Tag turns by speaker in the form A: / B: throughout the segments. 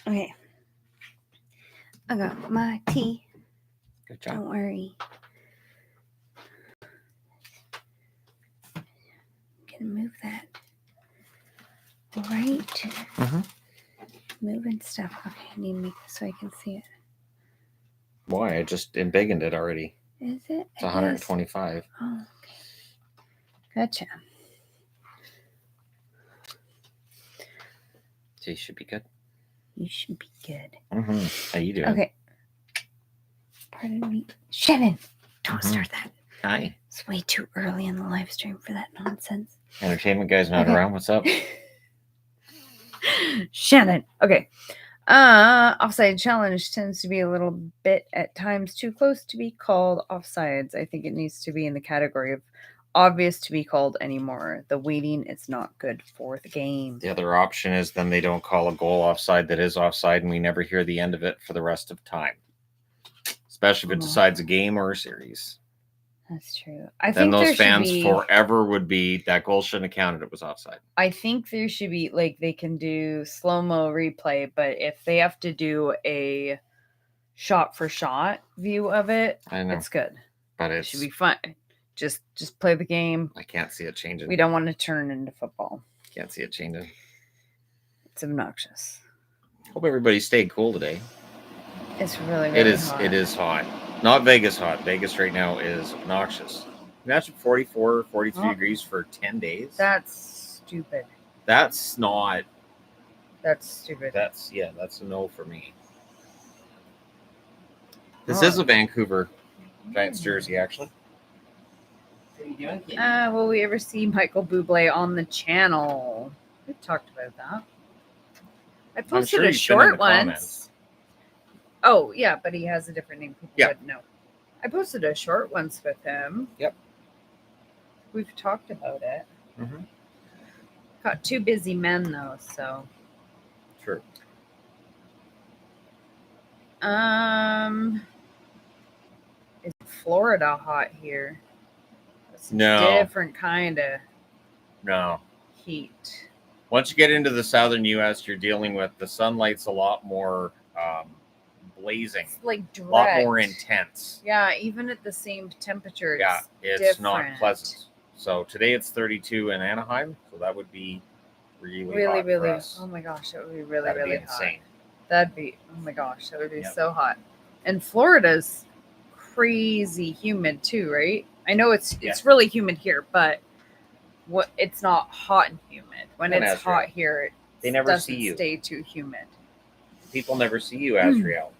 A: Okay. I got my tea.
B: Good job.
A: Don't worry. I'm gonna move that. All right.
B: Mm-hmm.
A: Moving stuff. Okay, I need to make this so I can see it.
B: Boy, I just embiggened it already.
A: Is it?
B: It's 125.
A: Oh, okay. Gotcha.
B: So you should be good.
A: You should be good.
B: Mm-hmm. How you doing?
A: Okay. Pardon me. Shannon, don't start that.
B: Hi.
A: It's way too early in the live stream for that nonsense.
B: Entertainment guy's not around. What's up?
A: Shannon. Okay. Offside challenge tends to be a little bit at times too close to be called offsides. I think it needs to be in the category of obvious to be called anymore. The waiting is not good for the game.
B: The other option is then they don't call a goal offside that is offside, and we never hear the end of it for the rest of time. Especially if it decides a game or a series.
A: That's true. I
B: then
A: think
B: those fans forever would be that goal shouldn't have counted. It was offside.
A: I think there should be like they can do slow-mo replay, but if they have to do a shot for shot view of it,
B: I know
A: it's good.
B: But
A: it should be fun. Just play the game.
B: I can't see it changing.
A: We don't want to turn into football.
B: Can't see it changing.
A: It's obnoxious.
B: Hope everybody stayed cool today.
A: It's really hot.
B: It is hot. Not Vegas hot. Vegas right now is obnoxious. Imagine 44, 43 degrees for 10 days.
A: That's stupid.
B: That's not.
A: That's stupid.
B: That's a no for me. This is a Vancouver Giants jersey, actually.
A: Will we ever see Michael Bublé on the channel? We've talked about that. I posted a short once. Oh, yeah, but he has a different name. People wouldn't know. I posted a short once with him.
B: Yep.
A: We've talked about it.
B: Mm-hmm.
A: Got two busy men, though, so.
B: True.
A: Is Florida hot here? It's
B: no.
A: Different kind of heat.
B: Once you get into the southern U.S., you're dealing with the sunlight's a lot more blazing.
A: It's like direct.
B: A lot more intense.
A: Yeah, even at the same temperature.
B: It's
A: different.
B: not pleasant. So today it's 32 in Anaheim, so that would be really hot for us.
A: Oh my gosh, that would be really
B: That'd be
A: hot.
B: insane.
A: That'd be, oh my gosh, that would be so hot. And Florida's crazy humid too, right? I know it's really humid here, but it's not hot and humid. When it's hot here,
B: they never see you.
A: Stay too humid.
B: People never see you, Azriel.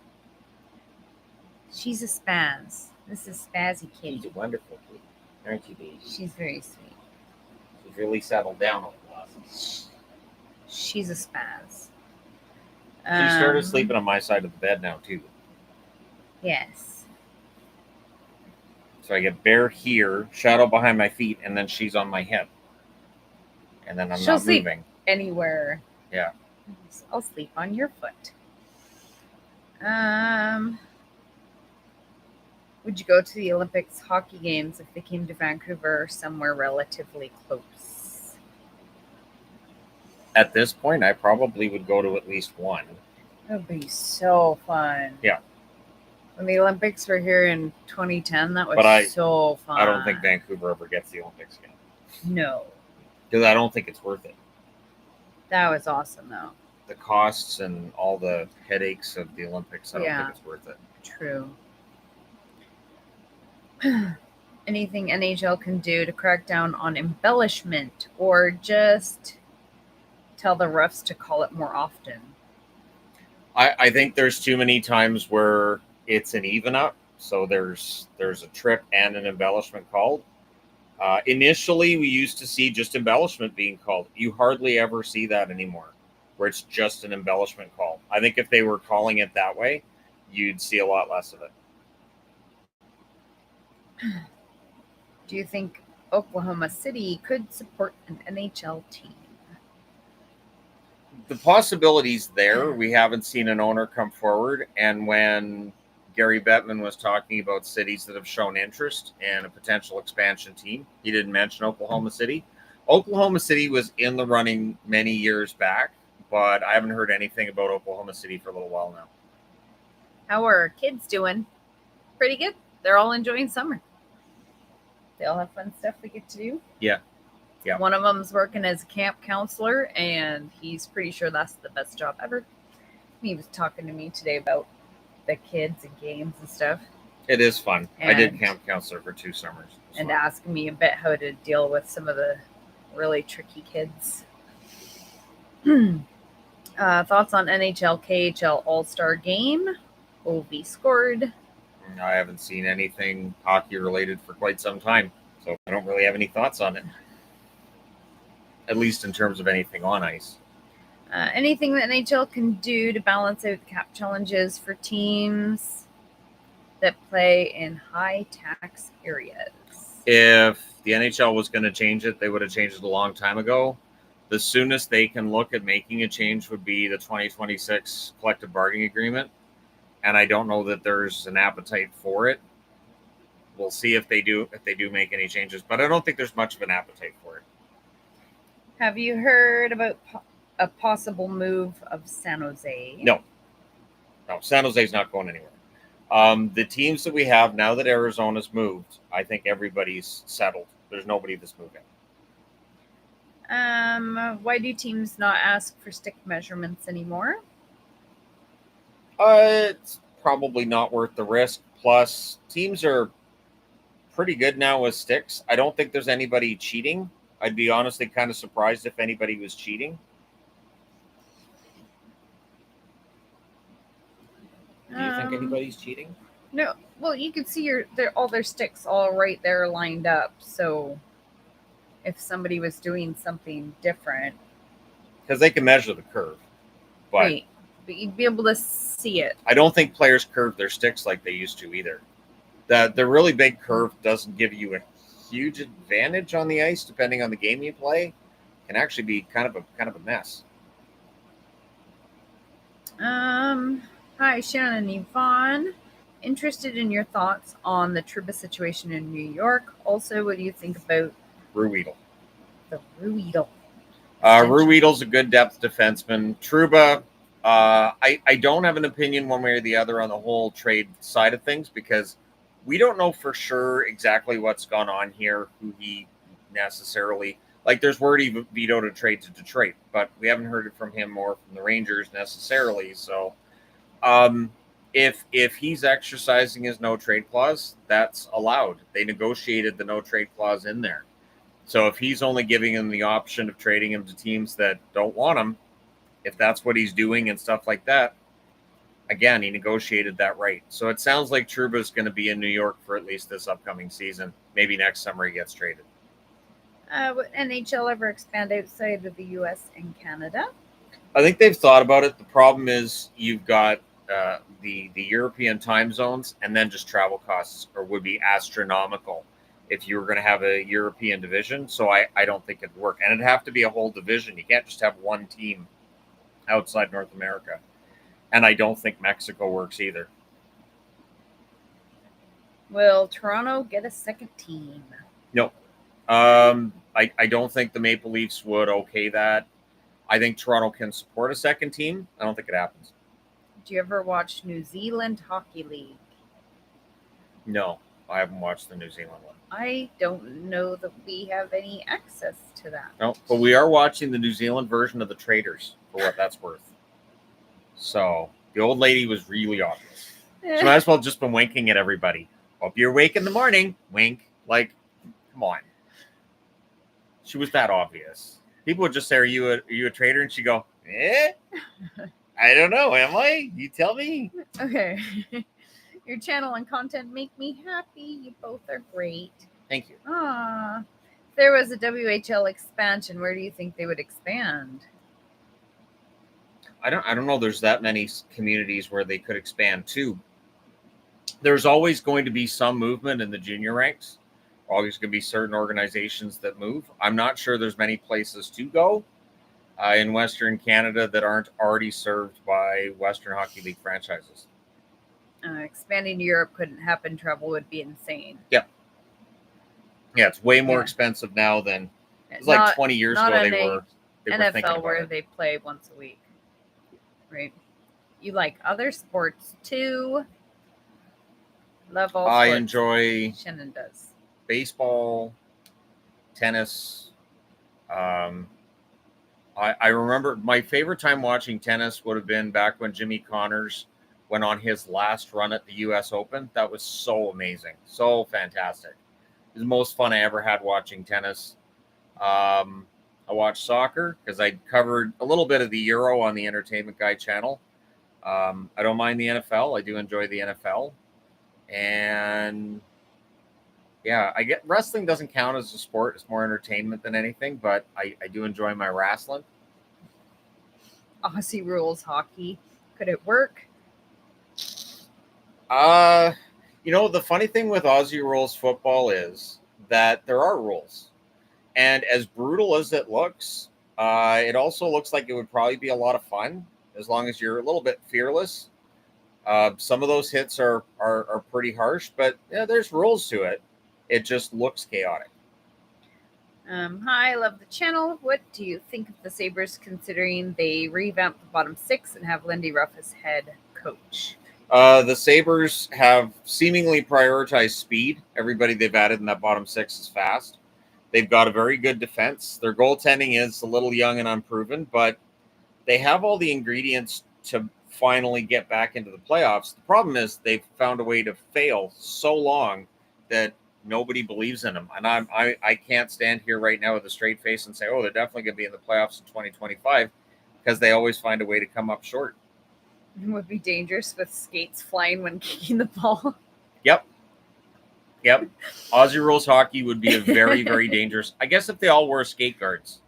A: She's a spaz. This is Spazzy Kitty.
B: She's a wonderful kitty, aren't you, baby?
A: She's very sweet.
B: She's really settled down over the last.
A: She's a spaz.
B: She started sleeping on my side of the bed now too.
A: Yes.
B: So I get Bear here, Shadow behind my feet, and then she's on my hip. And then
A: She'll
B: not
A: sleep
B: moving.
A: Anywhere.
B: Yeah.
A: I'll sleep on your foot. Would you go to the Olympics hockey games if they came to Vancouver or somewhere relatively close?
B: At this point, I probably would go to at least one.
A: That would be so fun.
B: Yeah.
A: When the Olympics were here in 2010, that was so fun.
B: I don't think Vancouver ever gets the Olympics again.
A: No.
B: Because I don't think it's worth it.
A: That was awesome, though.
B: The costs and all the headaches of the Olympics, I don't think it's worth it.
A: True. Anything NHL can do to crack down on embellishment or just tell the refs to call it more often?
B: I think there's too many times where it's an even up. So there's a trip and an embellishment called. Initially, we used to see just embellishment being called. You hardly ever see that anymore, where it's just an embellishment call. I think if they were calling it that way, you'd see a lot less of it.
A: Do you think Oklahoma City could support an NHL team?
B: The possibility's there. We haven't seen an owner come forward. And when Gary Bettman was talking about cities that have shown interest in a potential expansion team, he didn't mention Oklahoma City. Oklahoma City was in the running many years back, but I haven't heard anything about Oklahoma City for a little while now.
A: How are our kids doing? Pretty good. They're all enjoying summer. They all have fun stuff they get to do.
B: Yeah.
A: One of them's working as a camp counselor, and he's pretty sure that's the best job ever. He was talking to me today about the kids and games and stuff.
B: It is fun. I did camp counselor for 2 summers.
A: And asking me a bit how to deal with some of the really tricky kids. Thoughts on NHL KHL All-Star Game? OV scored.
B: I haven't seen anything hockey related for quite some time, so I don't really have any thoughts on it. At least in terms of anything on ice.
A: Anything that NHL can do to balance out cap challenges for teams that play in high-tax areas?
B: If the NHL was going to change it, they would have changed it a long time ago. The soonest they can look at making a change would be the 2026 collective bargaining agreement, and I don't know that there's an appetite for it. We'll see if they do make any changes, but I don't think there's much of an appetite for it.
A: Have you heard about a possible move of San Jose?
B: No, San Jose's not going anywhere. The teams that we have now that Arizona's moved, I think everybody's settled. There's nobody that's moving.
A: Why do teams not ask for stick measurements anymore?
B: It's probably not worth the risk. Plus, teams are pretty good now with sticks. I don't think there's anybody cheating. I'd be honestly kind of surprised if anybody was cheating. Do you think anybody's cheating?
A: No. Well, you can see all their sticks all right there lined up. So if somebody was doing something different.
B: Because they can measure the curve. But,
A: right. But you'd be able to see it.
B: I don't think players curve their sticks like they used to either. The really big curve doesn't give you a huge advantage on the ice, depending on the game you play. It can actually be kind of a mess.
A: Hi, Shannon Yvonne. Interested in your thoughts on the Trouba situation in New York. Also, what do you think about
B: Ruhwedel?
A: The Ruhwedel.
B: Ruhwedel's a good depth defenseman. Trouba, I don't have an opinion one way or the other on the whole trade side of things because we don't know for sure exactly what's gone on here, who he necessarily, like there's word he vetoed a trade to Detroit, but we haven't heard it from him or from the Rangers necessarily. So if he's exercising his no trade clause, that's allowed. They negotiated the no trade clause in there. So if he's only giving him the option of trading him to teams that don't want him, if that's what he's doing and stuff like that, again, he negotiated that right. So it sounds like Trouba's going to be in New York for at least this upcoming season. Maybe next summer he gets traded.
A: Would NHL ever expand outside of the U.S. and Canada?
B: I think they've thought about it. The problem is you've got the European time zones, and then just travel costs would be astronomical if you were going to have a European division. So I don't think it'd work. And it'd have to be a whole division. You can't just have one team outside North America. And I don't think Mexico works either.
A: Will Toronto get a second team?
B: No. I don't think the Maple Leafs would okay that. I think Toronto can support a second team. I don't think it happens.
A: Do you ever watch New Zealand Hockey League?
B: No, I haven't watched the New Zealand one.
A: I don't know that we have any access to that.
B: No, but we are watching the New Zealand version of The Traders, for what that's worth. So the old lady was really obvious. She might as well just been winking at everybody. Hope you're awake in the morning. Wink. Like, come on. She was that obvious. People would just say, are you a trader? And she'd go, I don't know. Am I? You tell me.
A: Okay. Your channel and content make me happy. You both are great.
B: Thank you.
A: If there was a WHL expansion, where do you think they would expand?
B: I don't know. There's that many communities where they could expand to. There's always going to be some movement in the junior ranks. Always going to be certain organizations that move. I'm not sure there's many places to go in Western Canada that aren't already served by Western Hockey League franchises.
A: Expanding to Europe couldn't happen. Travel would be insane.
B: Yeah, it's way more expensive now than it was like 20 years ago. They were
A: NFL
B: thinking about
A: where
B: it.
A: they play once a week. Right. You like other sports too. Love all
B: I
A: sports.
B: enjoy
A: Shannon does.
B: baseball, tennis. I remember my favorite time watching tennis would have been back when Jimmy Connors went on his last run at the U.S. Open. That was so amazing, so fantastic. It was the most fun I ever had watching tennis. I watched soccer because I covered a little bit of the Euro on the Entertainment Guy channel. I don't mind the NFL. I do enjoy the NFL. And yeah, I get wrestling doesn't count as a sport. It's more entertainment than anything, but I do enjoy my wrestling.
A: Aussie rules hockey. Could it work?
B: The funny thing with Aussie rules football is that there are rules. And as brutal as it looks, it also looks like it would probably be a lot of fun as long as you're a little bit fearless. Some of those hits are pretty harsh, but yeah, there's rules to it. It just looks chaotic.
A: Hi, I love the channel. What do you think of the Sabres considering they revamped the bottom six and have Lindy Ruff as head coach?
B: The Sabres have seemingly prioritized speed. Everybody they've added in that bottom six is fast. They've got a very good defense. Their goaltending is a little young and unproven, but they have all the ingredients to finally get back into the playoffs. The problem is they've found a way to fail so long that nobody believes in them. And I can't stand here right now with a straight face and say, oh, they're definitely going to be in the playoffs in 2025 because they always find a way to come up short.
A: It would be dangerous with skates flying when kicking the ball.
B: Yep. Aussie rules hockey would be a very, very dangerous. I guess if they all wore skate guards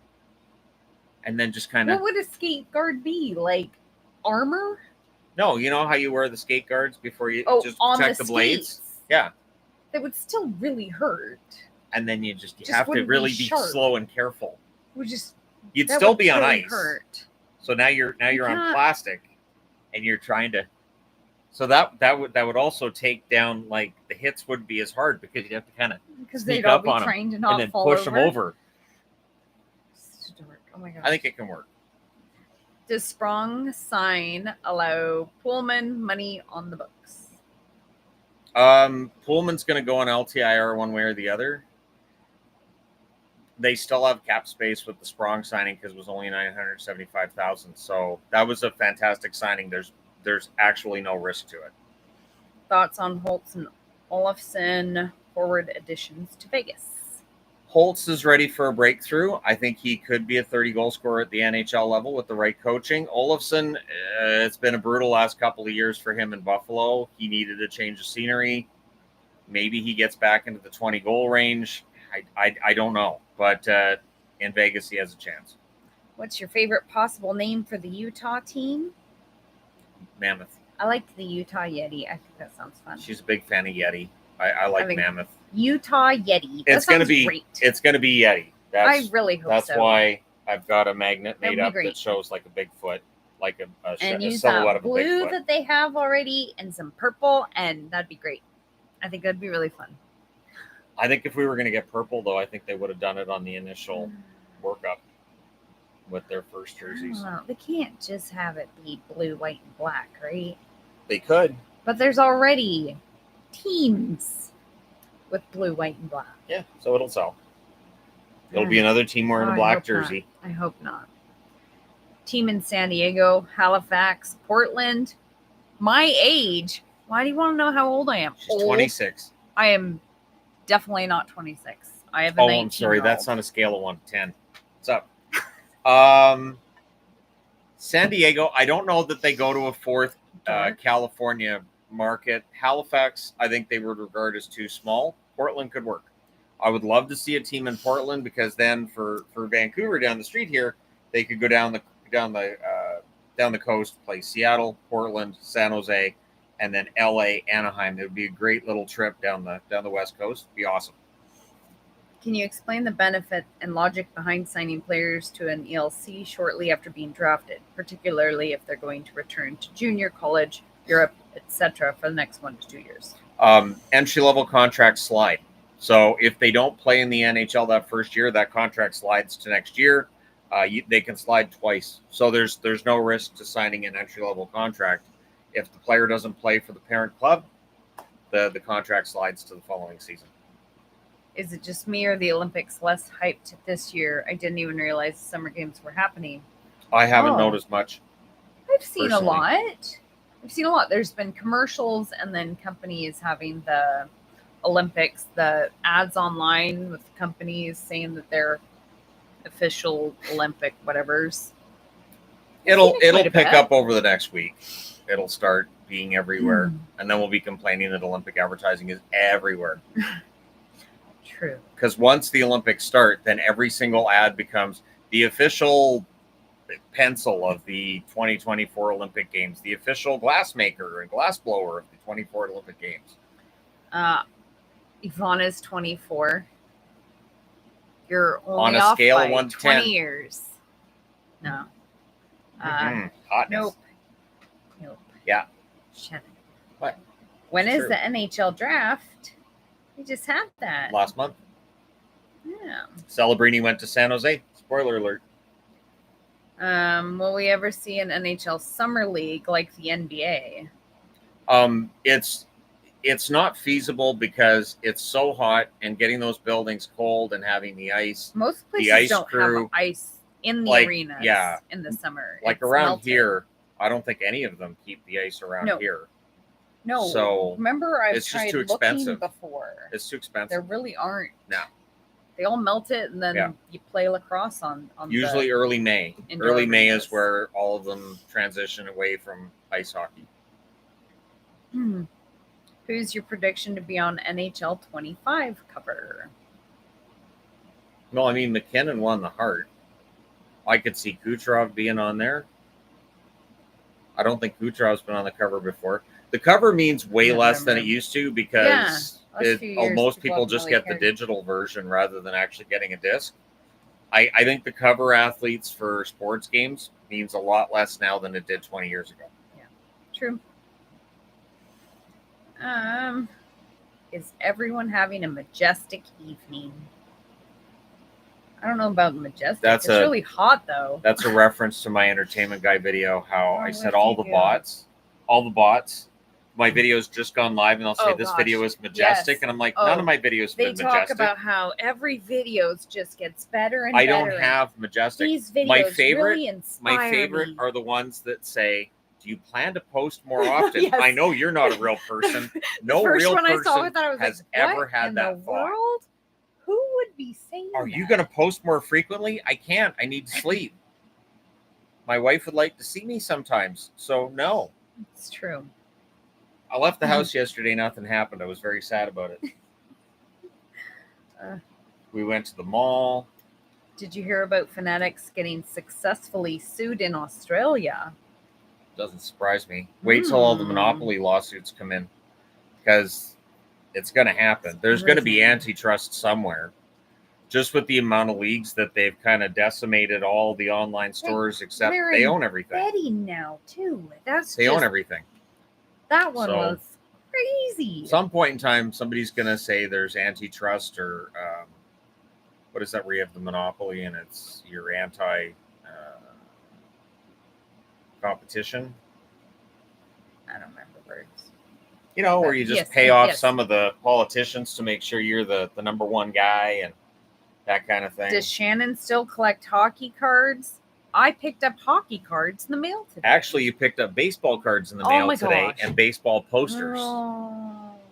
B: and then just kind of.
A: What would a skate guard be? Like armor?
B: No, you know how you wear the skate guards before you just protect the blades? Yeah.
A: That would still really hurt.
B: And then you have to really be slow and careful. You'd still be on ice. Hurt. So now you're on plastic and you're trying to. So that would also take down, like, the hits wouldn't be as hard because you'd have to kind of sneak up on them and then push them over.
A: Oh my gosh.
B: I think it can work.
A: Does Sprong sign allow Pullman money on the books?
B: Pullman's going to go on LTIR one way or the other. They still have cap space with the Sprong signing because it was only $975,000. So that was a fantastic signing. There's actually no risk to it.
A: Thoughts on Holtz and Olofsson forward additions to Vegas?
B: Holtz is ready for a breakthrough. I think he could be a 30-goal scorer at the NHL level with the right coaching. Olofsson, it's been a brutal last couple of years for him in Buffalo. He needed a change of scenery. Maybe he gets back into the 20-goal range. I don't know. But in Vegas, he has a chance.
A: What's your favorite possible name for the Utah team?
B: Mammoth.
A: I liked the Utah Yeti. I think that sounds fun.
B: She's a big fan of Yeti. I like Mammoth.
A: Utah Yeti.
B: It's going to be great. It's going to be Yeti.
A: I really hope so.
B: That's why I've got a magnet made up that shows like a Bigfoot, like a silhouette of a Bigfoot.
A: Blue that they have already and some purple, and that'd be great. I think that'd be really fun.
B: I think if we were going to get purple, though, I think they would have done it on the initial workup with their first jerseys.
A: They can't just have it be blue, white, and black, right?
B: They could.
A: But there's already teams with blue, white, and black.
B: Yeah, so it'll sell. It'll be another team wearing a black jersey.
A: I hope not. Team in San Diego, Halifax, Portland. My age. Why do you want to know how old I am?
B: She's 26.
A: I am definitely not 26. I have a 19-year-old.
B: I'm sorry. That's on a scale of 1 to 10. What's up? San Diego, I don't know that they go to a fourth California market. Halifax, I think they would regard as too small. Portland could work. I would love to see a team in Portland because then for Vancouver down the street here, they could go down the coast, play Seattle, Portland, San Jose, and then LA, Anaheim. It would be a great little trip down the West Coast. It'd be awesome.
A: Can you explain the benefit and logic behind signing players to an ELC shortly after being drafted, particularly if they're going to return to junior college, Europe, etc. for the next 1 to 2 years?
B: Entry-level contracts slide. So if they don't play in the NHL that first year, that contract slides to next year. they can slide twice. So there's no risk to signing an entry level contract. If the player doesn't play for the parent club, the contract slides to the following season.
A: Is it just me or the Olympics less hyped this year? I didn't even realize the summer games were happening.
B: I haven't noticed much.
A: I've seen a lot. There's been commercials and then companies having the Olympics, the ads online with companies saying that they're official Olympic whatevers.
B: It'll pick up over the next week. It'll start being everywhere, and then we'll be complaining that Olympic advertising is everywhere.
A: True.
B: Because once the Olympics start, then every single ad becomes the official pencil of the 2024 Olympic Games, the official glassmaker and glassblower of the 24 Olympic Games.
A: Ivana's 24. You're only
B: on a
A: off
B: scale
A: by
B: of 1 to
A: 20
B: 10.
A: years. No.
B: Hotness.
A: Nope.
B: Yeah.
A: Shannon.
B: What?
A: When is the NHL draft? We just had that.
B: Last month.
A: Yeah.
B: Celebrini went to San Jose. Spoiler alert.
A: Will we ever see an NHL summer league like the NBA?
B: It's not feasible because it's so hot and getting those buildings cold and having the ice.
A: Most places
B: ice
A: don't
B: crew,
A: have ice in the arenas in the summer.
B: Like around here, I don't think any of them keep the ice around here.
A: No.
B: So
A: remember, I've
B: it's
A: tried
B: just too
A: looking
B: expensive.
A: before.
B: It's too expensive.
A: There really aren't.
B: No.
A: They all melt it, and then you play lacrosse on
B: usually early May. Early May is where all of them transition away from ice hockey.
A: Who's your prediction to be on NHL 25 cover?
B: Well, I mean, McKinnon won the Hart. I could see Kucherov being on there. I don't think Kucherov's been on the cover before. The cover means way less than it used to because most people just get the digital version rather than actually getting a disc. I think the cover athletes for sports games means a lot less now than it did 20 years ago.
A: Yeah, true. Is everyone having a majestic evening? I don't know about majestic. It's really hot, though.
B: That's a reference to my Entertainment Guy video, how I said all the bots, my video's just gone live, and they'll say this video is majestic. And I'm like, none of my videos have been majestic.
A: They talk about how every video just gets better and better.
B: I don't have majestic.
A: These videos really inspire
B: my favorite
A: me.
B: are the ones that say, do you plan to post more often? Yes. I know you're not a real person. No real person has ever had that thought.
A: World? Who would be saying
B: Are you going to post more frequently? I can't. I need to sleep. My wife would like to see me sometimes. So, no.
A: It's true.
B: I left the house yesterday. Nothing happened. I was very sad about it. We went to the mall.
A: Did you hear about Fanatics getting successfully sued in Australia?
B: Doesn't surprise me. Wait till all the monopoly lawsuits come in. Because it's going to happen. There's going to be antitrust somewhere. Just with the amount of leagues that they've kind of decimated all the online stores, except they own everything.
A: Betting now too.
B: They own everything.
A: That one was crazy.
B: Some point in time, somebody's going to say there's antitrust or what is that where you have the monopoly and it's your anti competition?
A: I don't remember words.
B: You know, where you just pay off some of the politicians to make sure you're the number one guy and that kind of thing.
A: Does Shannon still collect hockey cards? I picked up hockey cards in the mail today.
B: Actually, you picked up baseball cards in the mail today and baseball posters.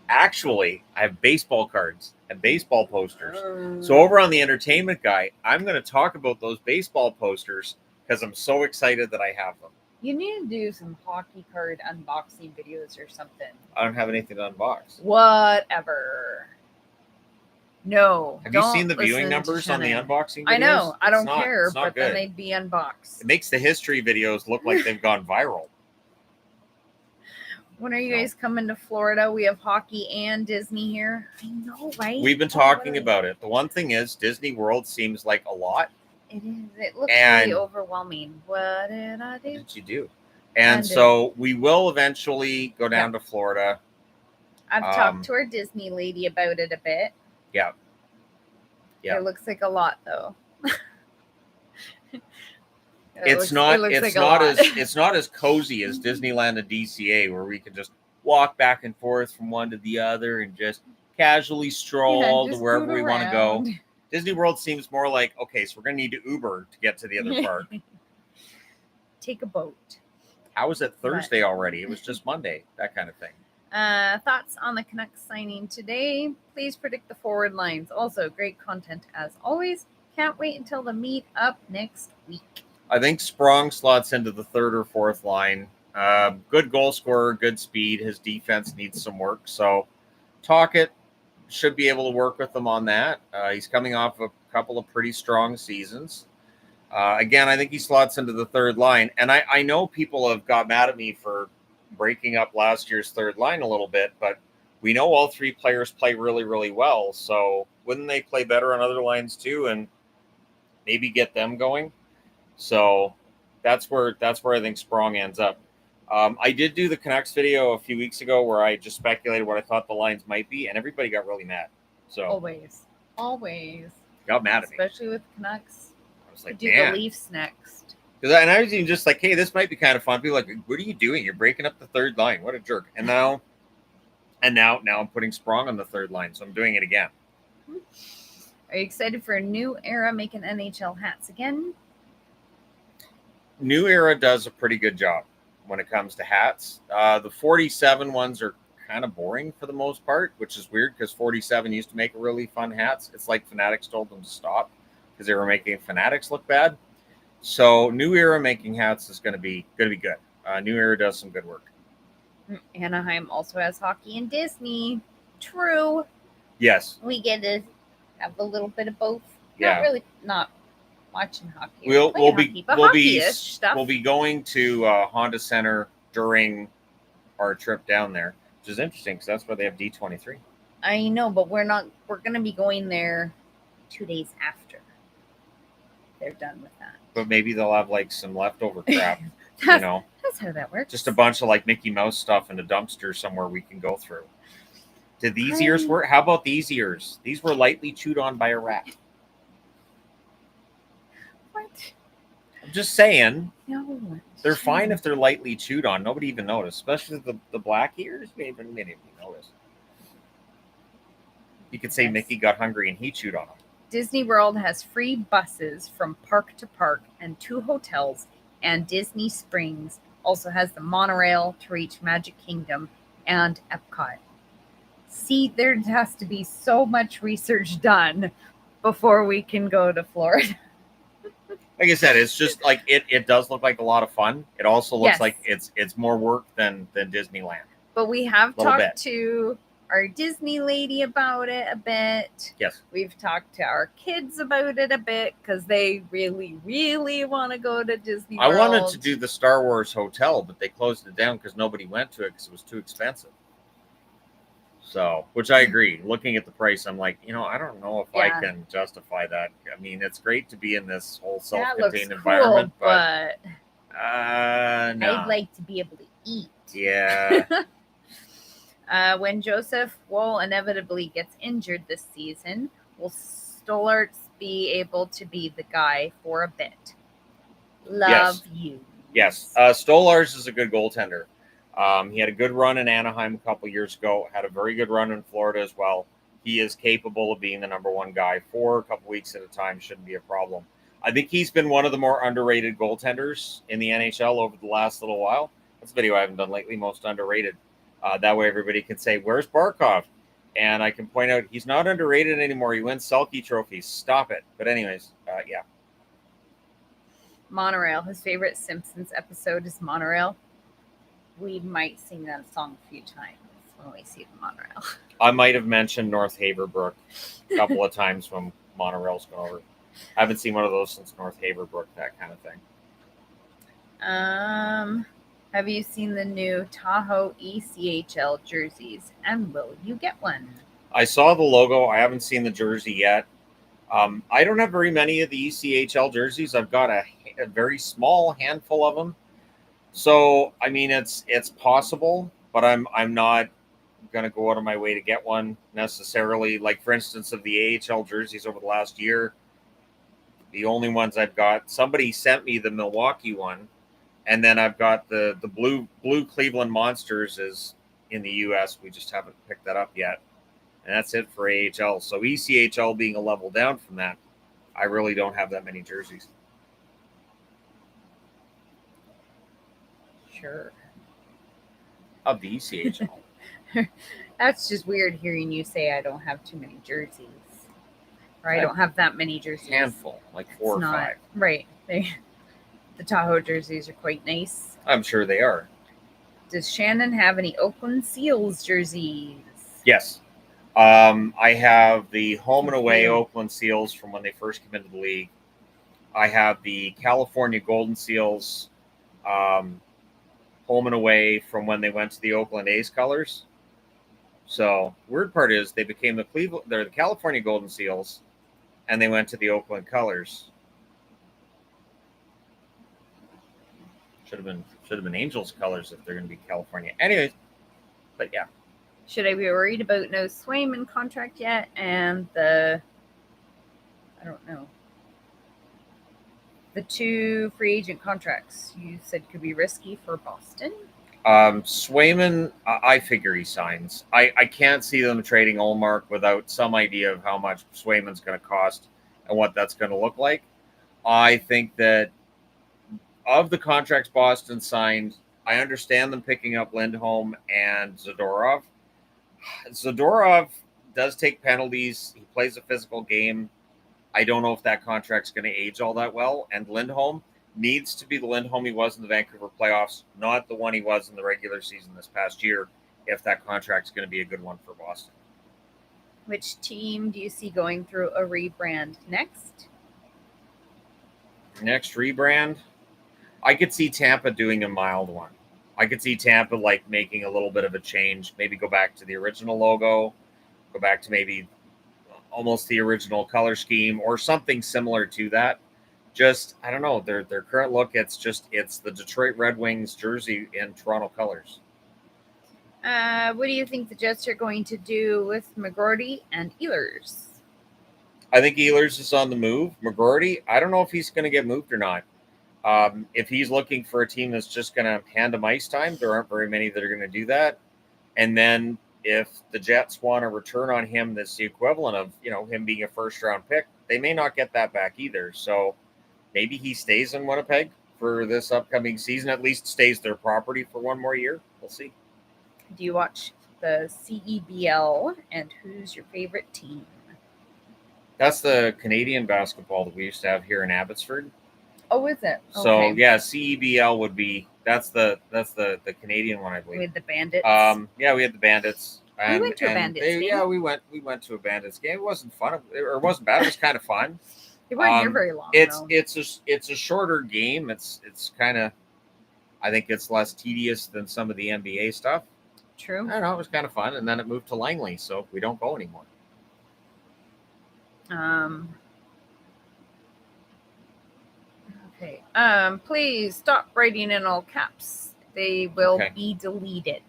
B: Actually, I have baseball cards and baseball posters. So over on the Entertainment Guy, I'm going to talk about those baseball posters because I'm so excited that I have them.
A: You need to do some hockey card unboxing videos or something.
B: I don't have anything to unbox.
A: Whatever. No.
B: Have you seen the viewing numbers on the unboxing videos?
A: I know. I don't care, but then they'd be unboxed.
B: It makes the history videos look like they've gone viral.
A: When are you guys coming to Florida? We have hockey and Disney here. I know, right?
B: We've been talking about it. The one thing is Disney World seems like a lot.
A: It is. It looks really overwhelming. What did I do?
B: What did you do? And so we will eventually go down to Florida.
A: I've talked to our Disney lady about it a bit.
B: Yeah.
A: It looks like a lot, though.
B: It's not as cozy as Disneyland and DCA, where we can just walk back and forth from one to the other and just casually stroll to wherever we want to go. Disney World seems more like, okay, so we're going to need to Uber to get to the other park.
A: Take a boat.
B: How is it Thursday already? It was just Monday, that kind of thing.
A: Thoughts on the Canucks signing today? Please predict the forward lines. Also, great content as always. Can't wait until the meet up next week.
B: I think Sprong slots into the third or fourth line. Good goal scorer, good speed. His defense needs some work. So Tocchet should be able to work with him on that. He's coming off a couple of pretty strong seasons. Again, I think he slots into the third line. And I know people have got mad at me for breaking up last year's third line a little bit, but we know all three players play really, really well. So wouldn't they play better on other lines too and maybe get them going? So that's where I think Sprong ends up. I did do the Canucks video a few weeks ago where I just speculated what I thought the lines might be, and everybody got really mad. So
A: always
B: got mad at me,
A: especially with Canucks.
B: I was like,
A: do the Leafs next.
B: And I was even just like, hey, this might be kind of fun. People are like, what are you doing? You're breaking up the third line. What a jerk! And now I'm putting Sprong on the third line, so I'm doing it again.
A: Are you excited for a new era making NHL hats again?
B: New Era does a pretty good job when it comes to hats. The 47 ones are kind of boring for the most part, which is weird because 47 used to make really fun hats. It's like Fanatics told them to stop because they were making Fanatics look bad. So New Era making hats is going to be good. New Era does some good work.
A: Anaheim also has hockey and Disney. True.
B: Yes.
A: We get to have a little bit of both.
B: Yeah.
A: Not watching hockey.
B: We'll be going to Honda Center during our trip down there, which is interesting because that's where they have D23.
A: I know, but we're going to be going there 2 days after they're done with that.
B: But maybe they'll have like some leftover crap.
A: That's how that works.
B: Just a bunch of like Mickey Mouse stuff in a dumpster somewhere we can go through. Did these ears work? How about these ears? These were lightly chewed on by a rat.
A: What?
B: I'm just saying.
A: No.
B: They're fine if they're lightly chewed on. Nobody even noticed. Especially the black ears. Maybe notice. You could say Mickey got hungry and he chewed on them.
A: Disney World has free buses from park to park and 2 hotels, and Disney Springs also has the monorail to reach Magic Kingdom and Epcot. See, there has to be so much research done before we can go to Florida.
B: Like I said, it's just like it does look like a lot of fun. It also looks like it's more work than Disneyland.
A: But we have talked to our Disney lady about it a bit.
B: Yes.
A: We've talked to our kids about it a bit because they really, really want to go to Disney World.
B: I wanted to do the Star Wars hotel, but they closed it down because nobody went to it because it was too expensive. So, which I agree. Looking at the price, I'm like, I don't know if I can justify that. I mean, it's great to be in this whole self-contained environment, but no.
A: I'd like to be able to eat.
B: Yeah.
A: When Joseph Woll inevitably gets injured this season, will Stolarz be able to be the guy for a bit? Love you.
B: Yes. Stolarz is a good goaltender. He had a good run in Anaheim a couple years ago, had a very good run in Florida as well. He is capable of being the number one guy for a couple weeks at a time. Shouldn't be a problem. I think he's been one of the more underrated goaltenders in the NHL over the last little while. That's a video I haven't done lately, most underrated. That way everybody can say, where's Barkov? And I can point out he's not underrated anymore. He wins Selke trophies. Stop it. But anyways, yeah.
A: Monorail. His favorite Simpsons episode is Monorail. We might sing that song a few times when we see the monorail. I
B: might have mentioned North Haverbrook a couple of times when monorail's gone over. I haven't seen one of those since North Haverbrook, that kind of thing.
A: Have you seen the new Tahoe ECHL jerseys, and will you get one?
B: I saw the logo. I haven't seen the jersey yet. I don't have very many of the ECHL jerseys. I've got a very small handful of them. So, I mean, it's possible, but I'm not going to go out of my way to get one necessarily. Like, for instance, of the AHL jerseys over the last year, The only ones I've got, somebody sent me the Milwaukee one, and then I've got the blue Cleveland Monsters is in the U.S. We just haven't picked that up yet, and that's it for AHL. So ECHL being a level down from that, I really don't have that many jerseys.
A: Sure.
B: Of the ECHL.
A: That's just weird hearing you say I don't have too many jerseys. Or I don't have that many jerseys.
B: Handful, like 4 or 5.
A: Right. The Tahoe jerseys are quite nice.
B: I'm sure they are.
A: Does Shannon have any Oakland Seals jerseys?
B: Yes. I have the home and away Oakland Seals from when they first came into the league. I have the California Golden Seals home and away from when they went to the Oakland A's colors. So weird part is they became they're the California Golden Seals, and they went to the Oakland colors. Should have been Angels colors if they're going to be California. Anyways, but yeah.
A: Should I be worried about no Swayman contract yet? And I don't know. The 2 free agent contracts you said could be risky for Boston.
B: Swayman, I figure he signs. I can't see them trading Ullmark without some idea of how much Swayman's going to cost and what that's going to look like. I think that of the contracts Boston signed, I understand them picking up Lindholm and Zadorov. Zadorov does take penalties. He plays a physical game. I don't know if that contract's going to age all that well. And Lindholm needs to be the Lindholm he was in the Vancouver playoffs, not the one he was in the regular season this past year, if that contract's going to be a good one for Boston.
A: Which team do you see going through a rebrand next?
B: Next rebrand? I could see Tampa doing a mild one. I could see Tampa like making a little bit of a change, maybe go back to the original logo, go back to maybe almost the original color scheme or something similar to that. Just, I don't know, their current look, it's the Detroit Red Wings jersey in Toronto colors.
A: What do you think the Jets are going to do with McGroarty and Ehlers?
B: I think Ehlers is on the move. McGroarty, I don't know if he's going to get moved or not. If he's looking for a team that's just going to hand him ice time, there aren't very many that are going to do that. And then if the Jets want to return on him, that's the equivalent of, him being a first-round pick, they may not get that back either. So maybe he stays in Winnipeg for this upcoming season, at least stays their property for one more year. We'll see.
A: Do you watch the CEBL, and who's your favorite team?
B: That's the Canadian basketball that we used to have here in Abbotsford.
A: Oh, is it?
B: So okay. Yeah, CEBL would be that's the Canadian one, I believe.
A: We had the Bandits.
B: Yeah, we had the Bandits.
A: We went to a Bandits game.
B: Yeah, we went to a Bandits game. It wasn't fun, or it wasn't bad. It was kind of fun.
A: They weren't here very long.
B: It's a shorter game. It's kind of, I think it's less tedious than some of the NBA stuff.
A: True.
B: I don't know. It was kind of fun, and then it moved to Langley, so we don't go anymore.
A: Okay. Please stop writing in all caps. They will be deleted.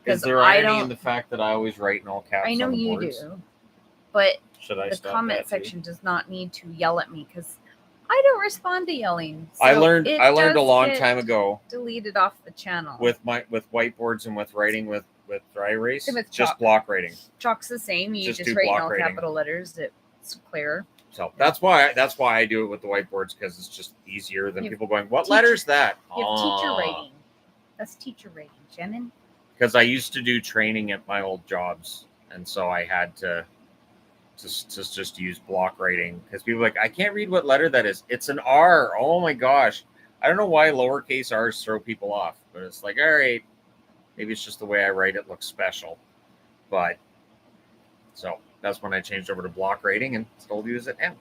B: Is there irony in the fact that I always write in all caps?
A: I know
B: on the
A: you
B: boards?
A: do, but the comment section does not need to yell at me because I don't respond to yelling. So
B: I learned a long time ago.
A: Deleted off the channel
B: with whiteboards and with writing with dry erase.
A: With
B: just
A: chalk.
B: Block writing.
A: Chalk's the same. You just write in all capital letters. It's clear.
B: So that's why I do it with the whiteboards, because it's just easier than people going, "What letter is that?"
A: You have teacher writing. That's teacher writing, Shannon.
B: Because I used to do training at my old jobs, and so I had to just use block writing, because people are like, I can't read what letter that is. It's an R. Oh my gosh. I don't know why lowercase r's throw people off, but it's like, all right, maybe it's just the way I write it looks special. But so that's when I changed over to block rating and still use it now.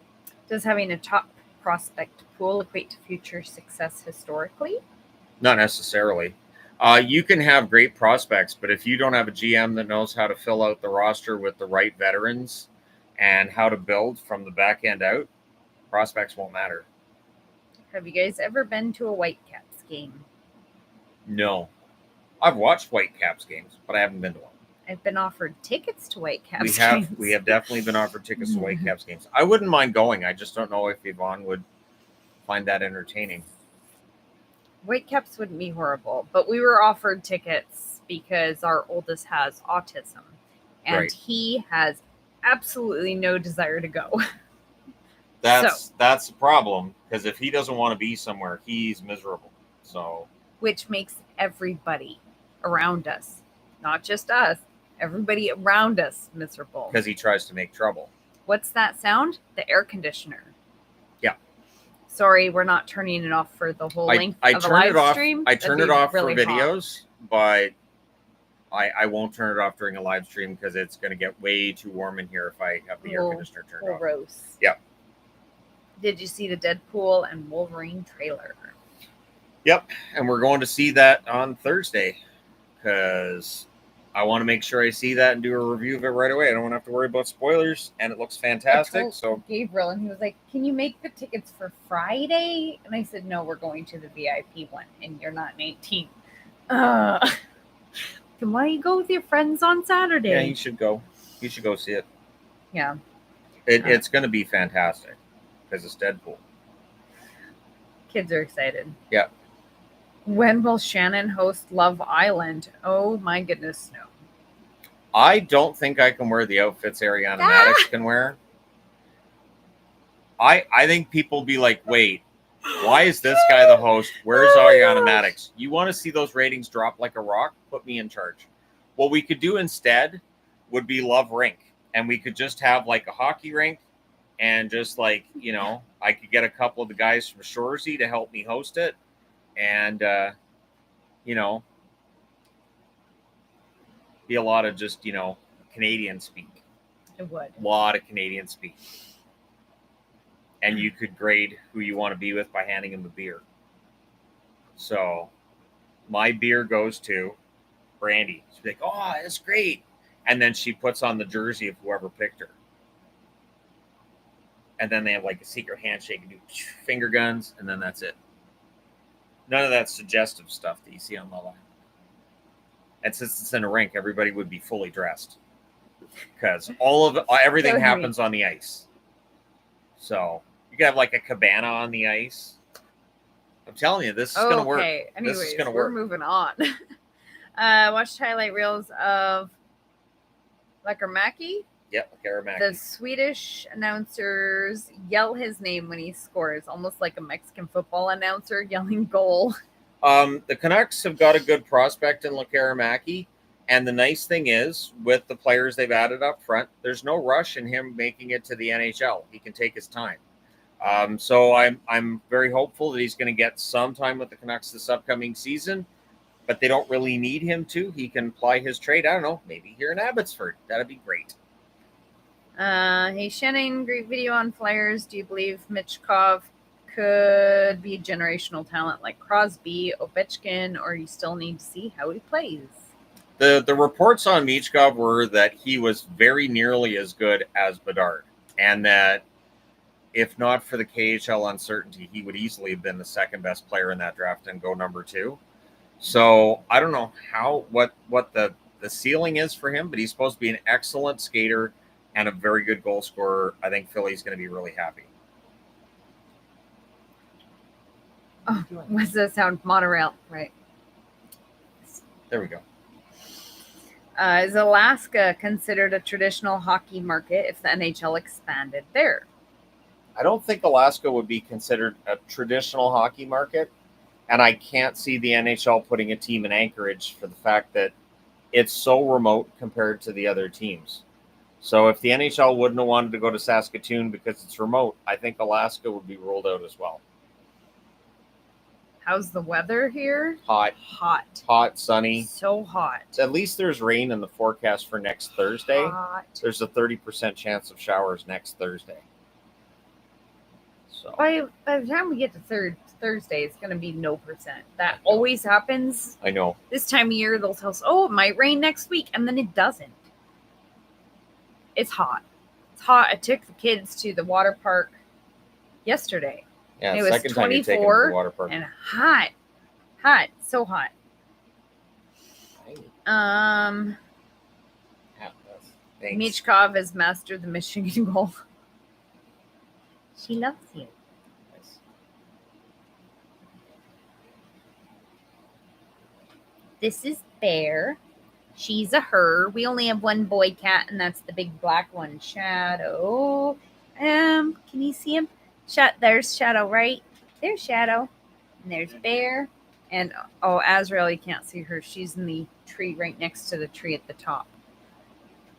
A: Does having a top prospect pool equate to future success historically?
B: Not necessarily. You can have great prospects, but if you don't have a GM that knows how to fill out the roster with the right veterans and how to build from the back end out, prospects won't matter.
A: Have you guys ever been to a Whitecaps game?
B: No. I've watched Whitecaps games, but I haven't been to one.
A: I've been offered tickets to Whitecaps
B: We
A: games.
B: have definitely been offered tickets to Whitecaps games. I wouldn't mind going. I just don't know if Yvonne would find that entertaining.
A: Whitecaps wouldn't be horrible, but we were offered tickets because our oldest has autism, and
B: Right.
A: he has absolutely no desire to go.
B: That's the problem, because if he doesn't want to be somewhere, he's miserable. So,
A: which makes everybody around us, not just us, everybody around us miserable.
B: Because he tries to make trouble.
A: What's that sound? The air conditioner.
B: Yeah.
A: Sorry, we're not turning it off for the whole length of a live stream.
B: I turn it off
A: really
B: for videos, but I won't turn it off during a live stream because it's going to get way too warm in here if I have the air conditioner turned off.
A: Gross.
B: Yeah.
A: Did you see the Deadpool and Wolverine trailer?
B: Yep, and we're going to see that on Thursday because I want to make sure I see that and do a review of it right away. I don't want to have to worry about spoilers, and it looks fantastic. So
A: Gabriel, and he was like, "Can you make the tickets for Friday?" And I said, "No, we're going to the VIP one, and you're not 19." Then why you go with your friends on Saturday?
B: Yeah, you should go. You should go see it.
A: Yeah,
B: it's going to be fantastic because it's Deadpool.
A: Kids are excited.
B: Yeah.
A: When will Shannon host Love Island? Oh my goodness, no.
B: I don't think I can wear the outfits Ariana Madix can wear. I think people be like, wait, why is this guy the host? Where's Ariana Madix? You want to see those ratings drop like a rock? Put me in charge. What we could do instead would be Love Rink. And we could just have like a hockey rink and just like, you know, I could get a couple of the guys from Shoresy to help me host it. And, you know, be a lot of just, you know, Canadian speak.
A: It would.
B: A lot of Canadian speak. And you could grade who you want to be with by handing them a beer. So my beer goes to Brandy. She's like, oh, that's great. And then she puts on the jersey of whoever picked her. And then they have like a secret handshake and do finger guns, and then that's it. None of that suggestive stuff that you see on Love Island. And since it's in a rink, everybody would be fully dressed because everything happens on the ice. So you could have like a cabana on the ice. I'm telling you, this is going to work.
A: Okay, anyways,
B: this is going to
A: we're
B: work.
A: moving on. Watched highlight reels of Lekkerimäki.
B: Yep, Lekkerimäki.
A: The Swedish announcers yell his name when he scores, almost like a Mexican football announcer yelling goal.
B: The Canucks have got a good prospect in Lekkerimäki, and the nice thing is, with the players they've added up front, there's no rush in him making it to the NHL. He can take his time. So I'm very hopeful that he's going to get some time with the Canucks this upcoming season, but they don't really need him to. He can ply his trade. I don't know, maybe here in Abbotsford. That'd be great.
A: Hey, Shannon, great video on Flyers. Do you believe Michkov could be a generational talent like Crosby, Ovechkin, or you still need to see how he plays?
B: The reports on Michkov were that he was very nearly as good as Bedard, and that if not for the KHL uncertainty, he would easily have been the second best player in that draft and go number 2. So I don't know what the ceiling is for him, but he's supposed to be an excellent skater and a very good goal scorer. I think Philly's going to be really happy.
A: Oh, what's that sound? Monorail, right?
B: There we go.
A: Is Alaska considered a traditional hockey market if the NHL expanded there?
B: I don't think Alaska would be considered a traditional hockey market, and I can't see the NHL putting a team in Anchorage for the fact that it's so remote compared to the other teams. So if the NHL wouldn't have wanted to go to Saskatoon because it's remote, I think Alaska would be ruled out as well.
A: How's the weather here?
B: Hot, sunny.
A: So hot.
B: At least there's rain in the forecast for next Thursday.
A: Hot.
B: There's a 30% chance of showers next Thursday. So
A: by the time we get to Thursday, it's going to be no percent. That always happens.
B: I know.
A: This time of year, they'll tell us, oh, it might rain next week, and then it doesn't. It's hot. It's hot. I took the kids to the water park yesterday.
B: Yeah,
A: it was
B: second time you take them to the water park.
A: And hot. So hot.
B: Thanks.
A: Michkov has mastered the Michigan goal. She loves you.
B: Nice.
A: This is Bear. She's a her. We only have one boy cat, and that's the big black one, Shadow. Can you see him? There's Shadow, right? There's Shadow. And there's Bear. And oh, Azrael, you can't see her. She's in the tree right next to the tree at the top.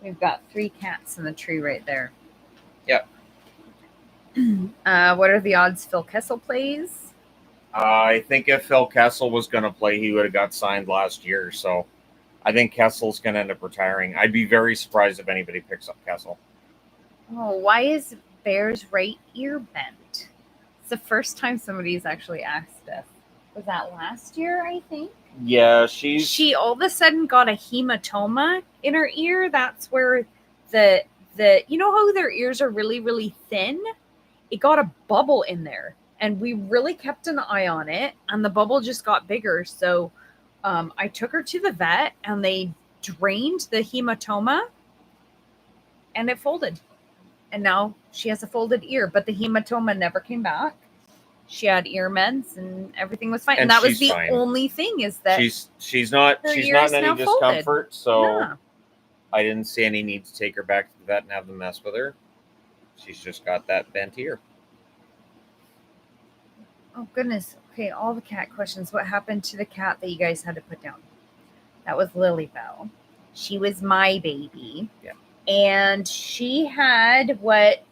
A: We've got 3 cats in the tree right there.
B: Yep.
A: What are the odds Phil Kessel plays?
B: I think if Phil Kessel was going to play, he would have got signed last year. So I think Kessel's going to end up retiring. I'd be very surprised if anybody picks up Kessel.
A: Oh, why is Bear's right ear bent? It's the first time somebody's actually asked us. Was that last year, I think?
B: Yeah, she
A: all of a sudden got a hematoma in her ear. That's where the you know how their ears are really, really thin? It got a bubble in there. And we really kept an eye on it, and the bubble just got bigger. So I took her to the vet, and they drained the hematoma, and it folded. And now she has a folded ear, but the hematoma never came back. She had ear meds, and everything was fine. And that was the only thing, is that
B: she's not in any discomfort. So I didn't see any need to take her back to the vet and have them mess with her. She's just got that bent ear.
A: Oh, goodness. Okay, all the cat questions. What happened to the cat that you guys had to put down? That was Lilybell. She was my baby.
B: Yeah.
A: And she had what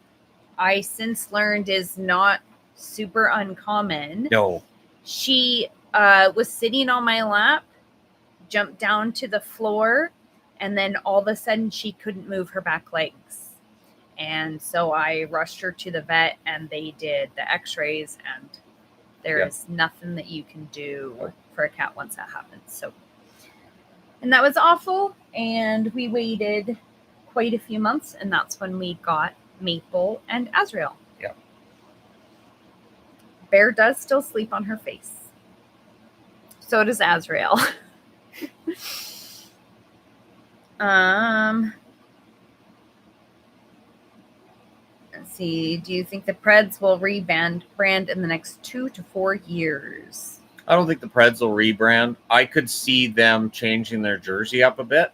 A: I since learned is not super uncommon.
B: No.
A: She was sitting on my lap, jumped down to the floor, and then all of a sudden she couldn't move her back legs. And so I rushed her to the vet, and they did the x-rays, and there is nothing that you can do for a cat once that happens. So, and that was awful. And we waited quite a few months, and that's when we got Maple and Azrael.
B: Yeah.
A: Bear does still sleep on her face. So does Azrael. Let's see. Do you think the Preds will rebrand in the next 2 to 4 years?
B: I don't think the Preds will rebrand. I could see them changing their jersey up a bit.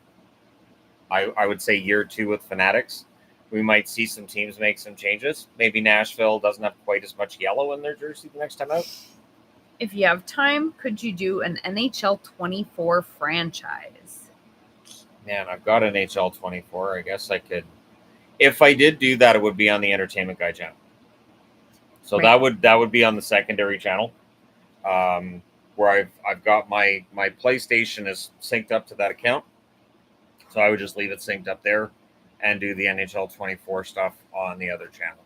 B: I would say year 2 with Fanatics. We might see some teams make some changes. Maybe Nashville doesn't have quite as much yellow in their jersey the next time out.
A: If you have time, could you do an NHL 24 franchise?
B: Man, I've got an NHL 24. I guess I could. If I did do that, it would be on the Entertainment Guy channel. So right. that would be on the secondary channel, where I've got my PlayStation is synced up to that account. So I would just leave it synced up there and do the NHL 24 stuff on the other channel.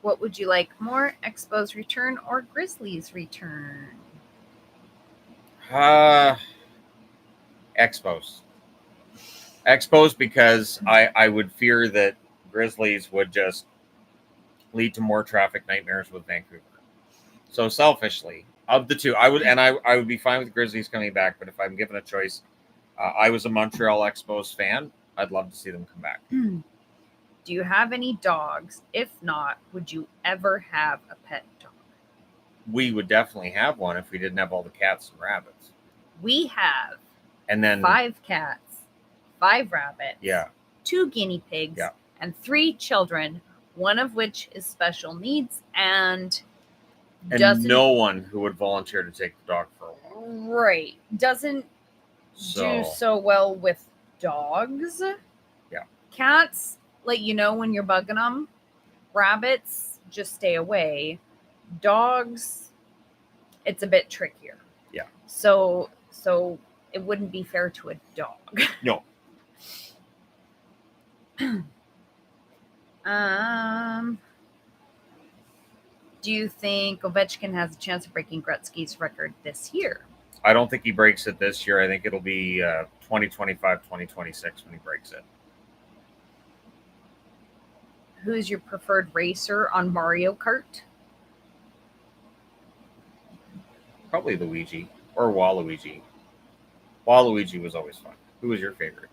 A: What would you like more, Expos return or Grizzlies return?
B: Expos. Expos, because I would fear that Grizzlies would just lead to more traffic nightmares with Vancouver. So selfishly, of the two, I would be fine with Grizzlies coming back. But if I'm given a choice, I was a Montreal Expos fan. I'd love to see them come back.
A: Do you have any dogs? If not, would you ever have a pet dog?
B: We would definitely have one if we didn't have all the cats and rabbits.
A: We have
B: and then
A: 5 cats, 5 rabbits, 2 guinea pigs, and 3 children, one of which is special needs, and
B: no one who would volunteer to take the dog for a walk.
A: Right. Doesn't do so well with dogs.
B: Yeah.
A: Cats, like, when you're bugging them. Rabbits, just stay away. Dogs, it's a bit trickier.
B: Yeah.
A: So it wouldn't be fair to a dog.
B: No.
A: Do you think Ovechkin has a chance of breaking Gretzky's record this year?
B: I don't think he breaks it this year. I think it'll be 2025, 2026 when he breaks it.
A: Who's your preferred racer on Mario Kart?
B: Probably Luigi or Waluigi. Waluigi was always fun. Who was your favorite?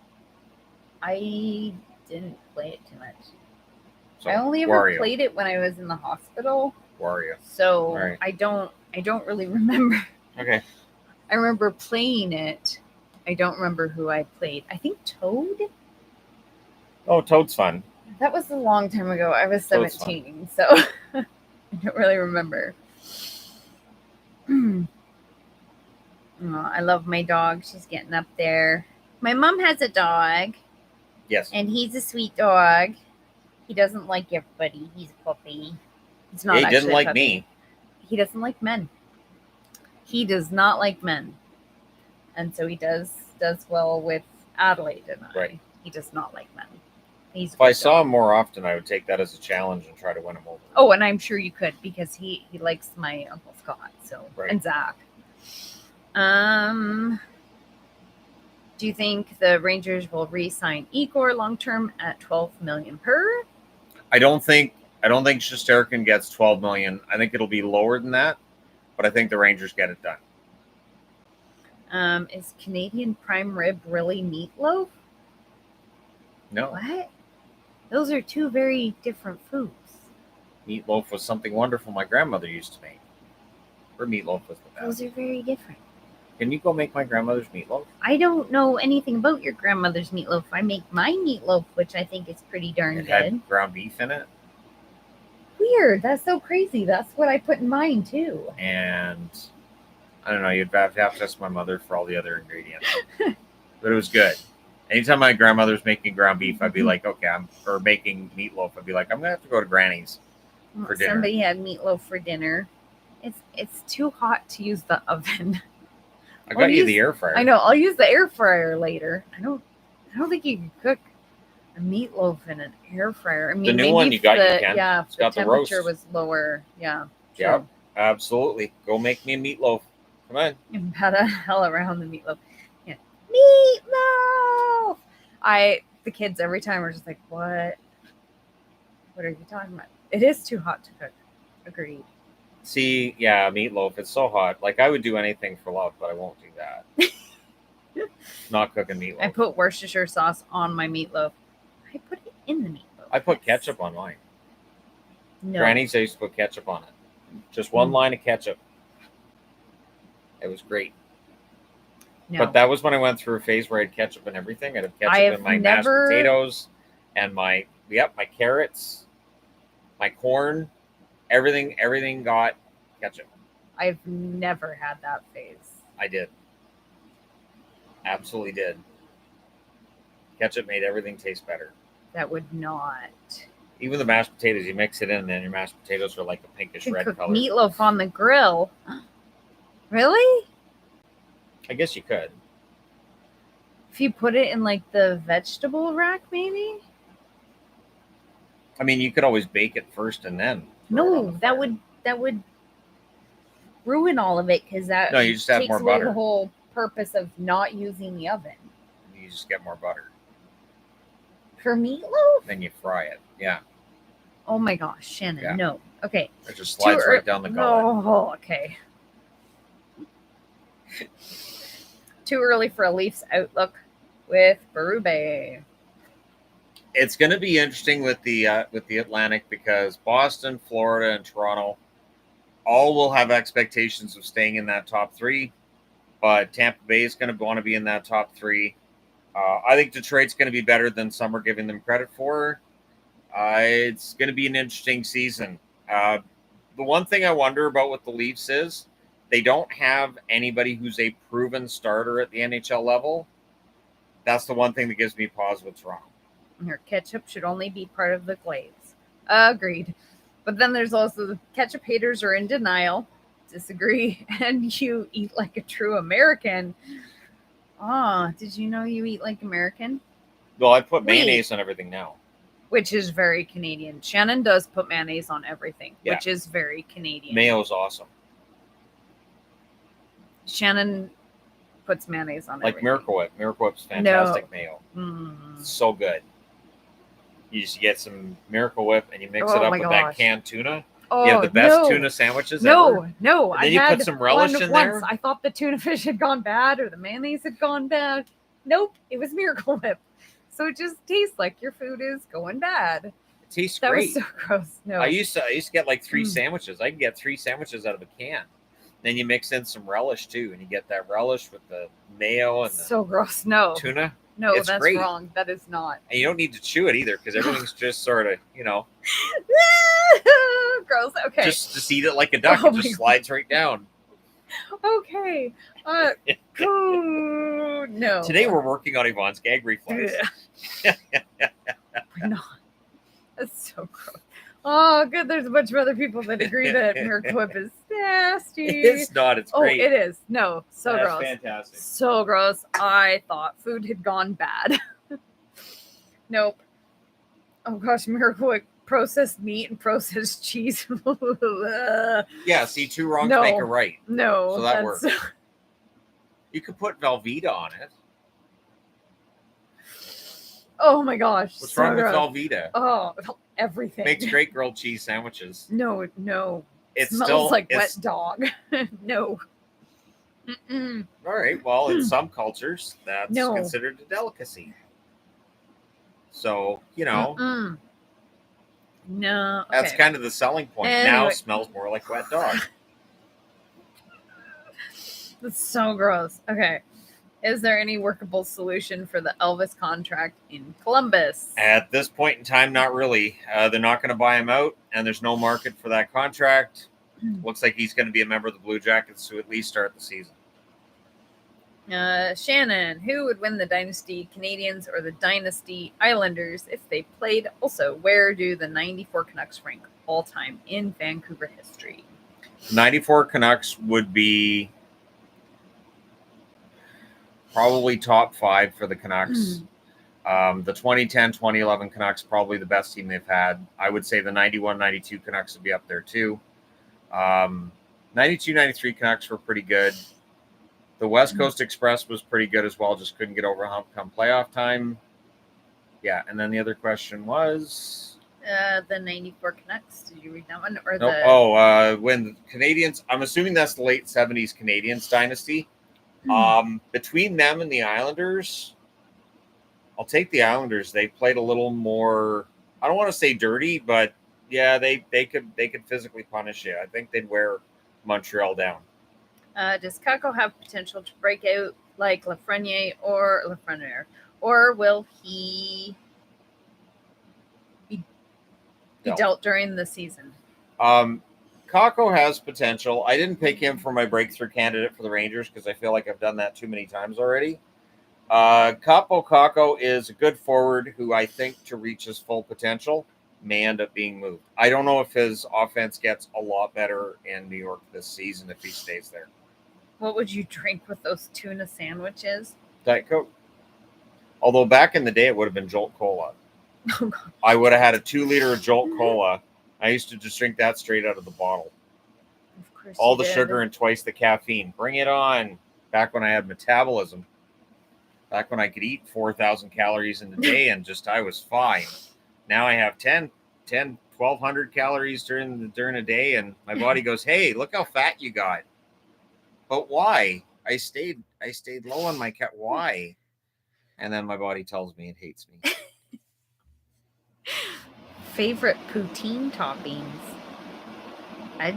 A: I didn't play it too much.
B: So,
A: I only ever played it when I was in the hospital.
B: Where are you?
A: So
B: Right.
A: I don't really remember.
B: Okay.
A: I remember playing it. I don't remember who I played. I think Toad.
B: Oh, Toad's fun.
A: That was a long time ago. I was
B: Toad's
A: 17, so I don't really remember. Oh, I love my dog. She's getting up there. My mom has a dog.
B: Yes.
A: And he's a sweet dog. He doesn't like everybody. He's a puppy. He's not.
B: He
A: actually
B: didn't
A: a
B: like
A: puppy.
B: me.
A: He doesn't like men. He does not like men, and so he does well with Adelaide and I.
B: Right.
A: He does not like men. He's.
B: If I saw him more often, I would take that as a challenge and try to win him over.
A: Oh, and I'm sure you could because he likes my Uncle Scott. So
B: Right.
A: And Zach. Do you think the Rangers will re-sign Igor long-term at $12 million per?
B: I don't think Shesterkin gets $12 million. I think it'll be lower than that, but I think the Rangers get it done.
A: Is Canadian prime rib really meatloaf?
B: No.
A: What? Those are two very different foods.
B: Meatloaf was something wonderful my grandmother used to make. Her meatloaf was the best.
A: Those are very different.
B: Can you go make my grandmother's meatloaf?
A: I don't know anything about your grandmother's meatloaf. I make my meatloaf, which I think is pretty darn good.
B: It had ground beef in it.
A: Weird. That's so crazy. That's what I put in mine, too.
B: And I don't know. You'd have to ask my mother for all the other ingredients. But it was good. Anytime my grandmother's making ground beef, I'd be like, okay, or making meatloaf, I'd be like, I'm going to have to go to Granny's for dinner.
A: Somebody had meatloaf for dinner. It's too hot to use the oven.
B: I got you the air fryer.
A: I know. I'll use the air fryer later. I don't think you can cook a meatloaf in an air fryer. I mean,
B: the new one you got, you can.
A: Yeah,
B: it's
A: the
B: got
A: temperature
B: the roast.
A: was lower. Yeah.
B: Yeah, absolutely. Go make me a meatloaf. Come on.
A: And pat the hell around the meatloaf. Yeah. Meatloaf! The kids every time are just like, what? What are you talking about? It is too hot to cook. Agreed.
B: See, yeah, meatloaf. It's so hot. Like, I would do anything for love, but I won't do that. Not cooking meatloaf.
A: I put Worcestershire sauce on my meatloaf. I put it in the meatloaf.
B: I put ketchup on mine.
A: No.
B: Granny's, I used to put ketchup on it. Just one line of ketchup. It was great.
A: No.
B: But that was when I went through a phase where I had ketchup and everything. I'd have ketchup in my mashed potatoes and my carrots, my corn. Everything got ketchup.
A: I've never had that phase.
B: I did. Absolutely did. Ketchup made everything taste better.
A: That would not.
B: Even the mashed potatoes, you mix it in, and then your mashed potatoes are like a pinkish red color.
A: Meatloaf on the grill. Really?
B: I guess you could.
A: If you put it in like the vegetable rack, maybe?
B: I mean, you could always bake it first and then.
A: No, that would ruin all of it because that
B: you just add more
A: takes away
B: butter.
A: The whole purpose of not using the oven.
B: You just get more butter.
A: For meatloaf?
B: Then you fry it. Yeah.
A: Oh my gosh, Shannon,
B: Yeah.
A: no. Okay.
B: It just slides right down the gullet.
A: Oh, okay. Too early for a Leafs outlook with Berube.
B: It's going to be interesting with the Atlantic because Boston, Florida, and Toronto all will have expectations of staying in that top three, but Tampa Bay is going to want to be in that top three. I think Detroit's going to be better than some are giving them credit for. It's going to be an interesting season. The one thing I wonder about with the Leafs is they don't have anybody who's a proven starter at the NHL level. That's the one thing that gives me pause with Toronto.
A: Your ketchup should only be part of the glaze. Agreed. But then there's also the ketchup haters are in denial. Disagree. And you eat like a true American. Did you know you eat like American?
B: Well, I put mayonnaise on everything now.
A: Which is very Canadian. Shannon does put mayonnaise on everything, which is very Canadian.
B: Mayo's awesome.
A: Shannon puts mayonnaise on everything.
B: Like Miracle Whip. Miracle Whip's fantastic mayo. It's so good. You just get some Miracle Whip and you mix it up with that canned tuna.
A: Oh,
B: you have the best tuna sandwiches ever.
A: No.
B: And then you put some relish in there.
A: I thought the tuna fish had gone bad or the mayonnaise had gone bad. Nope, it was Miracle Whip. So it just tastes like your food is going bad.
B: It tastes
A: That
B: great.
A: was so gross. No.
B: I used to get like 3 sandwiches. I can get 3 sandwiches out of a can. Then you mix in some relish too, and you get that relish with the mayo and the
A: so gross. No.
B: tuna.
A: No,
B: It's
A: that's
B: great.
A: wrong. That is not.
B: And you don't need to chew it either because everything's just sort of,
A: Gross. Okay.
B: just eat it like a duck.
A: Oh
B: It
A: my
B: just slides right down.
A: Okay. No.
B: Today we're working on Yvonne's gag reflex.
A: We're not. That's so gross. Oh, good. There's a bunch of other people that agree that Miracle Whip is nasty.
B: It's not. It's great.
A: Oh, it is. No, so
B: That's
A: gross.
B: fantastic.
A: So gross. I thought food had gone bad. Nope. Oh gosh, Miracle Whip, processed meat and processed cheese.
B: Yeah, see, 2 wrongs make a right.
A: No.
B: So that works. You could put Velveeta on it.
A: Oh my gosh.
B: What's
A: so
B: wrong
A: gross.
B: with Velveeta?
A: Oh, everything.
B: Makes great grilled cheese sandwiches.
A: No.
B: It
A: smells like wet dog. No. Mm-mm.
B: All right. Well, in some cultures, that's considered a delicacy. So,
A: Mm-mm. No. Okay.
B: That's kind of the selling point.
A: Anyway.
B: Now it smells more like wet dog.
A: That's so gross. Okay. Is there any workable solution for the Elvis contract in Columbus?
B: At this point in time, not really. They're not going to buy him out, and there's no market for that contract. Looks like he's going to be a member of the Blue Jackets to at least start the season.
A: Shannon, who would win the Dynasty Canadians or the Dynasty Islanders if they played? Also, where do the 94 Canucks rank all time in Vancouver history?
B: 94 Canucks would be probably top 5 for the Canucks. The 2010-2011 Canucks, probably the best team they've had. I would say the 91-92 Canucks would be up there too. 92-93 Canucks were pretty good. The West Coast Express was pretty good as well, just couldn't get over hump come playoff time. Yeah, and then the other question was...
A: the 94 Canucks. Did you read that one? Or
B: when the Canadians... I'm assuming that's the late 70s Canadians dynasty. Between them and the Islanders, I'll take the Islanders. They played a little more, I don't want to say dirty, but yeah, they could physically punish you. I think they'd wear Montreal down.
A: Does Kako have potential to break out like Lafreniere, or will he be dealt during the season?
B: Kako has potential. I didn't pick him for my breakthrough candidate for the Rangers because I feel like I've done that too many times already. Kaapo Kakko is a good forward who I think to reach his full potential may end up being moved. I don't know if his offense gets a lot better in New York this season if he stays there.
A: What would you drink with those tuna sandwiches?
B: Diet Coke. Although back in the day it would have been Jolt Cola.
A: Oh, God.
B: I would have had a 2-liter of Jolt Cola. I used to just drink that straight out of the bottle.
A: Of course.
B: All the sugar and twice the caffeine. Bring it on. Back when I had metabolism. Back when I could eat 4,000 calories in a day and I was fine. Now I have 1,200 calories during a day, and my body goes, "Hey, look how fat you got." But why? I stayed low on my why? And then my body tells me it hates me.
A: Favorite poutine toppings? I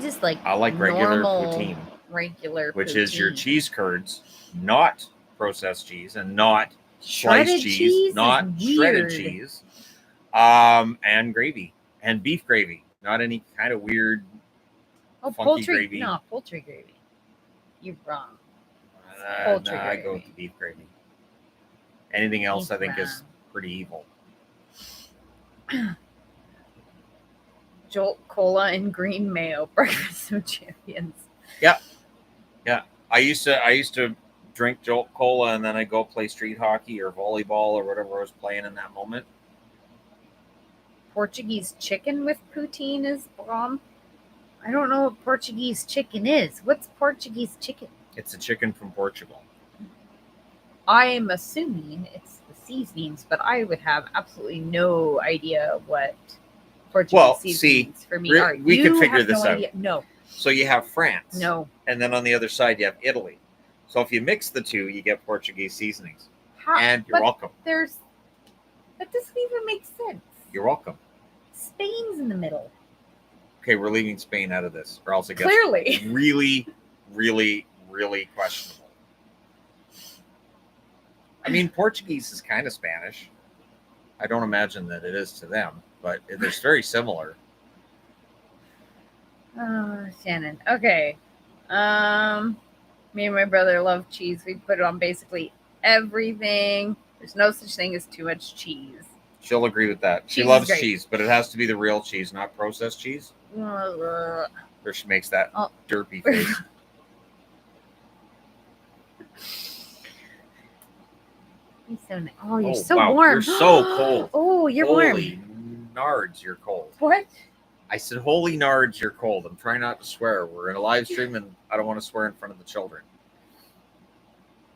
A: like
B: regular poutine.
A: Regular
B: which
A: poutine.
B: is your cheese curds, not processed cheese, and not sliced cheese, not shredded cheese, and gravy and beef gravy, not any kind of weird funky gravy.
A: No, poultry gravy. You're wrong.
B: I go with the beef gravy. Anything else I think is pretty evil.
A: Jolt Cola and green mayo, breakfast of champions.
B: Yeah. I used to drink Jolt Cola and then I go play street hockey or volleyball or whatever I was playing in that moment.
A: Portuguese chicken with poutine is bomb. I don't know what Portuguese chicken is. What's Portuguese chicken?
B: It's a chicken from Portugal.
A: I'm assuming it's the seasonings, but I would have absolutely no idea what Portuguese seasonings for me are.
B: We could figure this out.
A: No.
B: So you have France.
A: No.
B: And then on the other side, you have Italy. So if you mix the two, you get Portuguese seasonings. And you're welcome.
A: That doesn't even make sense.
B: You're welcome.
A: Spain's in the middle.
B: Okay, we're leaving Spain out of this, or else it gets
A: Clearly.
B: really, really, really questionable. I mean, Portuguese is kind of Spanish. I don't imagine that it is to them, but it's very similar.
A: Oh, Shannon. Okay. Me and my brother love cheese. We put it on basically everything. There's no such thing as too much cheese.
B: She'll agree with that. She
A: Cheese
B: loves
A: is great.
B: cheese, but it has to be the real cheese, not processed cheese. Or she makes that derpy face.
A: Oh, you're so
B: wow.
A: warm.
B: You're so cold.
A: Oh, you're
B: Holy
A: warm.
B: nards, you're cold.
A: What?
B: I said, holy nards, you're cold. I'm trying not to swear. We're in a live stream, and I don't want to swear in front of the children.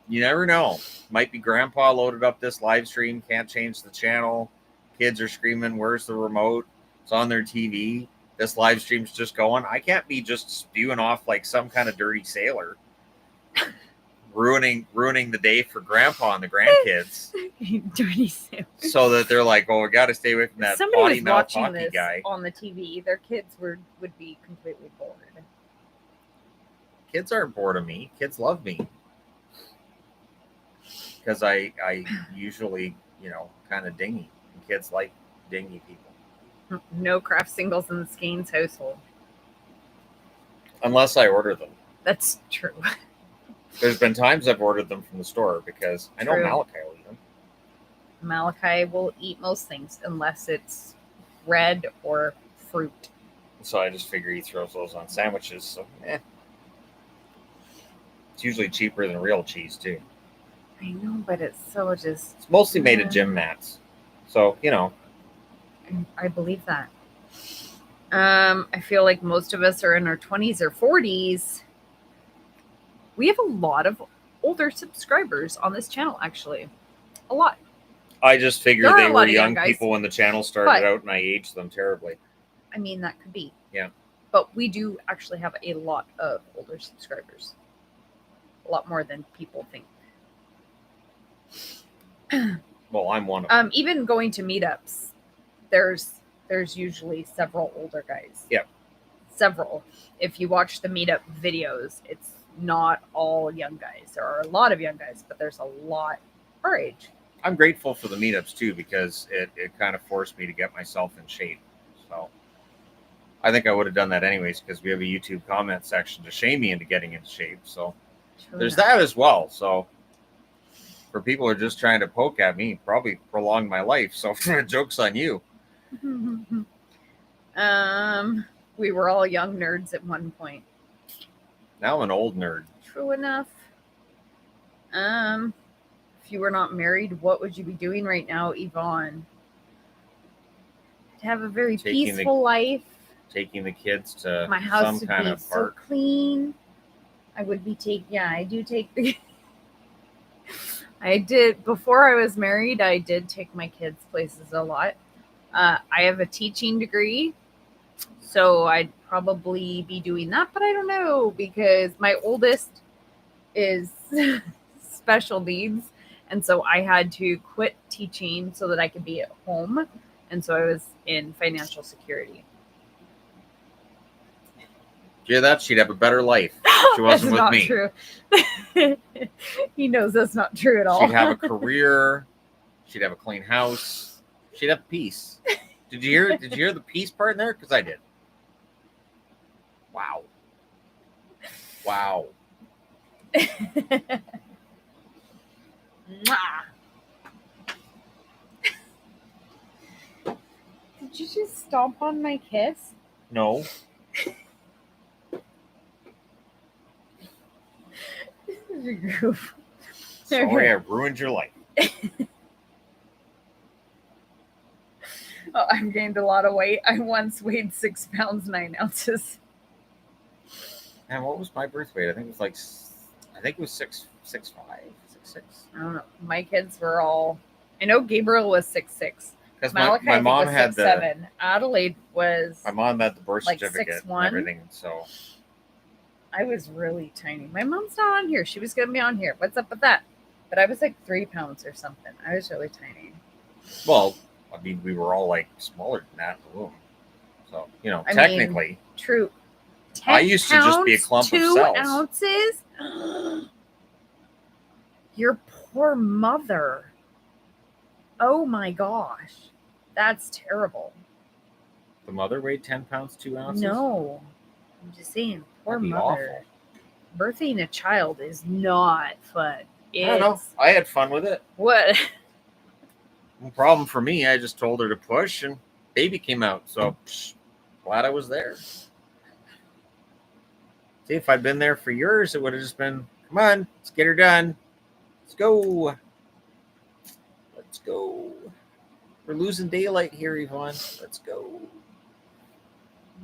B: You never know. Might be grandpa loaded up this live stream, can't change the channel. Kids are screaming, where's the remote? It's on their TV. This live stream's just going. I can't be just spewing off like some kind of dirty sailor. ruining the day for grandpa and the grandkids.
A: Dirty sailor.
B: So that they're like, oh, we got to stay away from that potty mouth hockey
A: this
B: guy.
A: On the TV, their kids would be completely bored.
B: Kids aren't bored of me. Kids love me. Because I usually, kind of dingy. And kids like dingy people.
A: No craft singles in the Skanes household.
B: Unless I order them.
A: That's true.
B: There's been times I've ordered them from the store because I know Malachi will eat them.
A: Malachi will eat most things unless it's red or fruit.
B: So I just figure he throws those on sandwiches. So, It's usually cheaper than real cheese, too.
A: I know, but it's so just...
B: It's mostly made of gym mats. So,
A: I believe that. I feel like most of us are in our 20s or 40s. We have a lot of older subscribers on this channel, actually. A lot.
B: I just figured they were young people when the channel started out, and I aged them terribly.
A: I mean, that could be.
B: Yeah.
A: But we do actually have a lot of older subscribers. A lot more than people think.
B: Well, I'm one of them.
A: Even going to meetups, there's usually several older guys.
B: Yeah.
A: Several. If you watch the meetup videos, it's not all young guys. There are a lot of young guys, but there's a lot our age.
B: I'm grateful for the meetups too, because it kind of forced me to get myself in shape. So I think I would have done that anyways, because we have a YouTube comment section to shame me into getting into shape. So there's that as well. So for people who are just trying to poke at me, probably prolong my life. So joke's on you.
A: We were all young nerds at one point.
B: Now I'm an old nerd.
A: True enough. If you were not married, what would you be doing right now, Yvonne? To have a very peaceful life.
B: Taking the kids to
A: my house
B: some kind of
A: so
B: park.
A: Clean. I would be I do take the... I did, before I was married, I did take my kids places a lot. I have a teaching degree, so I'd probably be doing that, but I don't know, because my oldest is special needs, and so I had to quit teaching so that I could be at home, and so I was in financial security.
B: Yeah, that she'd have a better life if she wasn't with me.
A: That's not true. He knows that's not true at all.
B: She'd have a career. She'd have a clean house. She'd have peace. Did you hear the peace part in there? Because I did. Wow.
A: Did you just stomp on my kiss?
B: No. Sorry, I ruined your life.
A: Oh, I've gained a lot of weight. I once weighed 6 pounds 9 ounces.
B: And what was my birth weight? I think it was 6'5", 6'6".
A: I don't know. My kids were all... I know Gabriel was 6'6".
B: Because my mom had
A: 6'7". Adelaide was...
B: My mom had the birth certificate
A: 6'1".
B: and everything, so...
A: I was really tiny. My mom's not on here. She was going to be on here. What's up with that? But I was like 3 pounds or something. I was really tiny.
B: Well, I mean, we were all like smaller than that in the womb. So, you know,
A: I
B: technically.
A: mean, true. 10
B: I used to just be a
A: pounds,
B: clump of
A: 2
B: cells.
A: ounces? Your poor mother. Oh my gosh. That's terrible.
B: The mother weighed 10 pounds, 2 ounces?
A: No. I'm just saying, poor
B: That'd be
A: mother.
B: awful.
A: Birthing a child is not fun.
B: I don't know. I had fun with it.
A: What?
B: No problem for me. I just told her to push and baby came out. So glad I was there. See, if I'd been there for yours, it would have just been, come on, let's get her done. Let's go. Let's go. We're losing daylight here, Yvonne. Let's go.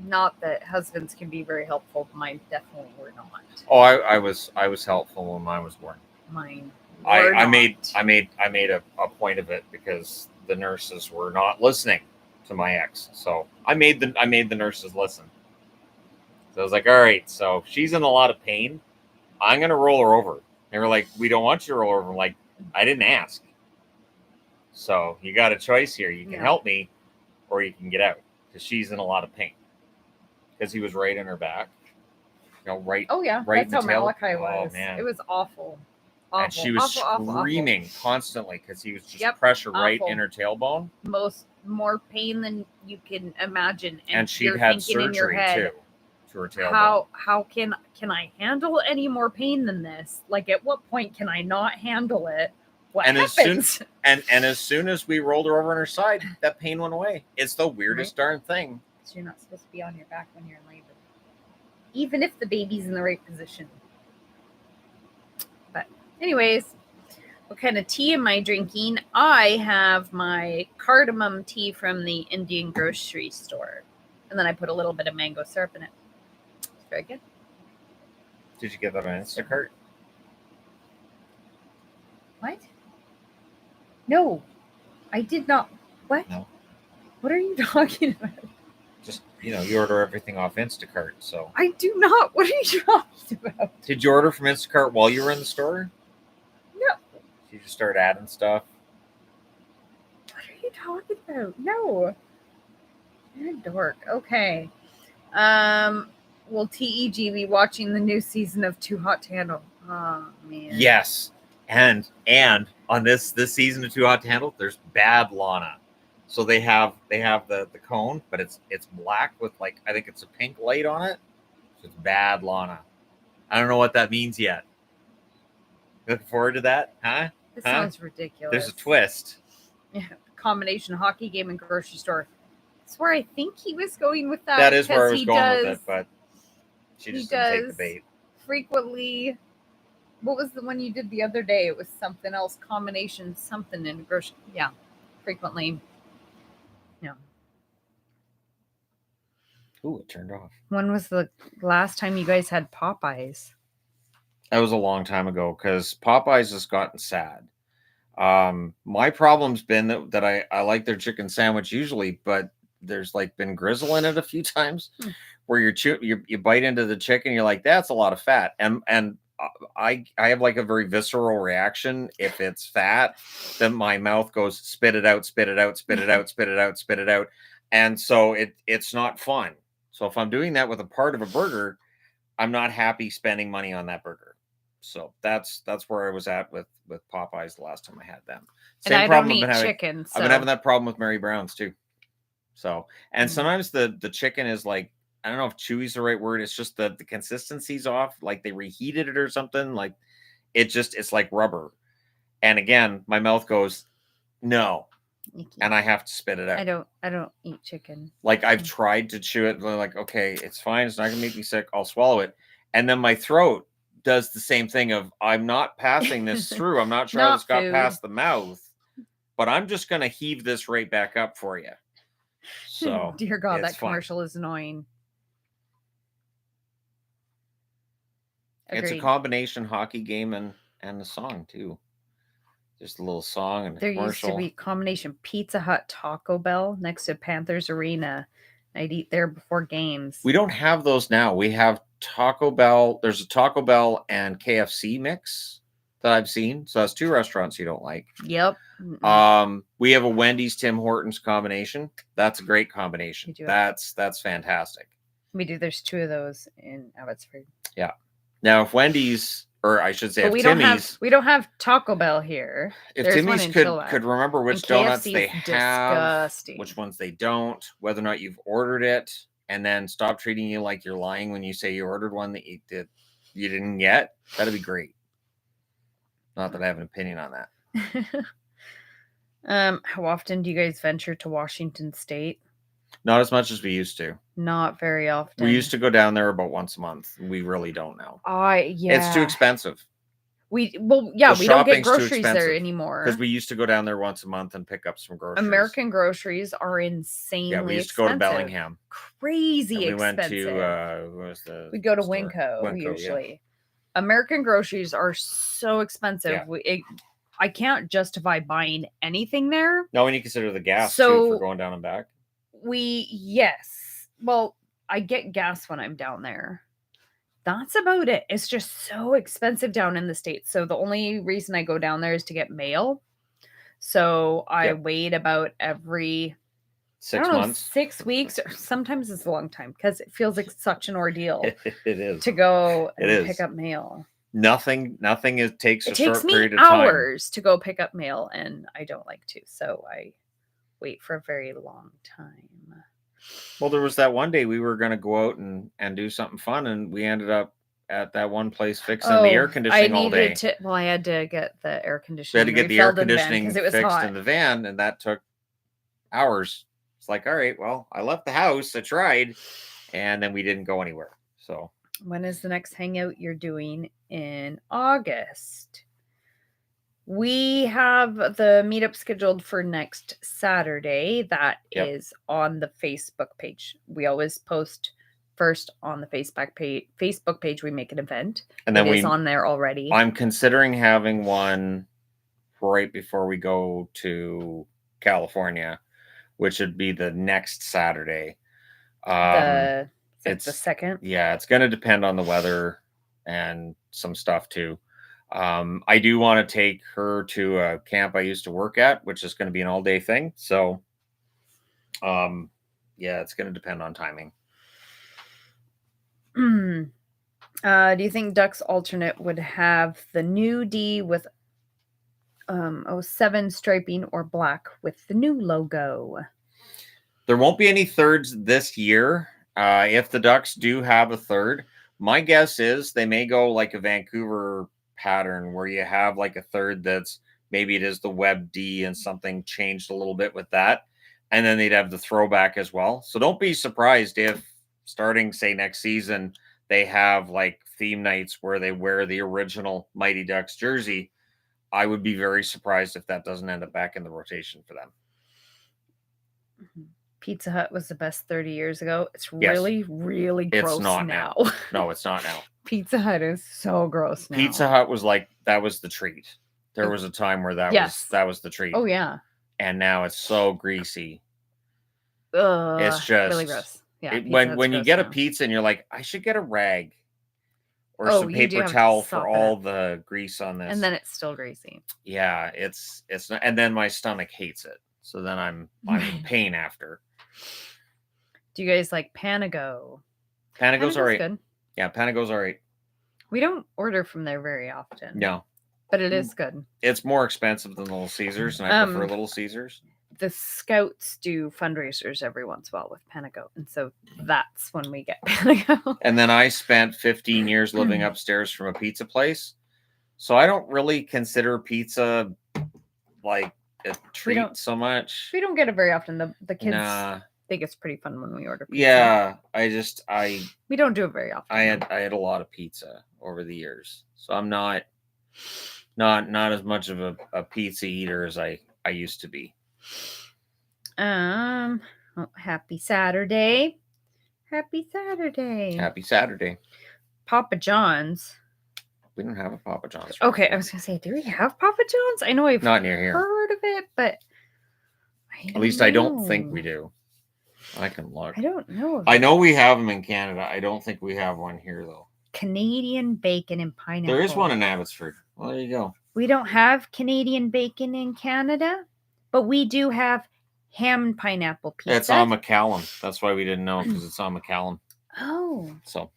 A: Not that husbands can be very helpful. Mine definitely were not.
B: Oh, I was helpful when mine was born.
A: Mine.
B: I made a point of it because the nurses were not listening to my ex. So I made the nurses listen. So I was like, all right, so she's in a lot of pain. I'm gonna roll her over. They were like, we don't want you to roll her over. I'm like, I didn't ask. So you got a choice here. You can help me, or you can get out because she's in a lot of pain. Because he was right in her back. You know, right.
A: Oh yeah,
B: right
A: that's how Malachi
B: Oh
A: was.
B: man,
A: it was awful.
B: And she was screaming constantly because he was just pressure right in her tailbone.
A: More pain than you can imagine.
B: And she'd had surgery in your head, too to her tailbone.
A: How can I handle any more pain than this? Like, at what point can I not handle it? What happens?
B: As soon as we rolled her over on her side, that pain went away. It's the weirdest darn thing.
A: You're not supposed to be on your back when you're in labor, even if the baby's in the right position. But anyways, what kind of tea am I drinking? I have my cardamom tea from the Indian grocery store, and then I put a little bit of mango syrup in it. It's very good.
B: Did you get that on Instacart?
A: What? No, I did not. What?
B: No.
A: What are you talking about?
B: Just, you order everything off Instacart, so.
A: I do not. What are you talking about?
B: Did you order from Instacart while you were in the store?
A: No.
B: You just started adding stuff?
A: What are you talking about? No. You're a dork. Okay. Will TEG be watching the new season of Too Hot to Handle? Oh, man.
B: Yes. And on this season of Too Hot to Handle, there's bad Lana. So they have the cone, but it's black with I think it's a pink light on it. So it's bad Lana. I don't know what that means yet. Looking forward to that, huh?
A: This sounds ridiculous.
B: There's a twist.
A: Yeah, combination hockey game and grocery store. That's where I think he was going with that.
B: That is where I was going with it, but she just didn't take the bait.
A: Frequently, what was the one you did the other day? It was something else, combination something in grocery. Yeah, frequently. Yeah.
B: Ooh, it turned off.
A: When was the last time you guys had Popeyes?
B: That was a long time ago because Popeyes has gotten sad. My problem's been that I like their chicken sandwich usually, but there's been grizzle in it a few times where you bite into the chicken, you're like, that's a lot of fat. And I have a very visceral reaction. If it's fat, then my mouth goes, spit it out, spit it out, spit it out, spit it out, spit it out. And so it's not fun. So if I'm doing that with a part of a burger, I'm not happy spending money on that burger. So that's where I was at with Popeyes the last time I had them.
A: Same and I problem don't eat chicken.
B: I've been having that problem with Mary Brown's too. So, and sometimes the chicken is I don't know if chewy's the right word. It's just the consistency's off. They reheated it or something. It's like rubber. And again, my mouth goes, no. And I have to spit it out.
A: I don't eat chicken.
B: I've tried to chew it. Okay, it's fine. It's not gonna make me sick. I'll swallow it. And then my throat does the same thing of, I'm not passing this through. I'm not sure how this got past the mouth, but I'm just gonna heave this right back up for you. So
A: dear God, that commercial is annoying.
B: Agreed. It's a combination hockey game and a song too. Just a little song and a commercial. There used to be
A: combination Pizza Hut, Taco Bell next to Panthers Arena. I'd eat there before games.
B: We don't have those now. We have Taco Bell. There's a Taco Bell and KFC mix. that I've seen. So that's 2 restaurants you don't like.
A: Yep. Mm-mm.
B: We have a Wendy's Tim Hortons combination. That's a great combination.
A: We do.
B: That's fantastic.
A: We do. There's 2 of those in Abbotsford.
B: Yeah. Now, if Wendy's, or I should say,
A: But
B: if
A: we
B: Timmy's,
A: don't have Taco Bell here.
B: if
A: There's one
B: Timmy's
A: in
B: could
A: Chilliwack.
B: remember which
A: And
B: donuts
A: KFC
B: they
A: is
B: have,
A: disgusting.
B: which ones they don't, whether or not you've ordered it, and then stop treating you like you're lying when you say you ordered one that you didn't get, that'd be great. Not that I have an opinion on that.
A: How often do you guys venture to Washington State?
B: Not as much as we used to.
A: Not very often.
B: We used to go down there about once a month. We really don't now.
A: Yeah.
B: It's too expensive.
A: We don't get groceries there anymore.
B: Because we used to go down there once a month and pick up some groceries.
A: American groceries are insanely expensive.
B: Yeah, we used to go to Bellingham.
A: Crazy expensive.
B: We went to
A: we go to Winco usually. Yeah. American groceries are so expensive.
B: Yeah.
A: I can't justify buying anything there.
B: No, when you consider the gas too for going down and back.
A: Yes. Well, I get gas when I'm down there. That's about it. It's just so expensive down in the States. So the only reason I go down there is to get mail. So I wait about every
B: 6 months,
A: 6 weeks, or sometimes it's a long time because it feels like such an ordeal.
B: It is
A: to go and pick up mail.
B: Nothing. It takes
A: it
B: a
A: takes
B: short
A: me
B: period of time.
A: hours to go pick up mail, and I don't like to. So I wait for a very long time.
B: Well, there was that one day we were going to go out and do something fun, and we ended up at that one place fixing the air conditioning all day.
A: I had to get the air conditioning.
B: We had to get the air conditioning fixed in the van, and that took hours. It's like, all right, well, I left the house, I tried, and then we didn't go anywhere. So
A: when is the next hangout you're doing in August? We have the meetup scheduled for next Saturday. That is on the Facebook page. We always post first on the Facebook page. We make an event, and then it's on there already.
B: I'm considering having one right before we go to California, which would be the next Saturday.
A: It's the 2nd.
B: Yeah, it's going to depend on the weather and some stuff too. I do want to take her to a camp I used to work at, which is going to be an all-day thing. So, it's going to depend on timing.
A: Do you think Ducks alternate would have the new D with 07 striping or black with the new logo?
B: There won't be any thirds this year. If the Ducks do have a third, my guess is they may go like a Vancouver pattern where you have like a third that's maybe it is the web D and something changed a little bit with that, and then they'd have the throwback as well. So don't be surprised if starting say next season they have like theme nights where they wear the original Mighty Ducks jersey. I would be very surprised if that doesn't end up back in the rotation for them.
A: Pizza Hut was the best 30 years ago. It's really, really gross now.
B: No, it's not now.
A: Pizza Hut is so gross now.
B: Pizza Hut was like, that was the treat. There was a time where that was the treat.
A: Oh, yeah.
B: And now it's so greasy.
A: It's just really gross. Yeah.
B: When you get a pizza and you're like, I should get a rag or some paper towel for all the grease on this.
A: And then it's still greasy.
B: Yeah, it's not, and then my stomach hates it. So then I'm in pain after.
A: Do you guys like Panago?
B: Panago's all right. Good. Yeah, Panago's all right.
A: We don't order from there very often.
B: No.
A: But it is good.
B: It's more expensive than Little Caesars, and I prefer Little Caesars.
A: The Scouts do fundraisers every once in a while with Panago, and so that's when we get Panago.
B: And then I spent 15 years living upstairs from a pizza place, so I don't really consider pizza like a treat so much.
A: We don't get it very often. The kids think it's pretty fun when we order pizza.
B: Yeah,
A: we don't do it very often.
B: I had a lot of pizza over the years, so I'm not as much of a pizza eater as I used to be.
A: Happy Saturday. Happy Saturday.
B: Happy Saturday.
A: Papa John's.
B: We don't have a Papa John's.
A: Okay, I was gonna say, do we have Papa John's? I know I've
B: not near here.
A: Heard of it, but
B: at least I don't think we do. I can look.
A: I don't know.
B: I know we have them in Canada. I don't think we have one here though.
A: Canadian bacon and pineapple.
B: There is one in Abbotsford. Well, there you go.
A: We don't have Canadian bacon in Canada, but we do have ham and pineapple pizza.
B: It's on McCallum. That's why we didn't know, because it's on McCallum.
A: Oh.
B: So.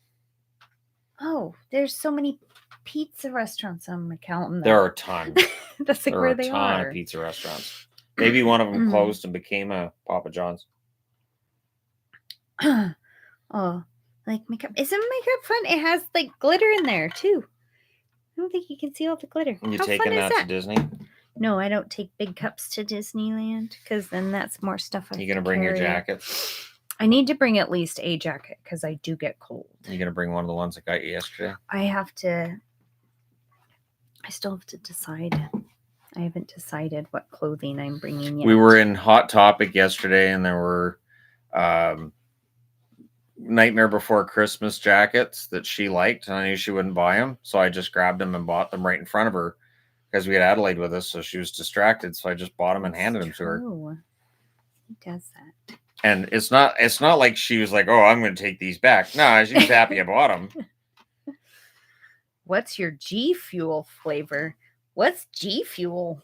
A: Oh, there's so many pizza restaurants on McCallum.
B: There are a ton.
A: That's like
B: there
A: where
B: are
A: they
B: a ton
A: are.
B: of pizza restaurants. Maybe one of them closed and became a Papa John's.
A: Oh, like makeup. Isn't makeup fun? It has like glitter in there too. I don't think you can see all the glitter.
B: You
A: How
B: taking
A: fun is
B: that to Disney?
A: No, I don't take big cups to Disneyland because then that's more stuff.
B: You gonna bring your jacket?
A: I need to bring at least a jacket because I do get cold.
B: You gonna bring one of the ones I got you yesterday?
A: I still have to decide. I haven't decided what clothing I'm bringing yet.
B: We were in Hot Topic yesterday, and there were Nightmare Before Christmas jackets that she liked, and I knew she wouldn't buy them, so I just grabbed them and bought them right in front of her because we had Adelaide with us, so she was distracted. So I just bought them and handed them to her.
A: He does that.
B: And it's not like she was like, "Oh, I'm going to take these back." No, she was happy I bought them.
A: What's your G Fuel flavor? What's G Fuel?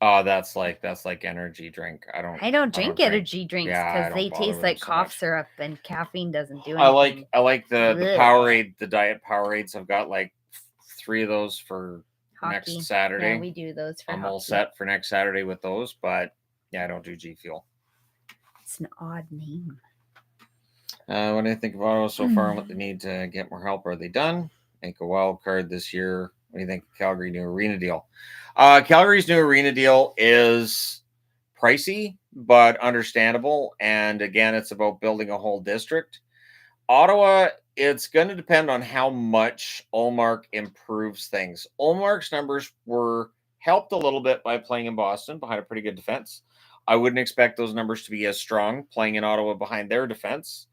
B: Oh, that's like energy drink. I don't
A: drink energy drinks because they taste like cough syrup, and caffeine doesn't do anything.
B: I like the Powerade, the Diet Powerades. I've got like 3 of those for next Saturday.
A: Yeah, we do those for
B: I'm
A: hockey.
B: all set for next Saturday with those, but yeah, I don't do G Fuel.
A: It's an odd name.
B: What do you think of Ottawa so far and what they need to get more help? Are they done? Make a wild card this year. What do you think of Calgary new arena deal? Calgary's new arena deal is pricey, but understandable. And again, it's about building a whole district. Ottawa, it's going to depend on how much Ullmark improves things. Ullmark's numbers were helped a little bit by playing in Boston behind a pretty good defense. I wouldn't expect those numbers to be as strong playing in Ottawa behind their defense.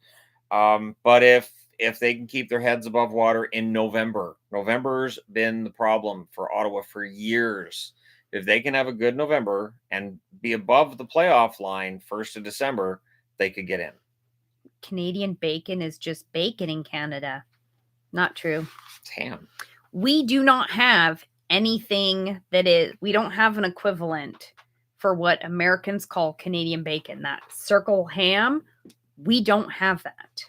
B: But if they can keep their heads above water in November's been the problem for Ottawa for years. If they can have a good November and be above the playoff line 1st of December, they could get in.
A: Canadian bacon is just bacon in Canada. Not true.
B: It's ham.
A: We do not have anything we don't have an equivalent for what Americans call Canadian bacon. That circle ham, we don't have that.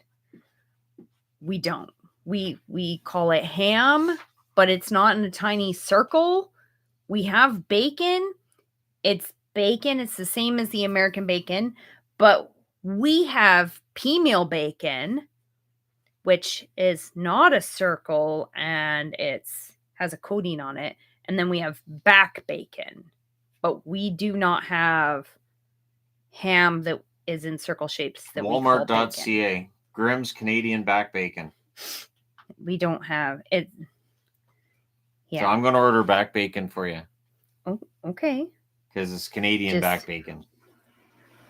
A: We don't. We call it ham, but it's not in a tiny circle. We have bacon. It's bacon. It's the same as the American bacon, but we have pea meal bacon, which is not a circle and has a coating on it. And then we have back bacon, but we do not have ham that is in circle shapes. That
B: Walmart.ca. Grimm's Canadian back bacon.
A: We don't have it. Yeah.
B: So I'm going to order back bacon for you.
A: Oh, okay.
B: Because it's Canadian back bacon.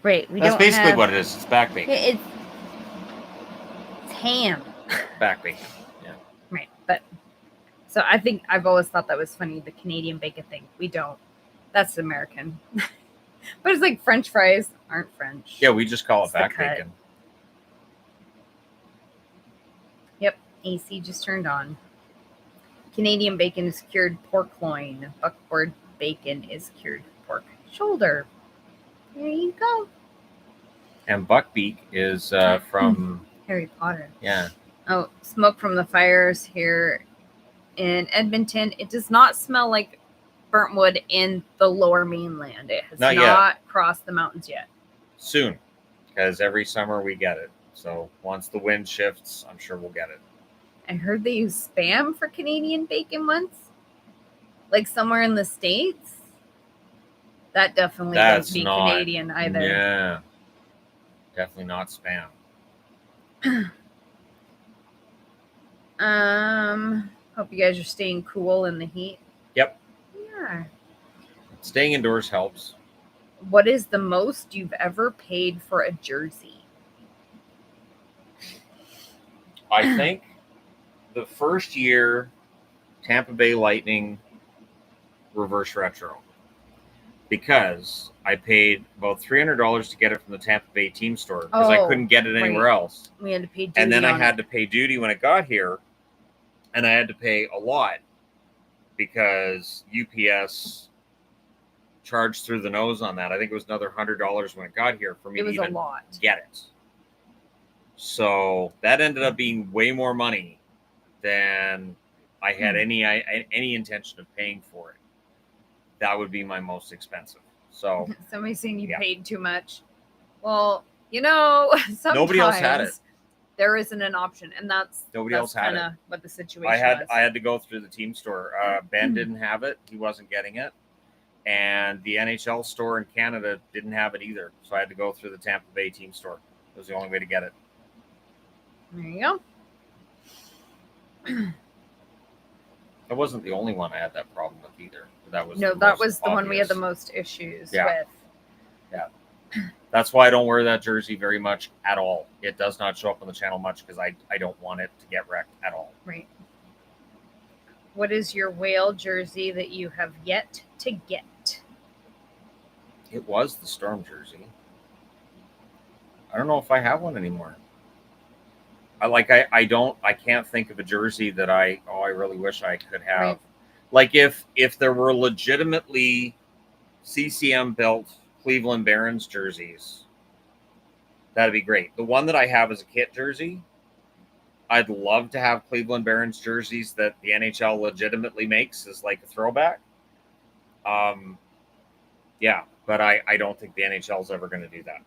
A: Right.
B: That's basically what it is. It's back bacon.
A: It's ham.
B: Back bacon. Yeah.
A: Right. But so I think I've always thought that was funny, the Canadian bacon thing. We don't. That's American. But it's like French fries aren't French.
B: Yeah, we just call it back bacon.
A: Yep. AC just turned on. Canadian bacon is cured pork loin. Buckboard bacon is cured pork shoulder. There you go.
B: And buckbeak is from
A: Harry Potter.
B: Yeah.
A: Oh, smoke from the fires here in Edmonton. It does not smell like burnt wood in the lower mainland. It has not crossed the mountains yet.
B: Soon, because every summer we get it. So once the wind shifts, I'm sure we'll get it.
A: I heard they use Spam for Canadian bacon once. Like somewhere in the States. That definitely doesn't be Canadian either.
B: Yeah. Definitely not Spam.
A: Hope you guys are staying cool in the heat.
B: Yep.
A: Yeah.
B: Staying indoors helps.
A: What is the most you've ever paid for a jersey?
B: I think the first year Tampa Bay Lightning reverse retro, because I paid about $300 to get it from the Tampa Bay team store because I couldn't get it anywhere else.
A: We had to pay duty.
B: And then I had to pay duty when it got here, and I had to pay a lot because UPS charged through the nose on that. I think it was another $100 when it got here for me
A: It
B: to
A: was a
B: even
A: lot.
B: get it. So that ended up being way more money than I had any intention of paying for it. That would be my most expensive. So
A: Somebody's saying you
B: Yeah.
A: paid too much. Well, you know, sometimes
B: Nobody else had it.
A: there isn't an option, and that's
B: else had
A: kind
B: it.
A: of what the situation was.
B: I had to go through the team store. Ben didn't have it; he wasn't getting it, and the NHL store in Canada didn't have it either. So I had to go through the Tampa Bay team store. It was the only way to get it.
A: There you go.
B: That wasn't the only one I had that problem with either. That was
A: that was the one we had the most issues with.
B: Yeah. That's why I don't wear that jersey very much at all. It does not show up on the channel much because I don't want it to get wrecked at all.
A: Right. What is your whale jersey that you have yet to get?
B: It was the Storm jersey. I don't know if I have one anymore. I can't think of a jersey that I really wish I could have.
A: Right.
B: Like if there were legitimately CCM built Cleveland Barons jerseys, that'd be great. The one that I have is a kit jersey. I'd love to have Cleveland Barons jerseys that the NHL legitimately makes as like a throwback. Yeah, but I don't think the NHL is ever going to do that.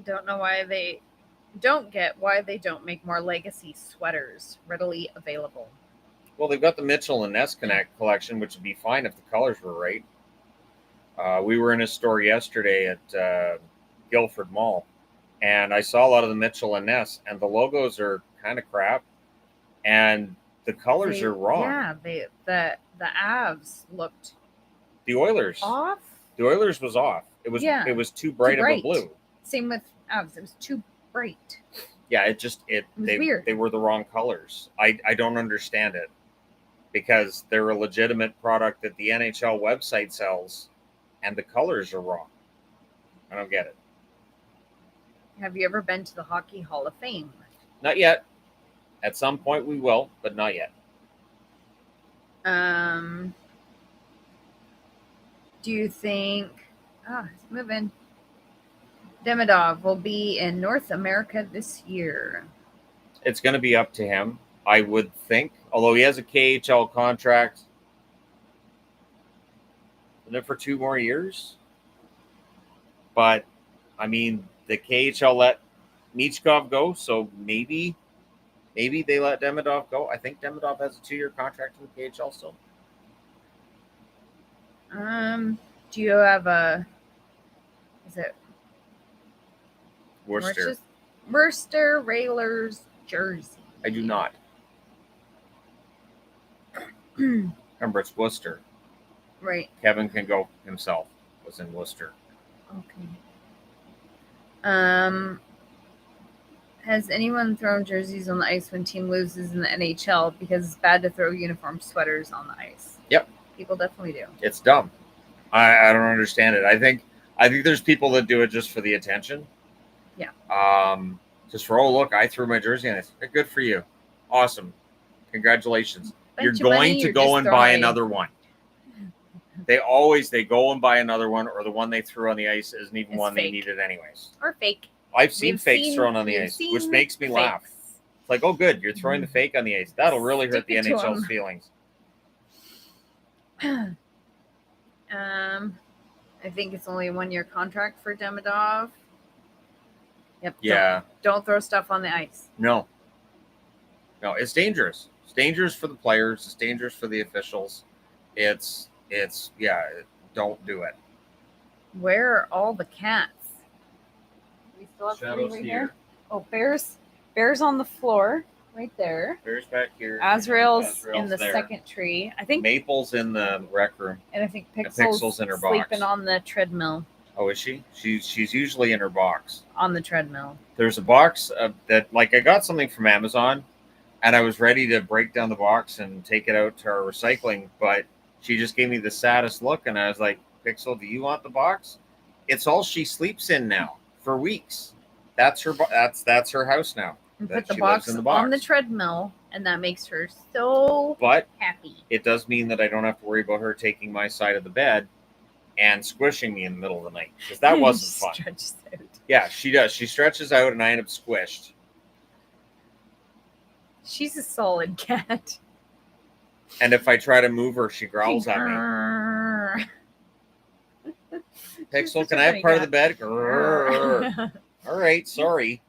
A: Don't know why they don't make more legacy sweaters readily available.
B: Well, they've got the Mitchell and Ness Connect collection, which would be fine if the colors were right. We were in a store yesterday at Guildford Mall, and I saw a lot of the Mitchell and Ness, and the logos are kind of crap, and the colors are wrong.
A: Yeah, the Avs looked
B: the Oilers
A: off.
B: The Oilers was off. It was too bright of a blue.
A: Same with Avs. It was too bright.
B: Yeah, it was
A: weird.
B: They were the wrong colors. I don't understand it because they're a legitimate product that the NHL website sells, and the colors are wrong. I don't get it.
A: Have you ever been to the Hockey Hall of Fame?
B: Not yet. At some point we will, but not yet.
A: Do you think it's moving. Demidov will be in North America this year?
B: It's going to be up to him, I would think. Although he has a KHL contract. Isn't it for 2 more years? But, I mean, the KHL let Michkov go, so maybe they let Demidov go. I think Demidov has a 2-year contract in the KHL still.
A: Do you have is it Worcester Railers jersey?
B: I do not. Remember, it's Worcester.
A: Right.
B: Kevin can go himself. Was in Worcester.
A: Okay. Has anyone thrown jerseys on the ice when team loses in the NHL because it's bad to throw uniform sweaters on the ice?
B: Yep.
A: People definitely do.
B: It's dumb. I don't understand it. I think there's people that do it just for the attention.
A: Yeah.
B: Just for, look, I threw my jersey on it. Good for you. Awesome. Congratulations. You're going to go and buy another one. They go and buy another one, or the one they threw on the ice isn't even one they needed anyways.
A: Or fake.
B: I've seen fakes thrown on the ice, which makes me laugh. It's like, oh, good, you're throwing the fake on the ice. That'll really hurt the NHL's feelings.
A: I think it's only a 1-year contract for Demidov. Yep.
B: Yeah.
A: Don't throw stuff on the ice.
B: No, it's dangerous. It's dangerous for the players. It's dangerous for the officials. Don't do it.
A: Where are all the cats? We still have 3 right here. Oh, Bear's on the floor right there.
B: Bear's back here.
A: Azrael's in the second tree. I think
B: Maple's in the rec room.
A: And I think Pixel's in her box. Sleeping on the treadmill.
B: Oh, is she? She's usually in her box.
A: On the treadmill.
B: There's a box that, like, I got something from Amazon, and I was ready to break down the box and take it out to our recycling, but she just gave me the saddest look, and I was like, Pixel, do you want the box? It's all she sleeps in now for weeks. That's her house now.
A: And put the box on the treadmill And that makes her so
B: But
A: happy.
B: it does mean that I don't have to worry about her taking my side of the bed and squishing me in the middle of the night, because that wasn't fun.
A: Stretches out.
B: Yeah, she does. She stretches out, and I end up squished.
A: She's a solid cat.
B: And if I try to move her, she growls at me. Pixel, can I have part of the bed? Grrr. All right, sorry.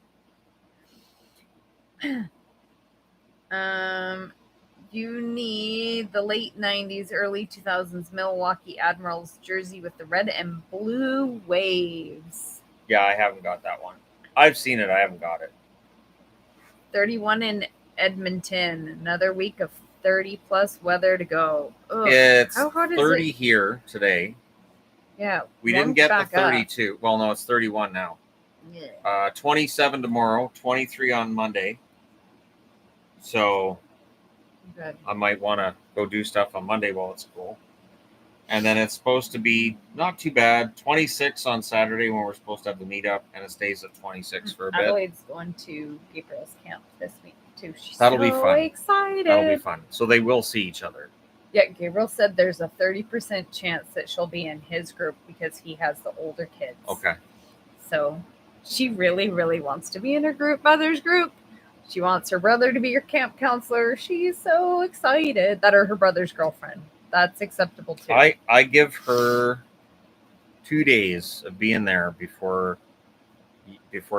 A: You need the late 90s, early 2000s Milwaukee Admirals jersey with the red and blue waves.
B: Yeah, I haven't got that one. I've seen it. I haven't got it.
A: 31 in Edmonton. Another week of 30-plus weather to go. Ugh.
B: It's
A: How hot is
B: 30
A: it
B: here today.
A: Yeah.
B: We didn't get the 32. Well, no, it's 31 now.
A: Yeah.
B: 27 tomorrow, 23 on Monday. So
A: Good.
B: I might want to go do stuff on Monday while it's cool. And then it's supposed to be not too bad. 26 on Saturday when we're supposed to have the meetup, and it stays at 26 for a bit.
A: Adelaide's going to Gabriel's camp this week too. She's
B: That'll be fun.
A: Excited.
B: That'll be fun. So they will see each other.
A: Yeah, Gabriel said there's a 30% chance that she'll be in his group because he has the older kids.
B: Okay.
A: So she really, really wants to be in her mother's group. She wants her brother to be your camp counselor. She's so excited. That or her brother's girlfriend. That's acceptable too.
B: I give her 2 days of being there before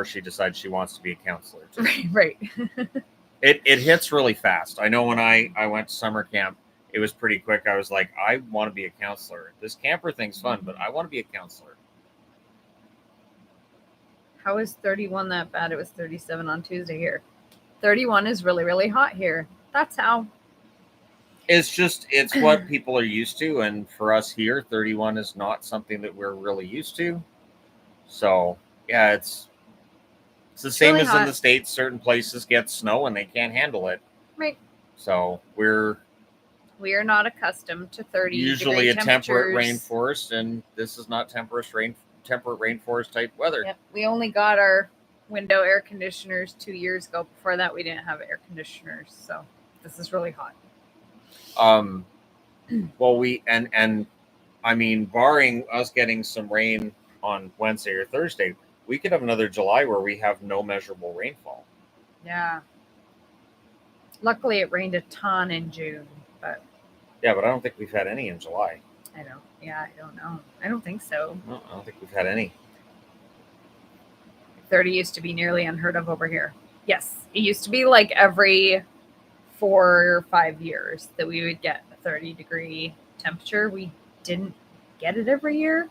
B: she decides she wants to be a counselor too.
A: Right.
B: It hits really fast. I know when I went to summer camp, it was pretty quick. I was like, I want to be a counselor. This camper thing's fun, but I want to be a counselor.
A: How is 31 that bad? It was 37 on Tuesday here. 31 is really, really hot here. That's how.
B: It's what people are used to. And for us here, 31 is not something that we're really used to. So, yeah, it's the same
A: really
B: as
A: hot.
B: In the States. Certain places get snow and they can't handle it.
A: Right.
B: So we are
A: not accustomed to 30
B: usually
A: degree
B: a temperate rainforest, and this is not temperate rainforest type weather.
A: Yep. We only got our window air conditioners 2 years ago. Before that, we didn't have air conditioners. So this is really hot.
B: Well, I mean, barring us getting some rain on Wednesday or Thursday, we could have another July where we have no measurable rainfall.
A: Yeah. Luckily, it rained a ton in June, but.
B: Yeah, but I don't think we've had any in July.
A: I don't know. I don't think so.
B: No, I don't think we've had any.
A: 30 used to be nearly unheard of over here. Yes, it used to be like every 4 or 5 years that we would get a 30-degree temperature. We didn't get it every year.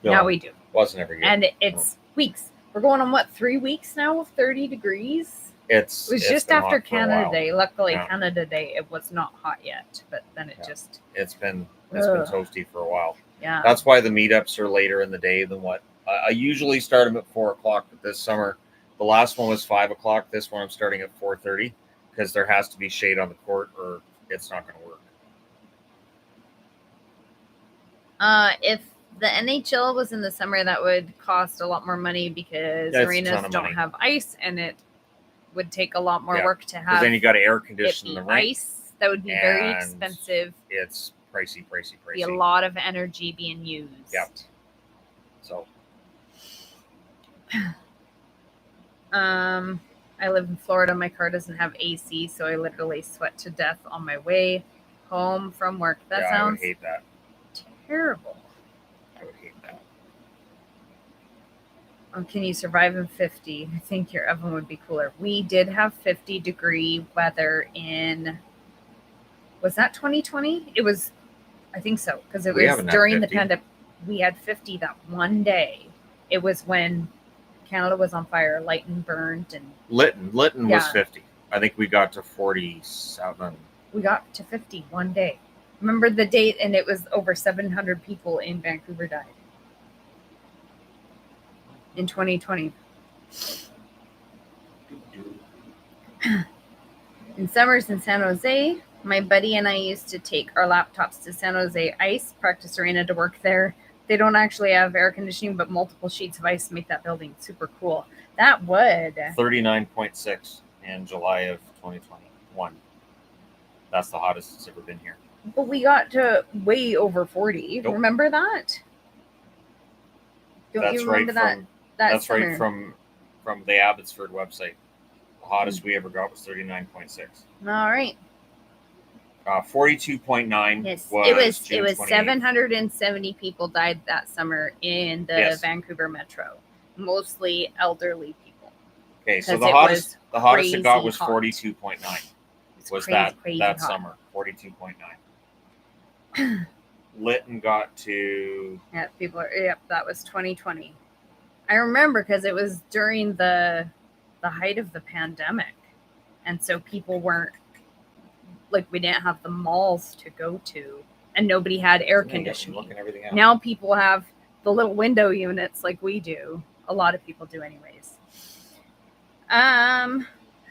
A: No, now we do.
B: Wasn't every year.
A: And it's weeks. We're going on 3 weeks now of 30 degrees? It was just after Canada Day. Luckily, Canada Day, it was not hot yet, but then it's been
B: toasty for a while.
A: Yeah.
B: That's why the meetups are later in the day than what I usually start them at 4:00, but this summer, the last one was 5:00. This one I'm starting at 4:30 because there has to be shade on the court or it's not going to work.
A: If the NHL was in the summer, that would cost a lot more money because arenas don't have ice, and it would take a lot more work to have.
B: Then you got to air condition the rink.
A: Ice, that would be very expensive.
B: It's pricey.
A: Be a lot of energy being used.
B: Yep. So.
A: I live in Florida. My car doesn't have AC, so I literally sweat to death on my way home from work. That sounds
B: I would hate that.
A: Terrible.
B: I would hate that.
A: Can you survive in 50? I think your oven would be cooler. We did have 50-degree weather in, was that 2020? It was, I think so, because it was during the pandemic. We had 50 that one day. It was when Canada was on fire. Lytton burned. And
B: Lytton was 50. I think we got to 47.
A: We got to 50 one day. Remember the date, and it was over 700 people in Vancouver died. In 2020. In summers in San Jose, my buddy and I used to take our laptops to San Jose Ice Practice Arena to work there. They don't actually have air conditioning, but multiple sheets of ice make that building super cool. That would.
B: 39.6 in July of 2021. That's the hottest it's ever been here.
A: But we got to way over 40.
B: Nope.
A: Remember that? Don't you remember that
B: That's
A: summer?
B: right from the Abbotsford website. The hottest we ever got was 39.6.
A: All right.
B: 42.9.
A: Yes,
B: was
A: it was
B: 28th.
A: 770 people died that summer in the Vancouver metro, mostly elderly people.
B: Okay, so the hottest it got was 42.9. Was
A: crazy
B: that
A: hot.
B: summer? 42.9. Lytton got to
A: that was 2020. I remember because it was during the height of the pandemic, and so people weren't we didn't have the malls to go to, and nobody had air conditioning. Now people have the little window units like we do. A lot of people do anyways.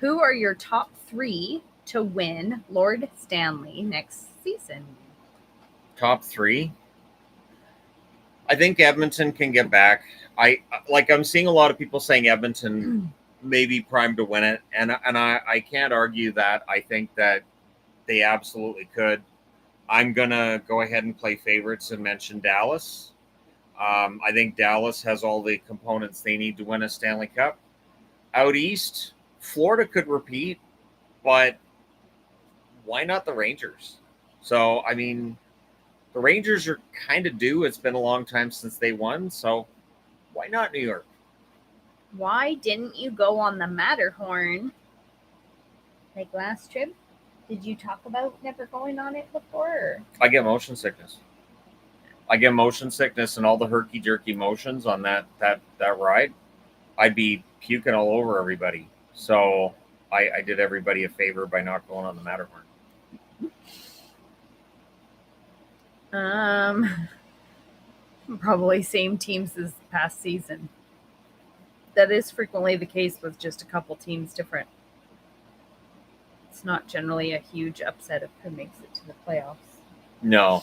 A: Who are your top 3 to win Lord Stanley next season?
B: Top 3? I think Edmonton can get back. I'm seeing a lot of people saying Edmonton may be primed to win it, and I can't argue that. I think that they absolutely could. I'm gonna go ahead and play favorites and mention Dallas. I think Dallas has all the components they need to win a Stanley Cup. Out east, Florida could repeat, but why not the Rangers? So, I mean, the Rangers are kind of due. It's been a long time since they won, so why not New York?
A: Why didn't you go on the Matterhorn like last trip? Did you talk about never going on it before? Or?
B: I get motion sickness. And all the herky-jerky motions on that ride. I'd be puking all over everybody. So I did everybody a favor by not going on the Matterhorn.
A: Probably same teams as past season. That is frequently the case with just a couple teams different. It's not generally a huge upset of who makes it to the playoffs.
B: No.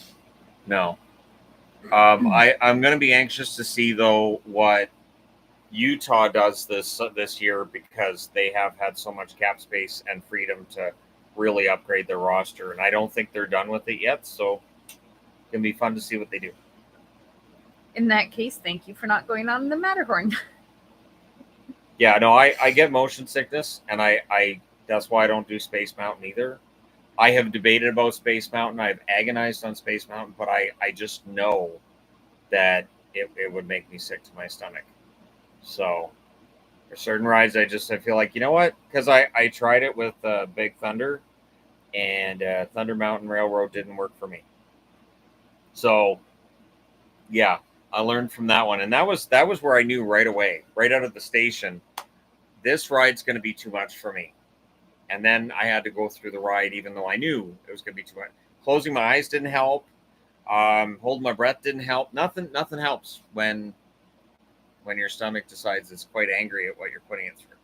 B: I'm going to be anxious to see, though, what Utah does this year, because they have had so much cap space and freedom to really upgrade their roster, and I don't think they're done with it yet, so it's going to be fun to see what they do.
A: In that case, thank you for not going on the Matterhorn.
B: Yeah, no, I get motion sickness, and I that's why I don't do Space Mountain either. I have debated about Space Mountain. I've agonized on Space Mountain, but I just know that it would make me sick to my stomach. So for certain rides, I feel like, you know what? Because I tried it with Big Thunder, and Thunder Mountain Railroad didn't work for me. So yeah, I learned from that one, and that was where I knew right away, right out of the station, this ride's going to be too much for me. And then I had to go through the ride, even though I knew it was going to be too much. Closing my eyes didn't help. Holding my breath didn't help. Nothing helps when your stomach decides it's quite angry at what you're putting it through.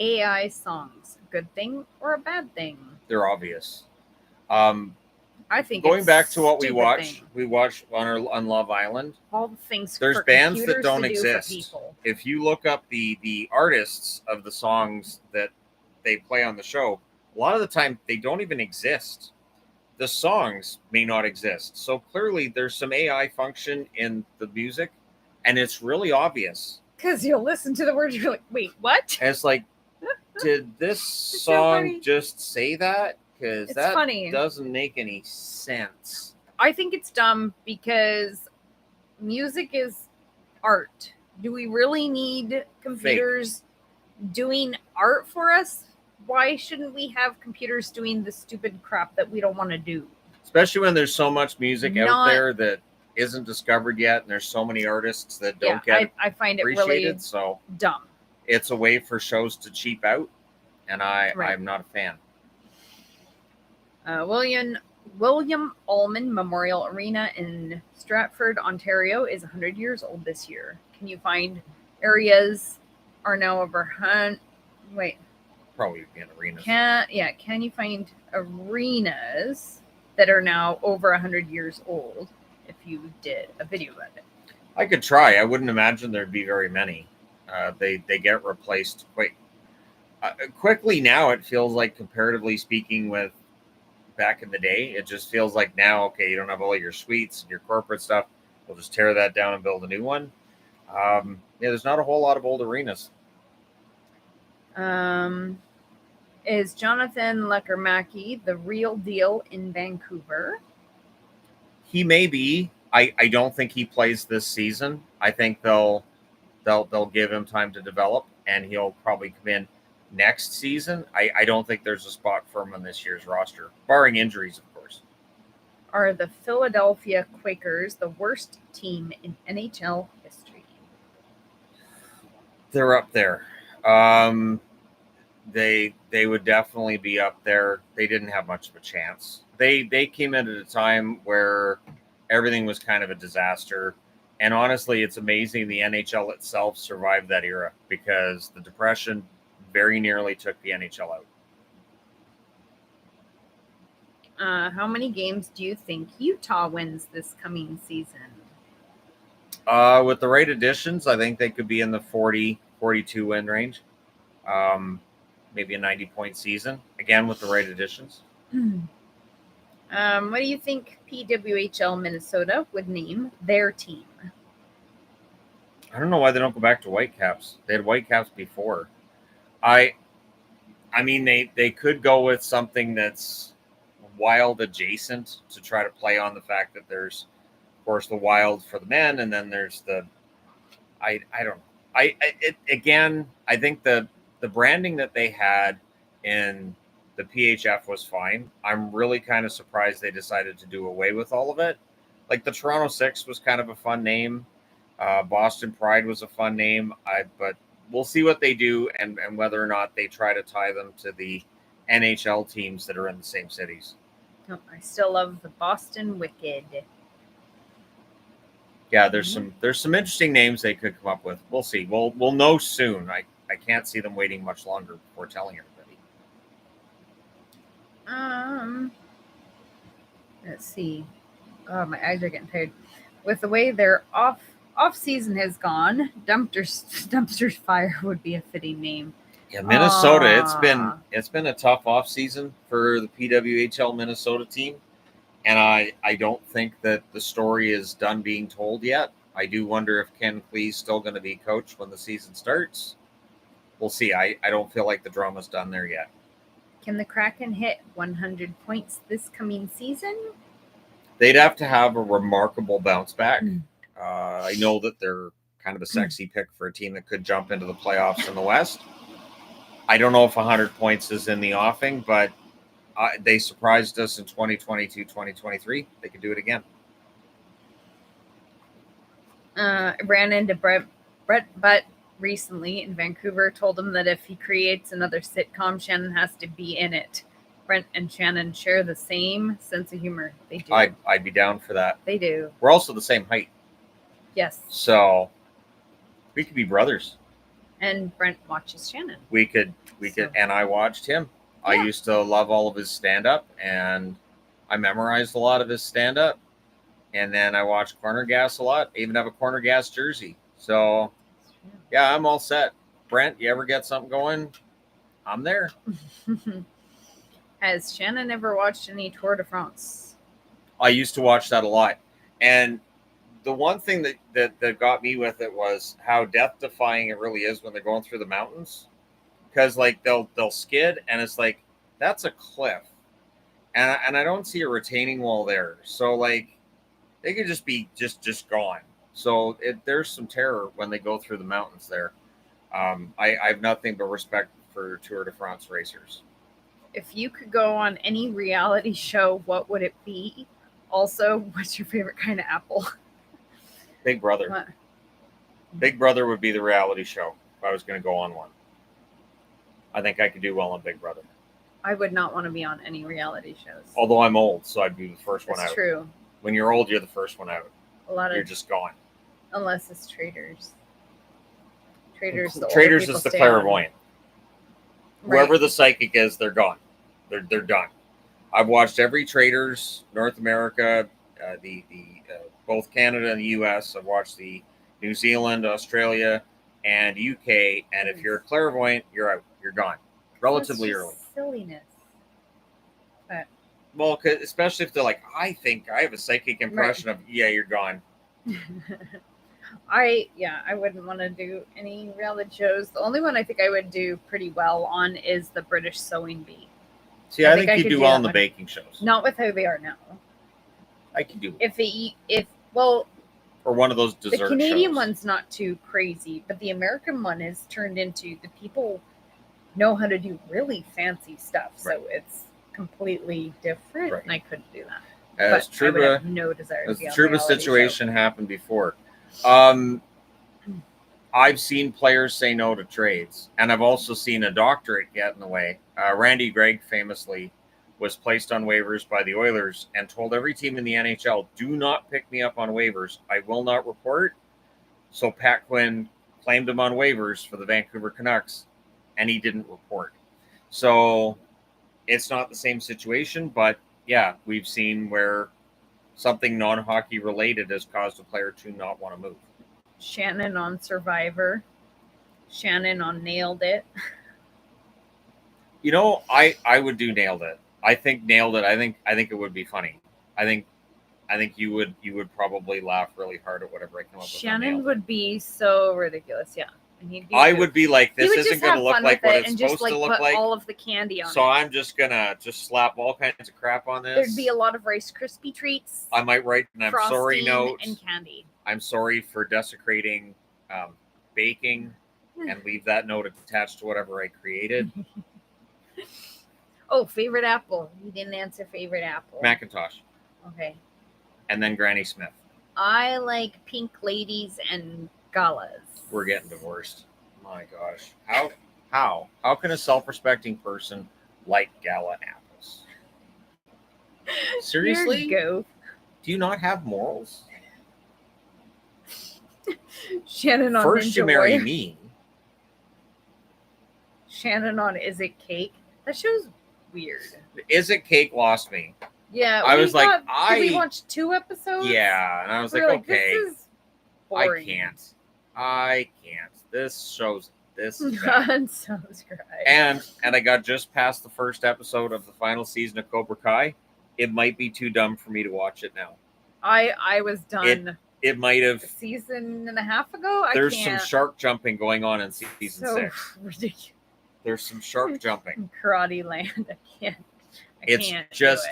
A: AI songs, a good thing or a bad thing?
B: They're obvious.
A: I think
B: going back to what we watched on Love Island.
A: All the things.
B: There's bands that don't exist. If you look up the artists of the songs that they play on the show, a lot of the time they don't even exist. The songs may not exist. So clearly there's some AI function in the music, and it's really obvious.
A: Because you'll listen to the words, you're like, wait, what?
B: And it's like, did this song just say that? Because that doesn't make any sense.
A: I think it's dumb because music is art. Do we really need computers doing art for us? Why shouldn't we have computers doing the stupid crap that we don't want to do?
B: Especially when there's so much music out there that isn't discovered yet, and there's so many artists that don't get
A: I find it
B: really so
A: dumb.
B: It's a way for shows to cheap out, and I'm not a fan.
A: William Allman Memorial Arena in Stratford, Ontario is 100 years old this year. Can you find areas are now over
B: probably in arenas.
A: Can you find arenas that are now over 100 years old if you did a video of it?
B: I could try. I wouldn't imagine there'd be very many. They get replaced quite quickly now. It feels like, comparatively speaking, with back in the day. It just feels like now, okay, you don't have all your suites and your corporate stuff. We'll just tear that down and build a new one. There's not a whole lot of old arenas.
A: Is Jonathan Lecker-Mackey the real deal in Vancouver?
B: He may be. I don't think he plays this season. I think they'll give him time to develop, and he'll probably come in next season. I don't think there's a spot for him on this year's roster, barring injuries, of course.
A: Are the Philadelphia Quakers the worst team in NHL history?
B: They're up there. They would definitely be up there. They didn't have much of a chance. They came in at a time where everything was kind of a disaster. And honestly, it's amazing the NHL itself survived that era, because the Depression very nearly took the NHL out.
A: How many games do you think Utah wins this coming season?
B: With the right additions, I think they could be in the 40, 42 win range. Maybe a 90-point season, again, with the right additions.
A: What do you think PWHL Minnesota would name their team?
B: I don't know why they don't go back to Whitecaps. They had Whitecaps before. I mean, they could go with something that's Wild adjacent to try to play on the fact that there's, of course, the Wild for the men, and then there's the I don't know. I think the branding that they had in the PHF was fine. I'm really kind of surprised they decided to do away with all of it. Like the Toronto Six was kind of a fun name. Boston Pride was a fun name. But we'll see what they do and whether or not they try to tie them to the NHL teams that are in the same cities.
A: Oh, I still love the Boston Wicked.
B: Yeah, there's some interesting names they could come up with. We'll see. We'll know soon. I can't see them waiting much longer before telling everybody.
A: Let's see. Oh, my eyes are getting tired. With the way their off season has gone, Dumpsters Fire would be a fitting name.
B: Yeah, Minnesota. It's been a tough off season for the PWHL Minnesota team, and I don't think that the story is done being told yet. I do wonder if Ken Klee's still going to be coach when the season starts. We'll see. I don't feel like the drama's done there yet.
A: Can the Kraken hit 100 points this coming season?
B: They'd have to have a remarkable bounce back. I know that they're kind of a sexy pick for a team that could jump into the playoffs in the West. I don't know if 100 points is in the offing, but they surprised us in 2022, 2023. They could do it again.
A: I ran into Brett Butt recently in Vancouver, told him that if he creates another sitcom, Shannon has to be in it. Brent and Shannon share the same sense of humor. They do.
B: I'd be down for that.
A: They do.
B: We're also the same height.
A: Yes.
B: So we could be brothers.
A: And Brent watches Shannon.
B: We could, and I watched him. Yeah. I used to love all of his stand-up, and I memorized a lot of his stand-up. And then I watched Corner Gas a lot. I even have a Corner Gas jersey. So, yeah, I'm all set. Brent, you ever get something going? I'm there.
A: Has Shannon ever watched any Tour de France?
B: I used to watch that a lot. And the one thing that got me with it was how death-defying it really is when they're going through the mountains. Because, like, they'll skid, and it's like, that's a cliff. And I don't see a retaining wall there. So, like, they could just be just gone. So there's some terror when they go through the mountains there. I have nothing but respect for Tour de France racers.
A: If you could go on any reality show, what would it be? Also, what's your favorite kind of apple?
B: Big Brother. What? Big Brother would be the reality show if I was going to go on one. I think I could do well on Big Brother.
A: I would not want to be on any reality shows.
B: Although I'm old, so I'd be the first one out.
A: That's true.
B: When you're old, you're the first one out. You're just gone.
A: Unless it's Traders. Traders
B: is the clairvoyant. Right. Whoever the psychic is, they're gone. They're done. I've watched every Traders, North America, both Canada and the US. I've watched the New Zealand, Australia, and UK. And if you're a clairvoyant, you're out. You're gone. Relatively early.
A: Silliness. But
B: Well, especially if they're like, I think I have a psychic impression of, yeah, you're gone.
A: I wouldn't want to do any reality shows. The only one I think I would do pretty well on is the British Sewing Bee.
B: See, I think you do well in the baking shows.
A: Not with how they are now.
B: I can do
A: or
B: one of those dessert shows.
A: The Canadian one's not too crazy, but the American one is turned into the people know how to do really fancy stuff, so it's completely different, and I couldn't do that.
B: As Truba,
A: I would have no desire to be on a reality
B: situation
A: show.
B: happened before. I've seen players say no to trades, and I've also seen a doctorate get in the way. Randy Gregg famously was placed on waivers by the Oilers and told every team in the NHL, do not pick me up on waivers. I will not report. So Pat Quinn claimed him on waivers for the Vancouver Canucks, and he didn't report. So it's not the same situation, but yeah, we've seen where something non-hockey related has caused a player to not want to move.
A: Shannon on Survivor. Shannon on Nailed It.
B: You know, I would do Nailed It. I think Nailed It. I think it would be funny. I think you would probably laugh really hard at whatever I come up with.
A: Shannon would be so ridiculous, yeah.
B: I would be like, this isn't going to look like what it's supposed to look like.
A: All of the candy on
B: so I'm just gonna slap all kinds of crap on this.
A: There'd be a lot of Rice Krispie treats.
B: I might write an I'm sorry note
A: and candy.
B: I'm sorry for desecrating baking, and leave that note attached to whatever I created.
A: Oh, favorite apple. You didn't answer favorite apple.
B: Macintosh.
A: Okay.
B: And then Granny Smith.
A: I like Pink Ladies and Galas.
B: We're getting divorced. My gosh. How can a self-respecting person like Gala apples? Seriously?
A: Go.
B: Do you not have morals?
A: Shannon on
B: First
A: Ninja
B: you marry
A: Warrior.
B: me.
A: Shannon on Is It Cake? That show's weird.
B: Is It Cake lost me.
A: Yeah,
B: I was like,
A: did we watch 2 episodes?
B: Yeah, and I was like, okay,
A: this is boring.
B: I can't. This show's this.
A: God, so
B: and I got just past the first episode of the final season of Cobra Kai. It might be too dumb for me to watch it now.
A: I was done.
B: It might have
A: a season and a half ago.
B: There's some shark jumping going on in season 6.
A: Ridiculous.
B: There's some shark jumping.
A: Karate Land. I can't.
B: It's just.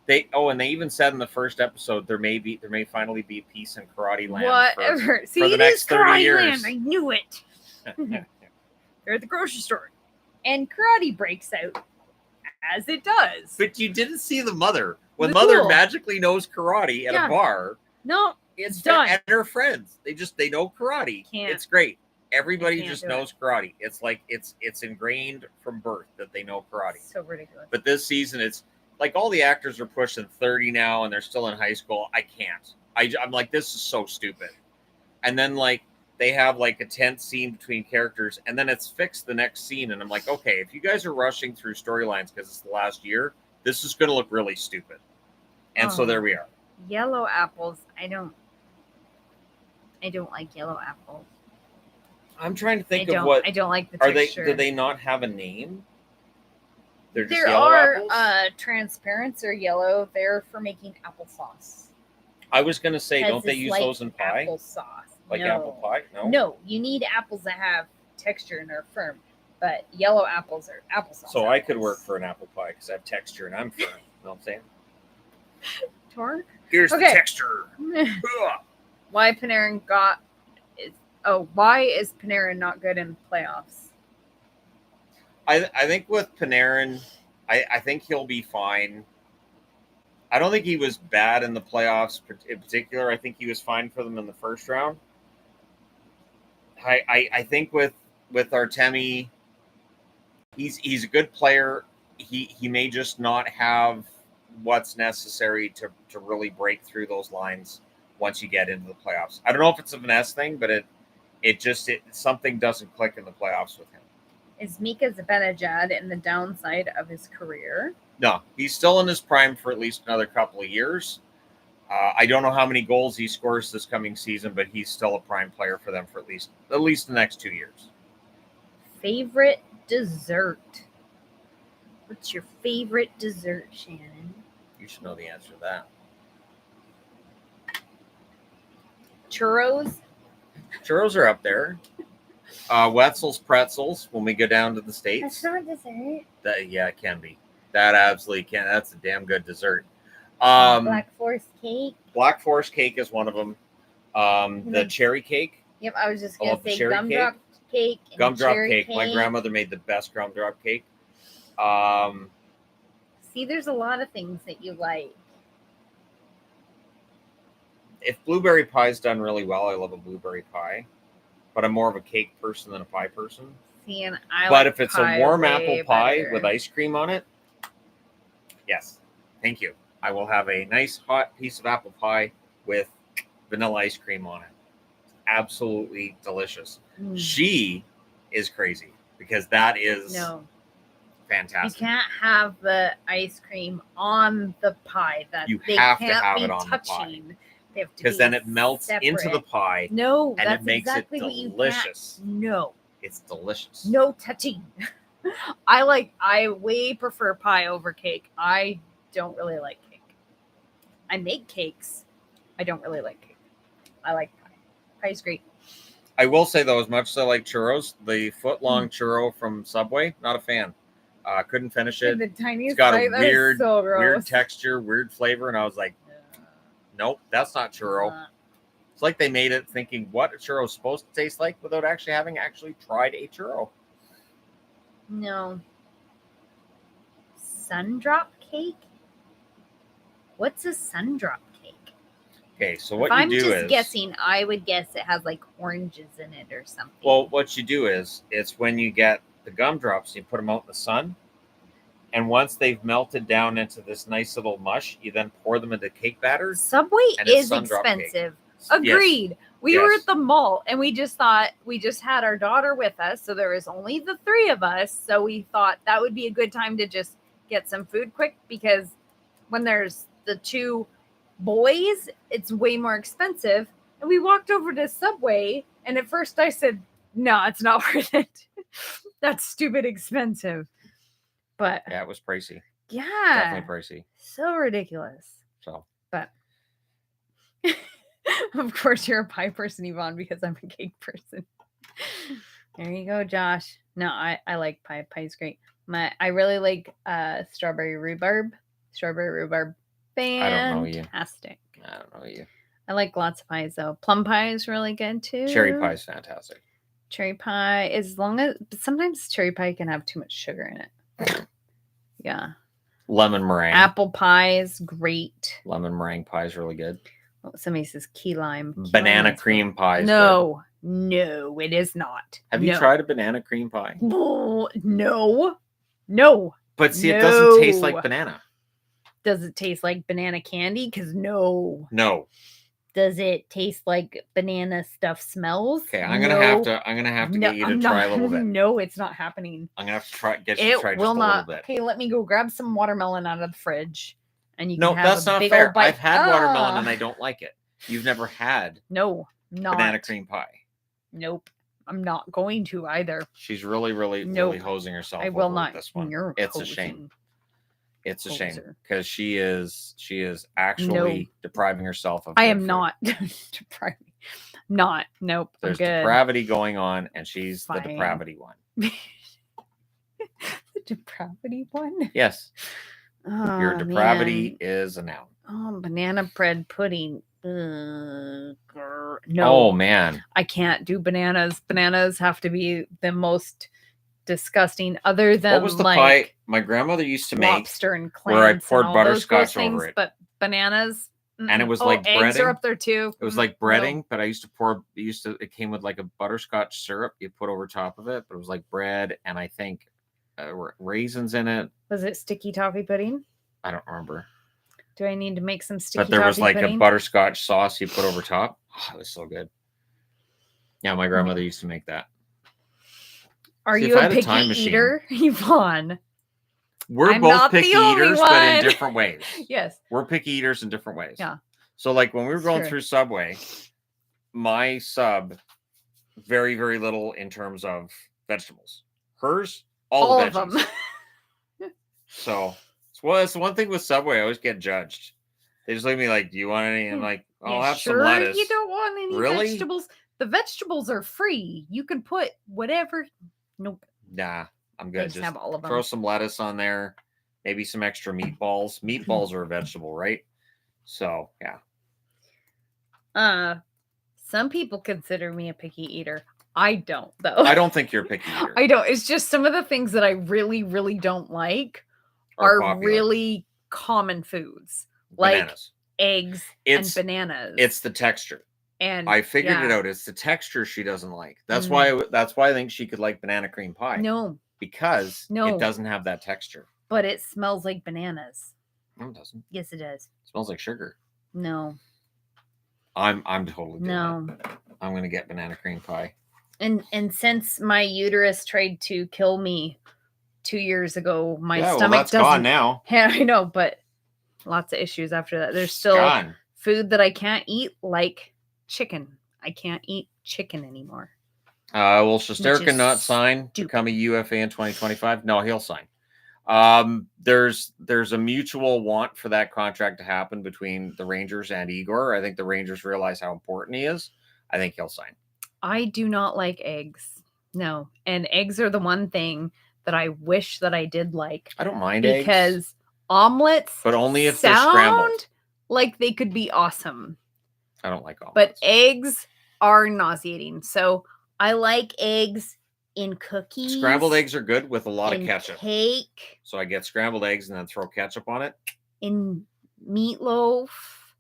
B: They even said in the first episode there may finally be peace in Karate Land.
A: Whatever.
B: For the next 30 years.
A: Land. I knew it. They're at the grocery store, and karate breaks out, as it does.
B: But you didn't see the mother. When Mother magically knows karate at a bar.
A: No, it's done.
B: And her friends, they know karate. It's great. Everybody just knows karate. It's like it's ingrained from birth that they know karate.
A: So ridiculous.
B: But this season, it's like all the actors are pushing 30 now, and they're still in high school. I can't. I'm like, this is so stupid. And then like they have like a tense scene between characters, and then it's fixed the next scene. And I'm like, okay, if you guys are rushing through storylines because it's the last year, this is going to look really stupid. And so there we are.
A: Yellow apples. I don't like yellow apples.
B: I'm trying to think of what.
A: I don't like the texture.
B: Do they not have a name?
A: There are transparents or yellow. They're for making applesauce.
B: I was going to say, don't they use those in pie?
A: Applesauce.
B: Like apple pie? No.
A: No, you need apples that have texture and are firm. But yellow apples are applesauce.
B: So I could work for an apple pie because I have texture and I'm firm. You know what I'm saying?
A: Torque?
B: Here's the texture.
A: Why is Panarin not good in playoffs?
B: I think with Panarin, I think he'll be fine. I don't think he was bad in the playoffs in particular. I think he was fine for them in the first round. I think with Artemi, he's a good player. He may just not have what's necessary to really break through those lines once you get into the playoffs. I don't know if it's a finesse thing, but something doesn't click in the playoffs with him.
A: Is Mika Zibanejad in the downside of his career?
B: No, he's still in his prime for at least another couple of years. I don't know how many goals he scores this coming season, but he's still a prime player for them for at least the next 2 years.
A: Favorite dessert? What's your favorite dessert, Shannon?
B: You should know the answer to that.
A: Churros.
B: Churros are up there. Wetzel's pretzels when we go down to the States.
A: That's not dessert.
B: Yeah, it can be. That absolutely can. That's a damn good dessert.
A: Black Forest cake.
B: Black Forest cake is one of them. The cherry cake.
A: Yep, I was just gonna say
B: cherry
A: gumdrop cake. And
B: Gumdrop
A: cherry
B: cake. My grandmother made the best gumdrop cake.
A: See, there's a lot of things that you like.
B: If blueberry pie is done really well, I love a blueberry pie. But I'm more of a cake person than a pie person.
A: See, and
B: if it's a warm apple pie with ice cream on it, yes, thank you. I will have a nice hot piece of apple pie with vanilla ice cream on it. Absolutely delicious. She is crazy because that is fantastic.
A: You can't have the ice cream on the pie.
B: You have to have it on the pie. Because then it melts into the pie.
A: No,
B: and
A: that's
B: it makes
A: exactly
B: it delicious.
A: No.
B: It's delicious.
A: No touching. I way prefer pie over cake. I don't really like cake. I make cakes. I don't really like cake. I like pie. Pie's great.
B: I will say though, as much as I like churros, the foot-long churro from Subway, not a fan. Couldn't finish it.
A: The tiniest
B: it's got a
A: bite,
B: weird texture, weird flavor, and I was like, nope, that's not churro. It's like they made it thinking what a churro is supposed to taste like without actually having tried a churro.
A: No. Sundrop cake? What's a sundrop cake?
B: Okay, so what you do is...
A: I'm just guessing, I would guess it has like oranges in it or something.
B: Well, what you do is, it's when you get the gumdrops, you put them out in the sun, and once they've melted down into this nice little mush, you then pour them into cake batter.
A: Subway is expensive. Agreed.
B: Yes.
A: We were at the mall and we just thought we just had our daughter with us. So there was only the three of us. So we thought that would be a good time to just get some food quick because when there's the two boys, it's way more expensive. And we walked over to Subway and at first I said, no, it's not worth it. That's stupid expensive. But
B: yeah, it was pricey.
A: Yeah.
B: Definitely pricey.
A: So ridiculous.
B: So.
A: But. Of course, you're a pie person, Yvonne, because I'm a cake person. There you go, Josh. No, I like pie. Pie's great. I really like strawberry rhubarb. Strawberry rhubarb. Fantastic.
B: I don't know you.
A: I like lots of pies, though. Plum pie is really good, too.
B: Cherry pie is fantastic.
A: Cherry pie, but sometimes cherry pie can have too much sugar in it. Yeah.
B: Lemon meringue.
A: Apple pie is great.
B: Lemon meringue pie is really good.
A: Somebody says key lime.
B: Banana cream pie.
A: No, it is not.
B: Have you tried a banana cream pie?
A: No.
B: But see, it doesn't taste like banana.
A: Does it taste like banana candy? Because no. Does it taste like banana stuff smells?
B: Okay, I'm gonna have to get you to try a little bit.
A: No, it's not happening.
B: I'm gonna have to get you to try just a little bit.
A: Okay, let me go grab some watermelon out of the fridge. And you
B: no,
A: can have
B: that's
A: a
B: not
A: big
B: fair.
A: old bite.
B: I've had watermelon and I don't like it. You've never had banana cream pie.
A: Nope. I'm not going to either.
B: She's really hosing herself.
A: I will not.
B: This one.
A: It's
B: a shame. It's a shame because she is actually depriving herself of.
A: I am not depriving. Not. Nope.
B: There's depravity going on, and she's the depravity one.
A: The depravity one?
B: Yes.
A: Oh,
B: your depravity is a noun.
A: Oh, banana bread pudding. No.
B: Oh man.
A: I can't do bananas. Bananas have to be the most disgusting other than
B: what was the pie my grandmother used to make
A: lobster and clams
B: where I poured butterscotch over it.
A: But bananas
B: and it was like breading.
A: Eggs are up there too.
B: It was like breading, but I used to pour it came with like a butterscotch syrup you put over top of it, but it was like bread and I think raisins in it.
A: Was it sticky toffee pudding?
B: I don't remember.
A: Do I need to make some sticky toffee
B: pudding? But there was like
A: pudding?
B: a butterscotch sauce you put over top. Oh, it was so good. Yeah, my grandmother used to make that.
A: Are you a picky eater, Yvonne?
B: We're both picky eaters, but in different ways.
A: Yes.
B: We're picky eaters in different ways.
A: Yeah.
B: So like when we were going through Subway, my sub, very, very little in terms of vegetables. Hers, all the veggies.
A: Of them.
B: So Well, that's the one thing with Subway. I always get judged. They just look at me like, "Do you want any?" I'm like, "I'll have some lettuce."
A: You don't want any
B: Really?
A: vegetables? The vegetables are free. You can put whatever. Nope.
B: Nah, I'm
A: They
B: good.
A: just have all of them.
B: Throw some lettuce on there, maybe some extra meatballs. Meatballs are a vegetable, right? So yeah.
A: Some people consider me a picky eater. I don't, though.
B: I don't think you're a picky eater.
A: I don't. It's just some of the things that I really, really don't like are
B: popular.
A: really common foods,
B: Bananas.
A: like eggs and bananas.
B: It's the texture.
A: And
B: I figured it out. It's the texture she doesn't like. That's why I think she could like banana cream pie.
A: No.
B: Because it doesn't have that texture.
A: But it smells like bananas.
B: No, it doesn't.
A: Yes, it does.
B: It smells like sugar.
A: No.
B: I'm totally doing it. I'm gonna get banana cream pie.
A: And since my uterus tried to kill me 2 years ago, my stomach
B: that's gone now.
A: Yeah, I know, but lots of issues after that. There's still food that I can't eat, like chicken. I can't eat chicken anymore.
B: Will Shesterkin not sign to become a UFA in 2025? No, he'll sign. There's a mutual want for that contract to happen between the Rangers and Igor. I think the Rangers realize how important he is. I think he'll sign. I
A: do not like eggs. No. And eggs are the one thing that I wish that I did like.
B: I don't mind eggs.
A: Because omelets,
B: but only if they're scrambled,
A: like they could be awesome.
B: I don't like omelets.
A: But eggs are nauseating. So I like eggs in cookies.
B: Scrambled eggs are good with a lot of ketchup.
A: Cake.
B: So I get scrambled eggs and then throw ketchup on it.
A: In meatloaf.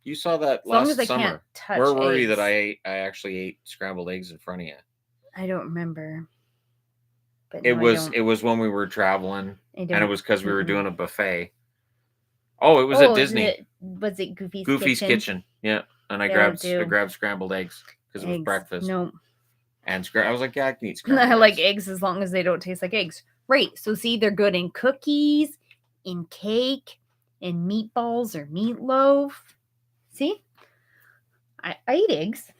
B: You saw that last summer. Where were you that I actually ate scrambled eggs in front of you? I don't remember. But it was when we were traveling, and it was because we were doing a buffet. Oh, it was at Disney.
A: Was it
B: Goofy's Kitchen? Yeah, and I grabbed scrambled eggs because it was breakfast.
A: No.
B: And I was like, yeah, I can eat scrambled
A: eggs. I like eggs as long as they don't taste like eggs. Right. So see, they're good in cookies, in cake, in meatballs or meatloaf. See? I eat eggs.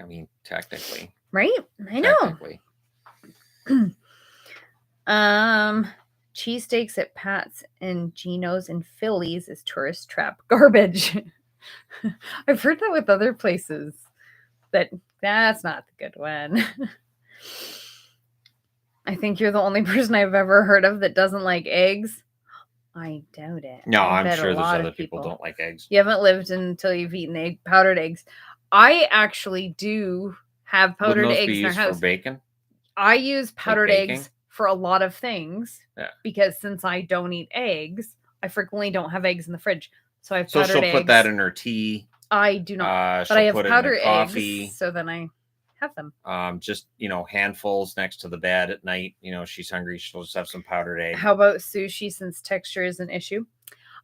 B: I mean, technically.
A: Right? I know. Cheesesteaks at Pat's and Gino's and Philly's is tourist trap garbage. I've heard that with other places. That's not the good one. I think you're the only person I've ever heard of that doesn't like eggs. I doubt it.
B: No, I'm sure there's other people don't like eggs.
A: You haven't lived until you've eaten powdered eggs. I actually do have powdered eggs in our house.
B: For bacon?
A: I use powdered eggs for a lot of things. Yeah. Because since I don't eat eggs, I frequently don't have eggs in the fridge. So I have powdered eggs. So she'll
B: put that in her tea.
A: I do not. But I have powdered eggs, so then I have them.
B: Just, handfuls next to the bed at night. She's hungry. She'll just have some powdered egg.
A: How about sushi, since texture is an issue?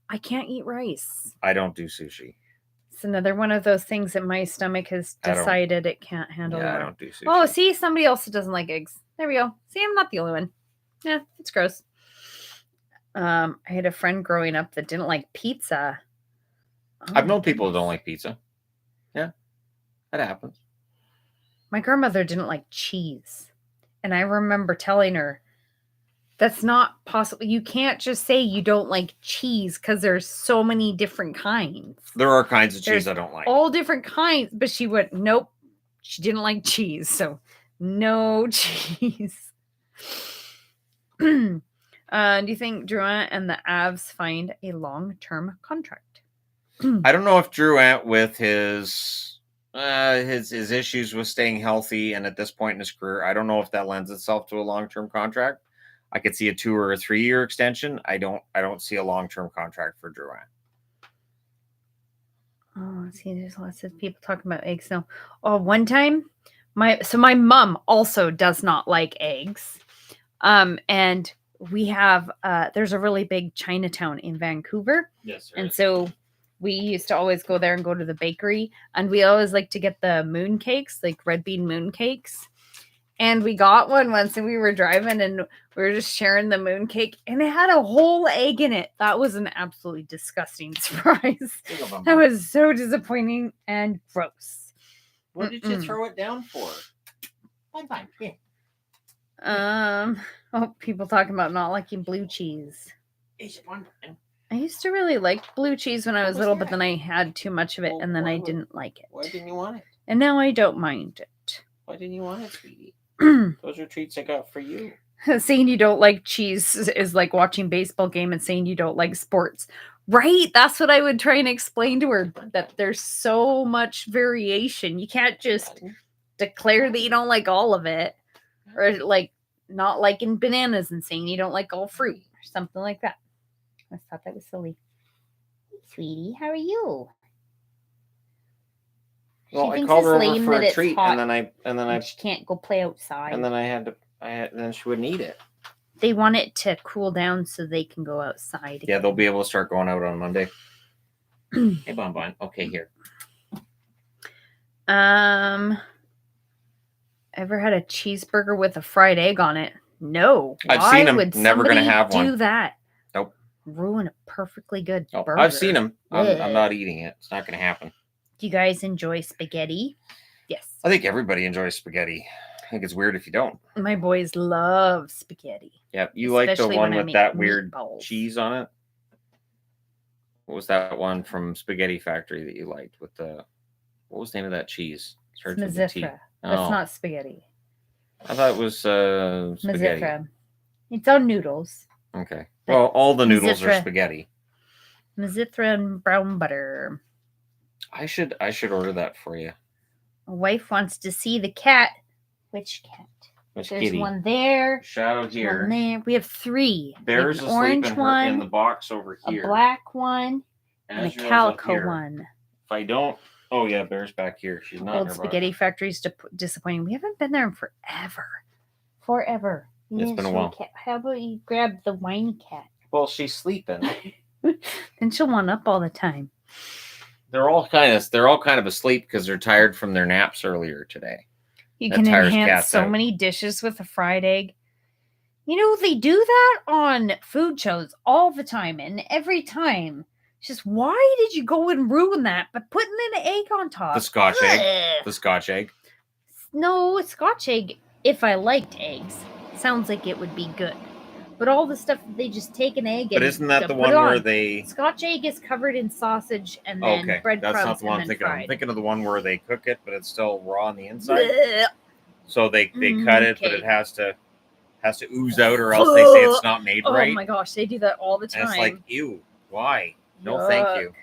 A: I can't eat rice.
B: I don't do sushi.
A: It's another one of those things that my stomach has decided it can't handle.
B: Yeah, I don't do sushi.
A: Oh, see, somebody else doesn't like eggs. There we go. See, I'm not the only one. Yeah, it's gross. I had a friend growing up that didn't like pizza.
B: I've known people who don't like pizza. Yeah, that happens.
A: My grandmother didn't like cheese. And I remember telling her, that's not possible. You can't just say you don't like cheese because there's so many different kinds.
B: There are kinds of cheese I don't like.
A: All different kinds. But she went, nope. She didn't like cheese. So no cheese. Do you think Drouin and the Avs find a long-term contract?
B: I don't know if Drouin, with his issues with staying healthy and at this point in his career, I don't know if that lends itself to a long-term contract. I could see a 2 or a 3 year extension. I don't see a long-term contract for Drouin.
A: Oh, see, there's lots of people talking about eggs now. Oh, one time, my mom also does not like eggs. And we have there's a really big Chinatown in Vancouver.
B: Yes, sir.
A: And so we used to always go there and go to the bakery, and we always like to get the moon cakes, like red bean moon cakes. And we got one once, and we were driving, and we were just sharing the moon cake, and it had a whole egg in it. That was an absolutely disgusting surprise. That was so disappointing and gross.
B: What did you throw it down for? Fine. Yeah.
A: People talking about not liking blue cheese. I used to really like blue cheese when I was
C: was
A: little,
C: that?
A: but then I had too much of it,
C: Well,
A: and then
C: why
A: I
C: would-
A: didn't like it.
C: Why didn't you want it?
A: And now I don't mind it.
C: Why didn't you want it, sweetie? Those are treats I got for you.
A: Saying you don't like cheese is like watching baseball game and saying you don't like sports. Right? That's what I would try and explain to her, that there's so much variation. You can't just declare that you don't like all of it, or like not liking bananas and saying you don't like all fruit or something like that. I thought that was silly. Sweetie, how are you?
C: Well,
A: She
C: I
A: thinks
C: called
A: it's
C: her over
A: lame
C: for
A: that
C: a
A: it's
C: treat,
A: hot
C: and then
A: she can't go play outside.
C: then she wouldn't eat it.
A: They want it to cool down so they can go outside.
B: Yeah, they'll be able to start going out on Monday. Hey, Bonbon. Okay, here.
A: Ever had a cheeseburger with a fried egg on it? No.
B: I've seen 'em.
A: Would
B: Never gonna
A: somebody
B: have
A: do
B: one.
A: that?
B: Nope.
A: Ruin a perfectly good
B: Oh,
A: burger.
B: I've seen them. I'm
A: Ugh.
B: not eating it. It's not going to happen.
A: Do you guys enjoy spaghetti? Yes.
B: I think everybody enjoys spaghetti. I think it's weird if you don't.
A: My boys love spaghetti.
B: Yeah, you like the
A: Especially
B: one
A: when I
B: with
A: make
B: that weird
A: meatballs.
B: cheese on it? What was that one from Spaghetti Factory that you liked with the... What was the name of that cheese? Starts with a T.
A: Mazifra.
B: Oh,
A: That's not spaghetti.
B: I thought it was spaghetti.
A: Mazifra. It's on noodles.
B: Okay.
A: But
B: Well, all the noodles are
A: Mazifra.
B: spaghetti.
A: Mazifra and brown butter.
B: I should order that for you.
A: My wife wants to see the cat. Which cat?
B: Which
A: There's
B: kitty?
A: one there.
B: Shadow
A: One
B: here.
A: there. We have three. We have
B: Bear's
A: an
B: asleep
A: orange
B: in
A: one,
B: the box over
A: a
B: here.
A: black one, and a
B: Azrael's up
A: calico
B: here.
A: one.
B: If I don't... Oh, yeah, Bear's back here. She's not in
A: Old
B: her
A: Spaghetti Factory's disappointing. We haven't been there in forever. Forever. You
B: It's
A: didn't
B: been a
A: show
B: while.
A: Cat. How about you grab the whiny cat?
B: Well, she's sleeping.
A: Then she'll want up all the time.
B: They're all kind of asleep because they're tired from their naps earlier today.
A: You
B: That
A: can
B: tires
A: enhance
B: cats
A: so
B: out.
A: many dishes with a fried egg. You know, they do that on food shows all the time, and every time. It's just, why did you go and ruin that by putting an egg on top?
B: The Scotch egg.
A: Ugh.
B: The Scotch egg.
A: No, Scotch egg, if I liked eggs, sounds like it would be good. But all the stuff that they just take an egg and
B: But isn't that the
A: put
B: one
A: it
B: where
A: on.
B: they...
A: Scotch egg is covered in sausage and then
B: Okay,
A: breadcrumbs
B: that's not the one I'm
A: and then
B: thinking of. I'm
A: fried.
B: thinking of the one where they cook it, but it's still raw on the inside.
A: Blech.
B: So they cut it, but
A: Okay.
B: it has to ooze out, or else they say it's not made
A: Oh
B: right.
A: my gosh, they do that all the time.
B: And it's like, ew, why? No, thank you.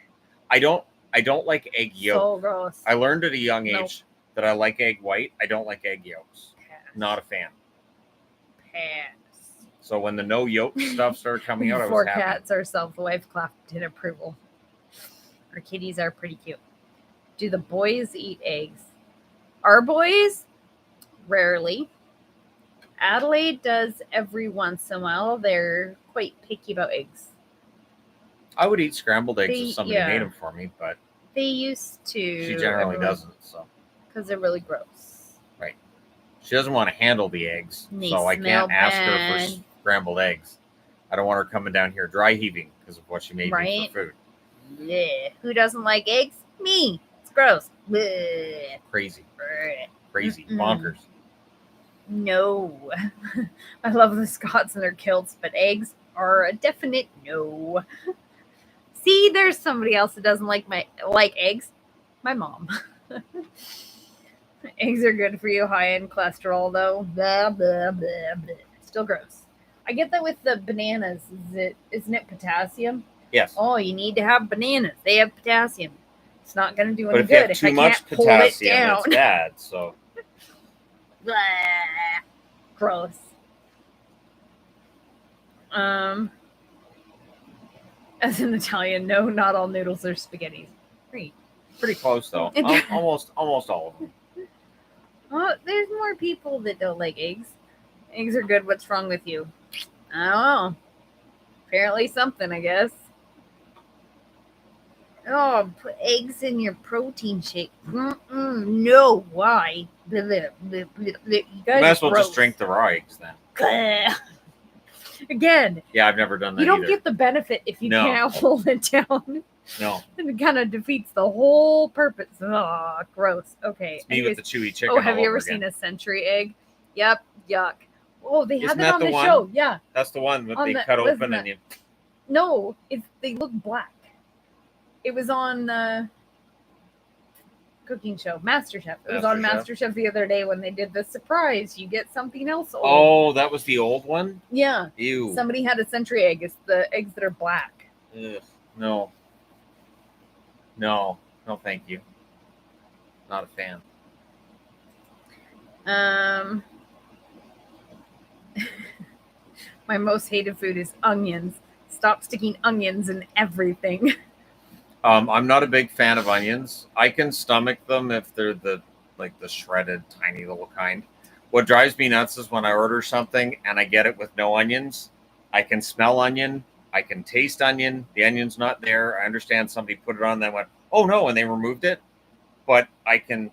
B: I don't like egg yolk.
A: So gross.
B: I learned at a young age
A: Nope.
B: that I like egg white. I don't like egg yolks.
A: Pass.
B: Not a fan.
A: Pass.
B: So when the no yolk stuff started coming out, I
A: Four
B: was happy.
A: cats ourselves. The wife clapped in approval. Our kitties are pretty cute. Do the boys eat eggs? Our boys? Rarely. Adelaide does every once in a while. They're quite picky about eggs.
B: I would eat scrambled eggs
A: They-
B: if somebody
A: yeah.
B: made them for me, but
A: They used to.
B: she generally doesn't. So
A: Because they're really gross.
B: she doesn't want to handle the eggs,
A: They
B: so I
A: smell
B: can't ask her
A: bad.
B: for scrambled eggs. I don't want her coming down here dry heaving because of what she made me
A: Right.
B: for food.
A: Yeah. Who doesn't like eggs? Me. It's gross. Blech.
B: Crazy,
A: Blech.
B: crazy,
A: Mm-mm.
B: bonkers.
A: No. I love the Scots and their kilts, but eggs are a definite no. See, there's somebody else that doesn't like eggs. My mom. Eggs are good for you, high in cholesterol though. Blah blah blah blah. Still gross. I get that with the bananas. Isn't it potassium?
B: Yes,
A: Oh, you need to have bananas. They have potassium. It's not going to do
B: but
A: any
B: if you
A: good
B: have
A: if I
B: too much
A: can't hold it
B: potassium,
A: down.
B: it's bad. So
A: Blah. Gross. As an Italian, no, not all noodles are spaghetti. Great.
B: pretty close though. Almost all of them.
A: Well, there's more people that don't like eggs. Eggs are good. What's wrong with you? I don't know. Apparently something, I guess. Oh, put eggs in your protein shake. No, why? Blah, blah, blah, blah, blah. You
B: You
A: guys
B: might as well
A: are
B: just
A: gross.
B: drink the raw eggs then.
A: Again,
B: Yeah, I've never done that
A: you don't
B: either.
A: get the benefit if you
B: No.
A: can't hold it down.
B: No,
A: And it kind of defeats the whole purpose. Oh, gross. Okay.
B: it's me with the chewy chicken.
A: Oh, have
B: all
A: you
B: over
A: ever
B: again.
A: seen a century egg? Yep. Yuck. Oh, they
B: Isn't
A: had
B: that
A: that on
B: the
A: the
B: one?
A: show. Yeah.
B: That's the one that
A: on
B: they
A: the-
B: cut
A: wasn't
B: open
A: that-
B: and you.
A: No, they look black. It was on the cooking show, MasterChef. It was on MasterChef the other day when they did the surprise. You get something else old.
B: Oh, that was the old one?
A: Yeah.
B: Ew.
A: Somebody had a century egg. It's the eggs that are black.
B: Ugh, no. No, thank you. Not a fan.
A: My most hated food is onions. Stop sticking onions in everything.
B: I'm not a big fan of onions. I can stomach them if they're the shredded tiny little kind. What drives me nuts is when I order something and I get it with no onions. I can smell onion. I can taste onion. The onion's not there. I understand somebody put it on and then went, oh no, and they removed it. But I can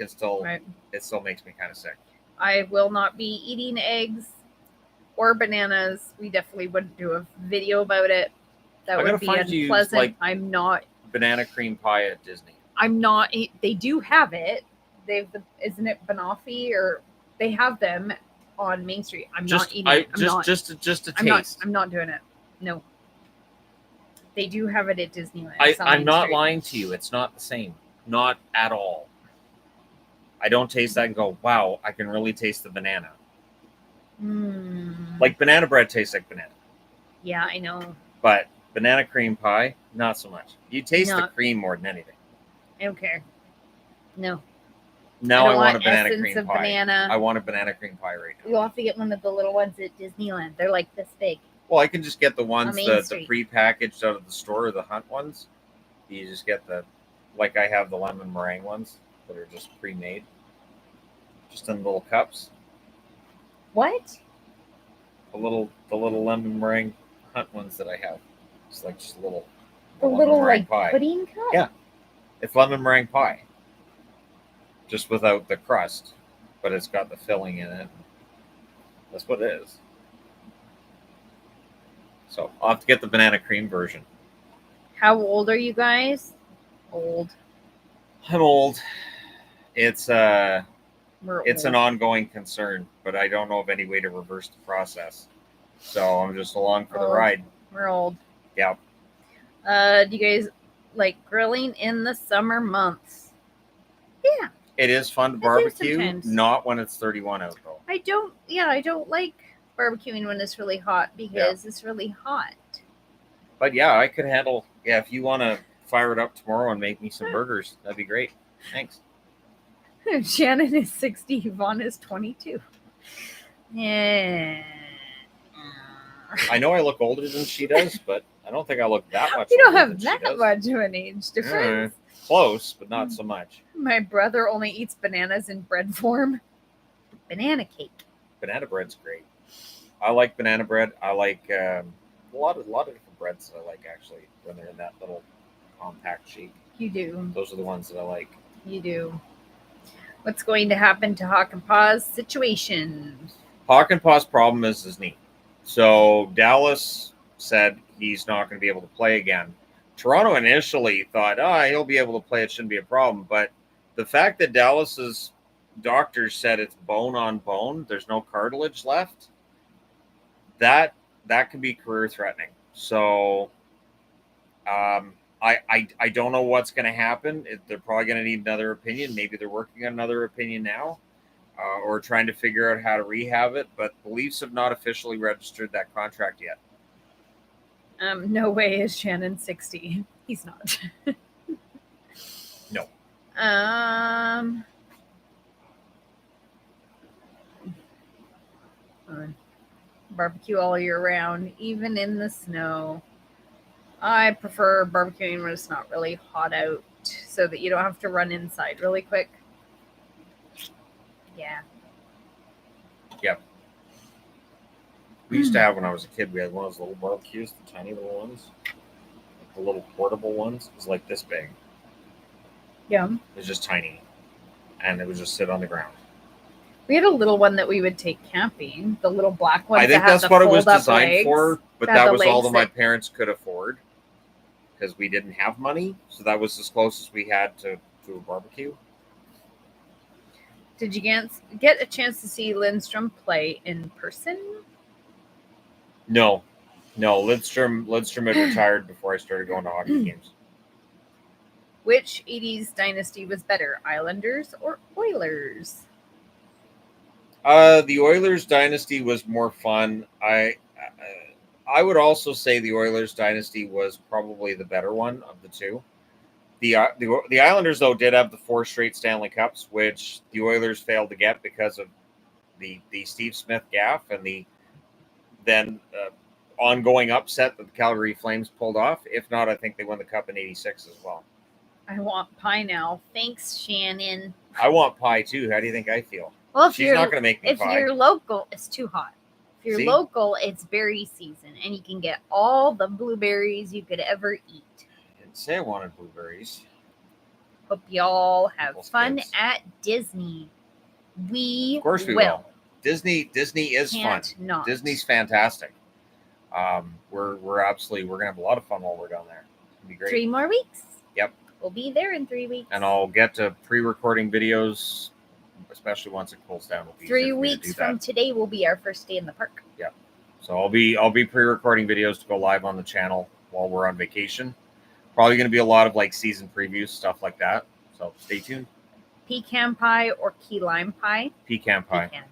B: still, right. It still makes me kind of sick.
A: I will not be eating eggs or bananas. We definitely wouldn't do a video about it. That would be unpleasant.
B: Like
A: I'm not.
B: Banana cream pie at Disney.
A: I'm not. They do have it. Isn't it Banoffee, or they have them on Main Street? I'm not eating it.
B: Just a taste.
A: I'm not doing it. No. They do have it at Disneyland.
B: I'm not lying to you. It's not the same. Not at all. I don't taste that and go, wow, I can really taste the banana. Like banana bread tastes like banana.
A: Yeah, I know.
B: But banana cream pie, not so much. You taste the cream more than anything.
A: I don't care. No.
B: Now I want a banana cream pie. Banana. I want a banana cream pie right now.
A: You'll have to get one of the little ones at Disneyland. They're like this big.
B: Well, I can just get the ones, the pre-packaged out of the store, the Hunt ones. You just get like I have the lemon meringue ones that are just pre-made. Just in little cups.
A: What?
B: The little lemon meringue Hunt ones that I have. It's like just a little.
A: The little like pie. Pudding cup?
B: Yeah. It's lemon meringue pie. Just without the crust. But it's got the filling in it. That's what it is. So I'll have to get the banana cream version.
A: How old are you guys? Old.
B: I'm old. It's an
A: old.
B: ongoing concern, but I don't know of any way to reverse the process. So I'm just along for the ride.
A: We're old.
B: Yeah.
A: Do you guys like grilling in the summer months? Yeah.
B: It is fun to barbecue, not when it's 31 out though.
A: I don't like barbecuing when it's really hot because it's really hot.
B: But yeah, I could handle, if you want to fire it up tomorrow and make me some burgers, that'd be great. Thanks.
A: Shannon is 60, Yvonne is 22. Yeah.
B: I know I look older than she does, but I don't think I look that much older.
A: You don't have that much of an age difference.
B: Close, but not so much.
A: My brother only eats bananas in bread form. Banana cake.
B: Banana bread's great. I like banana bread. I like a lot of different breads that I like, actually, when they're in that little compact sheet.
A: You do.
B: Those are the ones that I like.
A: You do. What's going to happen to Hawk and Paw's situation?
B: Hawk and Paw's problem is his knee. So Dallas said he's not going to be able to play again. Toronto initially thought, he'll be able to play. It shouldn't be a problem. But the fact that Dallas's doctors said it's bone on bone, there's no cartilage left, that can be career threatening. So I don't know what's going to happen. They're probably going to need another opinion. Maybe they're working on another opinion now, or trying to figure out how to rehab it. But the Leafs have not officially registered that contract yet.
A: No way is Shannon 60. He's not.
B: No.
A: Barbecue all year round, even in the snow. I prefer barbecuing when it's not really hot out, so that you don't have to run inside really quick. Yeah.
B: Yep. We used to have, when I was a kid, we had one of those little barbecues, the tiny little ones, like the little portable ones. It was like this big.
A: Yeah.
B: It was just tiny, and it would just sit on the ground.
A: We had a little one that we would take camping, the little black one.
B: I think that's what it was designed for, but that was all that my parents could afford because we didn't have money. So that was as close as we had to a barbecue.
A: Did you get a chance to see Lindstrom play in person?
B: No. No, Lidstrom had retired before I started going to hockey games.
A: Which 80s dynasty was better, Islanders or Oilers?
B: The Oilers dynasty was more fun. I would also say the Oilers dynasty was probably the better one of the two. The Islanders, though, did have the 4 straight Stanley Cups, which the Oilers failed to get because of the Steve Smith gaffe and the then ongoing upset that the Calgary Flames pulled off. If not, I think they won the Cup in '86 as well.
A: I want pie now. Thanks, Shannon.
B: I want pie, too. How do you think I feel?
A: Well, if
B: She's
A: you're
B: not going to make me
A: if
B: pie.
A: you're local, it's too hot. If you're
B: See?
A: local, it's berry season, and you can get all the blueberries you could ever eat.
B: I didn't say I wanted blueberries.
A: Hope y'all have
B: People's
A: fun
B: kids.
A: at Disney. We
B: Of course we will. Disney is
A: Can't
B: fun.
A: not.
B: Disney's fantastic. We're gonna have a lot of fun while we're down there. It'll be great.
A: 3 more weeks.
B: Yep.
A: We'll be there in 3 weeks.
B: And I'll get to pre-recording videos, especially once it cools down. It'll be easier
A: 3
B: for me to
A: weeks
B: do
A: from
B: that.
A: today will be our first day in the park.
B: So I'll be pre-recording videos to go live on the channel while we're on vacation. Probably going to be a lot of like season previews, stuff like that. So stay tuned.
A: Pecan pie or key lime pie?
B: Pecan pie.
A: Pecan.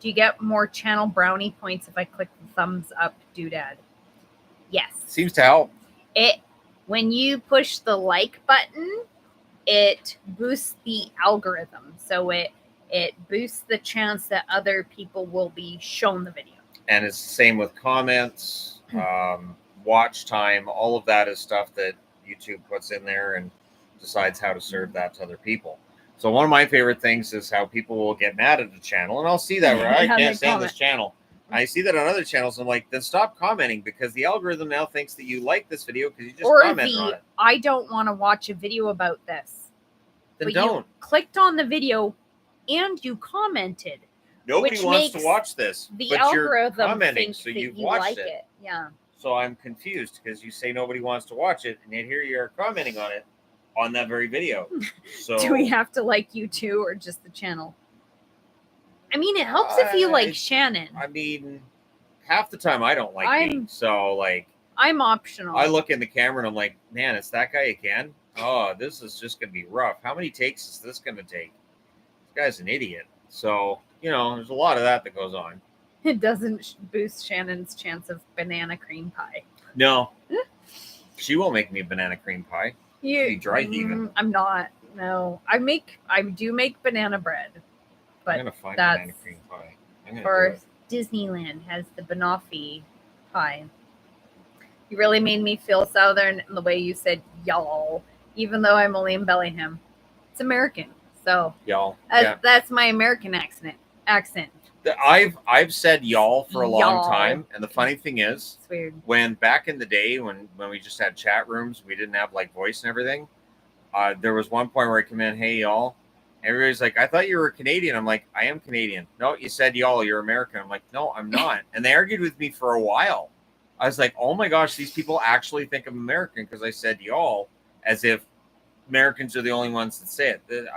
A: Do you get more channel brownie points if I click the thumbs up doodad? Yes.
B: Seems to help.
A: When you push the like button, it boosts the algorithm. So it boosts the chance that other people will be shown the video.
B: And it's the same with comments, watch time. All of that is stuff that YouTube puts in there and decides how to serve that to other people. So one of my favorite things is how people will get mad at the channel, and I'll see that where I
A: Yeah,
B: can't
A: they
B: stand
A: comment.
B: this channel. I see that on other channels. I'm like, then stop commenting because the algorithm now thinks that you like this video because you just
A: Or
B: commented on it.
A: I don't want to watch a video about this.
B: Then
A: But
B: don't.
A: you clicked on the video and you commented.
B: Nobody
A: which
B: wants to
A: makes
B: watch this,
A: The
B: but you're
A: algorithm
B: commenting,
A: thinks
B: so
A: that
B: you've
A: you
B: watched
A: like
B: it.
A: it. Yeah.
B: So I'm confused because you say nobody wants to watch it, and yet here you are commenting on it on that very video. So
A: Do we have to like you too, or just the channel? I mean, it helps if you like Shannon.
B: I mean, half the time I don't like me. So like,
A: I'm optional.
B: I look in the camera and I'm like, man, it's that guy again. Oh, this is just gonna be rough. How many takes is this gonna take? This guy's an idiot. So there's a lot of that goes on.
A: It doesn't boost Shannon's chance of banana cream pie.
B: No, she won't make me a banana cream pie. Be dry even.
A: I'm not. No, I do make banana bread, but
B: I'm gonna find
A: that's
B: banana cream pie.
A: or Disneyland has the banoffee pie. You really made me feel Southern in the way you said y'all, even though I'm only in Bellingham. It's American, so
B: Y'all.
A: that's my American accent.
B: I've said y'all for a long
A: Y'all.
B: time, and the funny thing is,
A: It's weird.
B: when back in the day when we just had chat rooms, we didn't have like voice and everything. There was one point where I come in, hey y'all. Everybody's like, I thought you were Canadian. I'm like, I am Canadian. No, you said y'all, you're American. I'm like, no, I'm not. And they argued with me for a while. I was like, oh my gosh, these people actually think I'm American because I said y'all, as if Americans are the only ones that say it.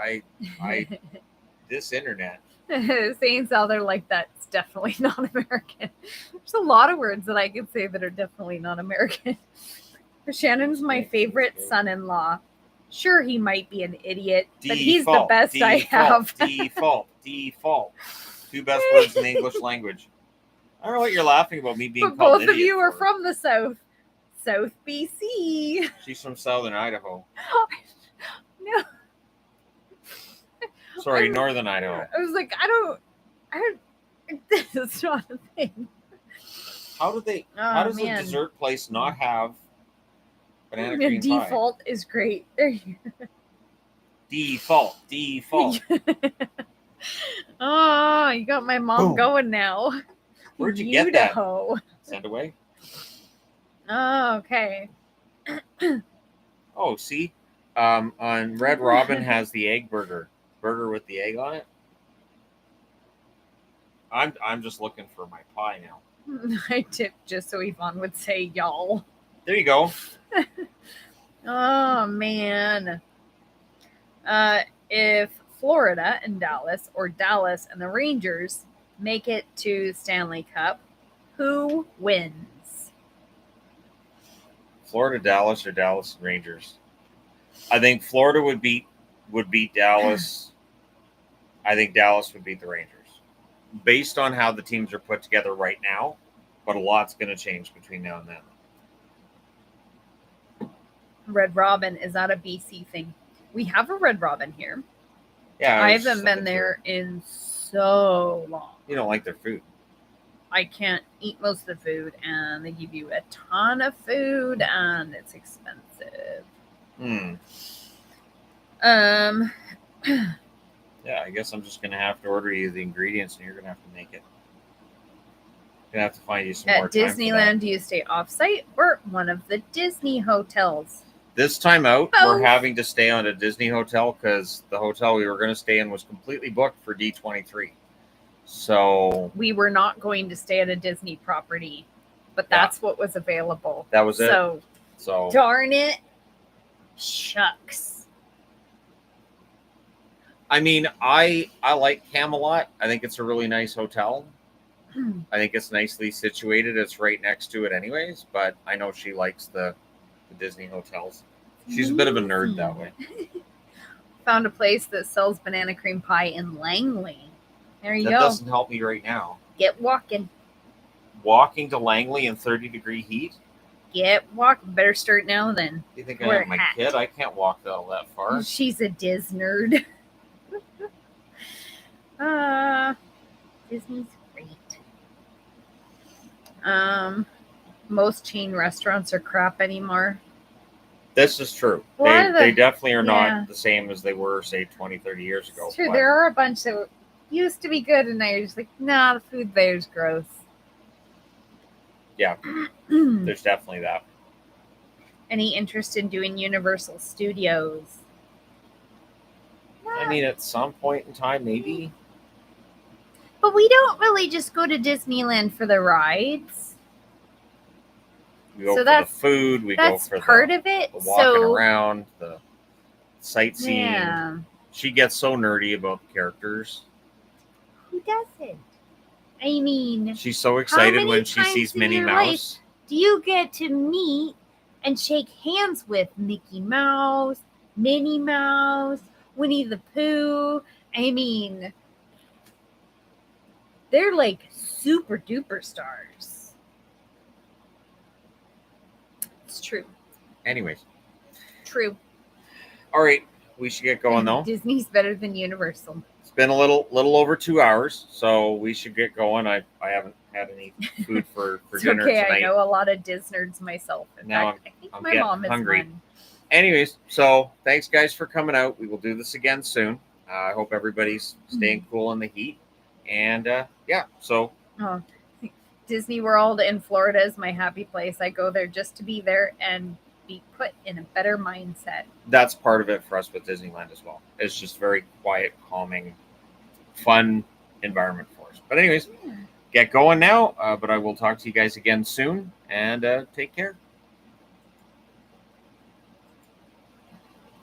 B: I this internet.
A: Saying Southern like that's definitely not American. There's a lot of words that I could say that are definitely not American. Shannon's my favorite son-in-law. Sure, he might be an idiot, but he's the best I have.
B: Default. Two best words in the English language. I don't know what you're laughing about me being
A: But
B: called
A: both
B: an
A: of
B: idiot
A: you are
B: for.
A: from the South BC.
B: She's from Southern Idaho.
A: No.
B: Sorry, Northern Idaho.
A: I was like, I don't. This is not a thing.
B: How does a dessert place not have banana
A: The
B: cream
A: default is great. There you
B: pie? Default.
A: Oh, you got my mom
B: Boom.
A: going now.
B: Where'd you get that?
A: Idaho.
B: Send away.
A: Oh, okay.
B: Oh, see, on Red Robin has the egg burger with the egg on it. I'm just looking for my pie now.
A: I tipped just so Yvonne would say y'all.
B: There you go.
A: Oh man. If Florida and Dallas or Dallas and the Rangers make it to Stanley Cup, who wins?
B: Florida, Dallas, or Dallas Rangers. I think Florida would beat Dallas. I think Dallas would beat the Rangers, based on how the teams are put together right now. But a lot's going to change between now and then.
A: Red Robin is not a BC thing. We have a Red Robin here.
B: Yeah,
A: I haven't been there in so long.
B: You don't like their food.
A: I can't eat most of the food, and they give you a ton of food, and it's expensive.
B: Yeah, I guess I'm just gonna have to order you the ingredients, and you're gonna have to make it. Gonna have to find you some more
A: At
B: time.
A: Disneyland, do you stay off-site or one of the Disney hotels?
B: This time out,
A: Both.
B: we're having to stay on a Disney hotel because the hotel we were going to stay in was completely booked for D23. So
A: we were not going to stay at a Disney property, but that's what was available.
B: That was it.
A: So darn it. Shucks.
B: I mean, I like Camelot. I think it's a really nice hotel. I think it's nicely situated. It's right next to it anyways, but I know she likes the Disney hotels. She's a bit of a nerd that way.
A: Found a place that sells banana cream pie in Langley. There you go.
B: That doesn't help me right now.
A: Get walking.
B: Walking to Langley in 30-degree heat?
A: Get walking. Better start now then.
B: You think I have my kid? I can't walk all that far.
A: She's a Dis nerd. Disney's great. Most chain restaurants are crap anymore.
B: This is true.
A: Well,
B: they definitely are not the same as they were, say, 20, 30 years ago.
A: It's true. There are a bunch that used to be good, and now you're just like, nah, the food there's gross.
B: Yeah, there's definitely that.
A: Any interest in doing Universal Studios?
B: I mean, at some point in time, maybe.
A: But we don't really just go to Disneyland for the rides.
B: We go for the food. We go for
A: part of it.
B: The walking around, the sightseeing.
A: Yeah.
B: She gets so nerdy about the characters.
A: Who doesn't? I mean,
B: she's so excited when she sees Minnie Mouse.
A: Do you get to meet and shake hands with Mickey Mouse, Minnie Mouse, Winnie the Pooh? I mean, they're like super duper stars. It's true.
B: Anyways.
A: True.
B: All right. We should get going, though.
A: Disney's better than Universal.
B: It's been a little over 2 hours, so we should get going. I haven't had any food for dinner tonight.
A: I know a lot of Disnerds myself. In fact, I think my mom is
B: hungry.
A: one.
B: Anyways, so thanks, guys, for coming out. We will do this again soon. I hope everybody's staying cool in the heat. And, so...
A: Oh. Disney World in Florida is my happy place. I go there just to be there and be put in a better mindset.
B: That's part of it for us with Disneyland as well. It's just very quiet, calming, fun environment for us. But anyways, get going now. But I will talk to you guys again soon, and take care.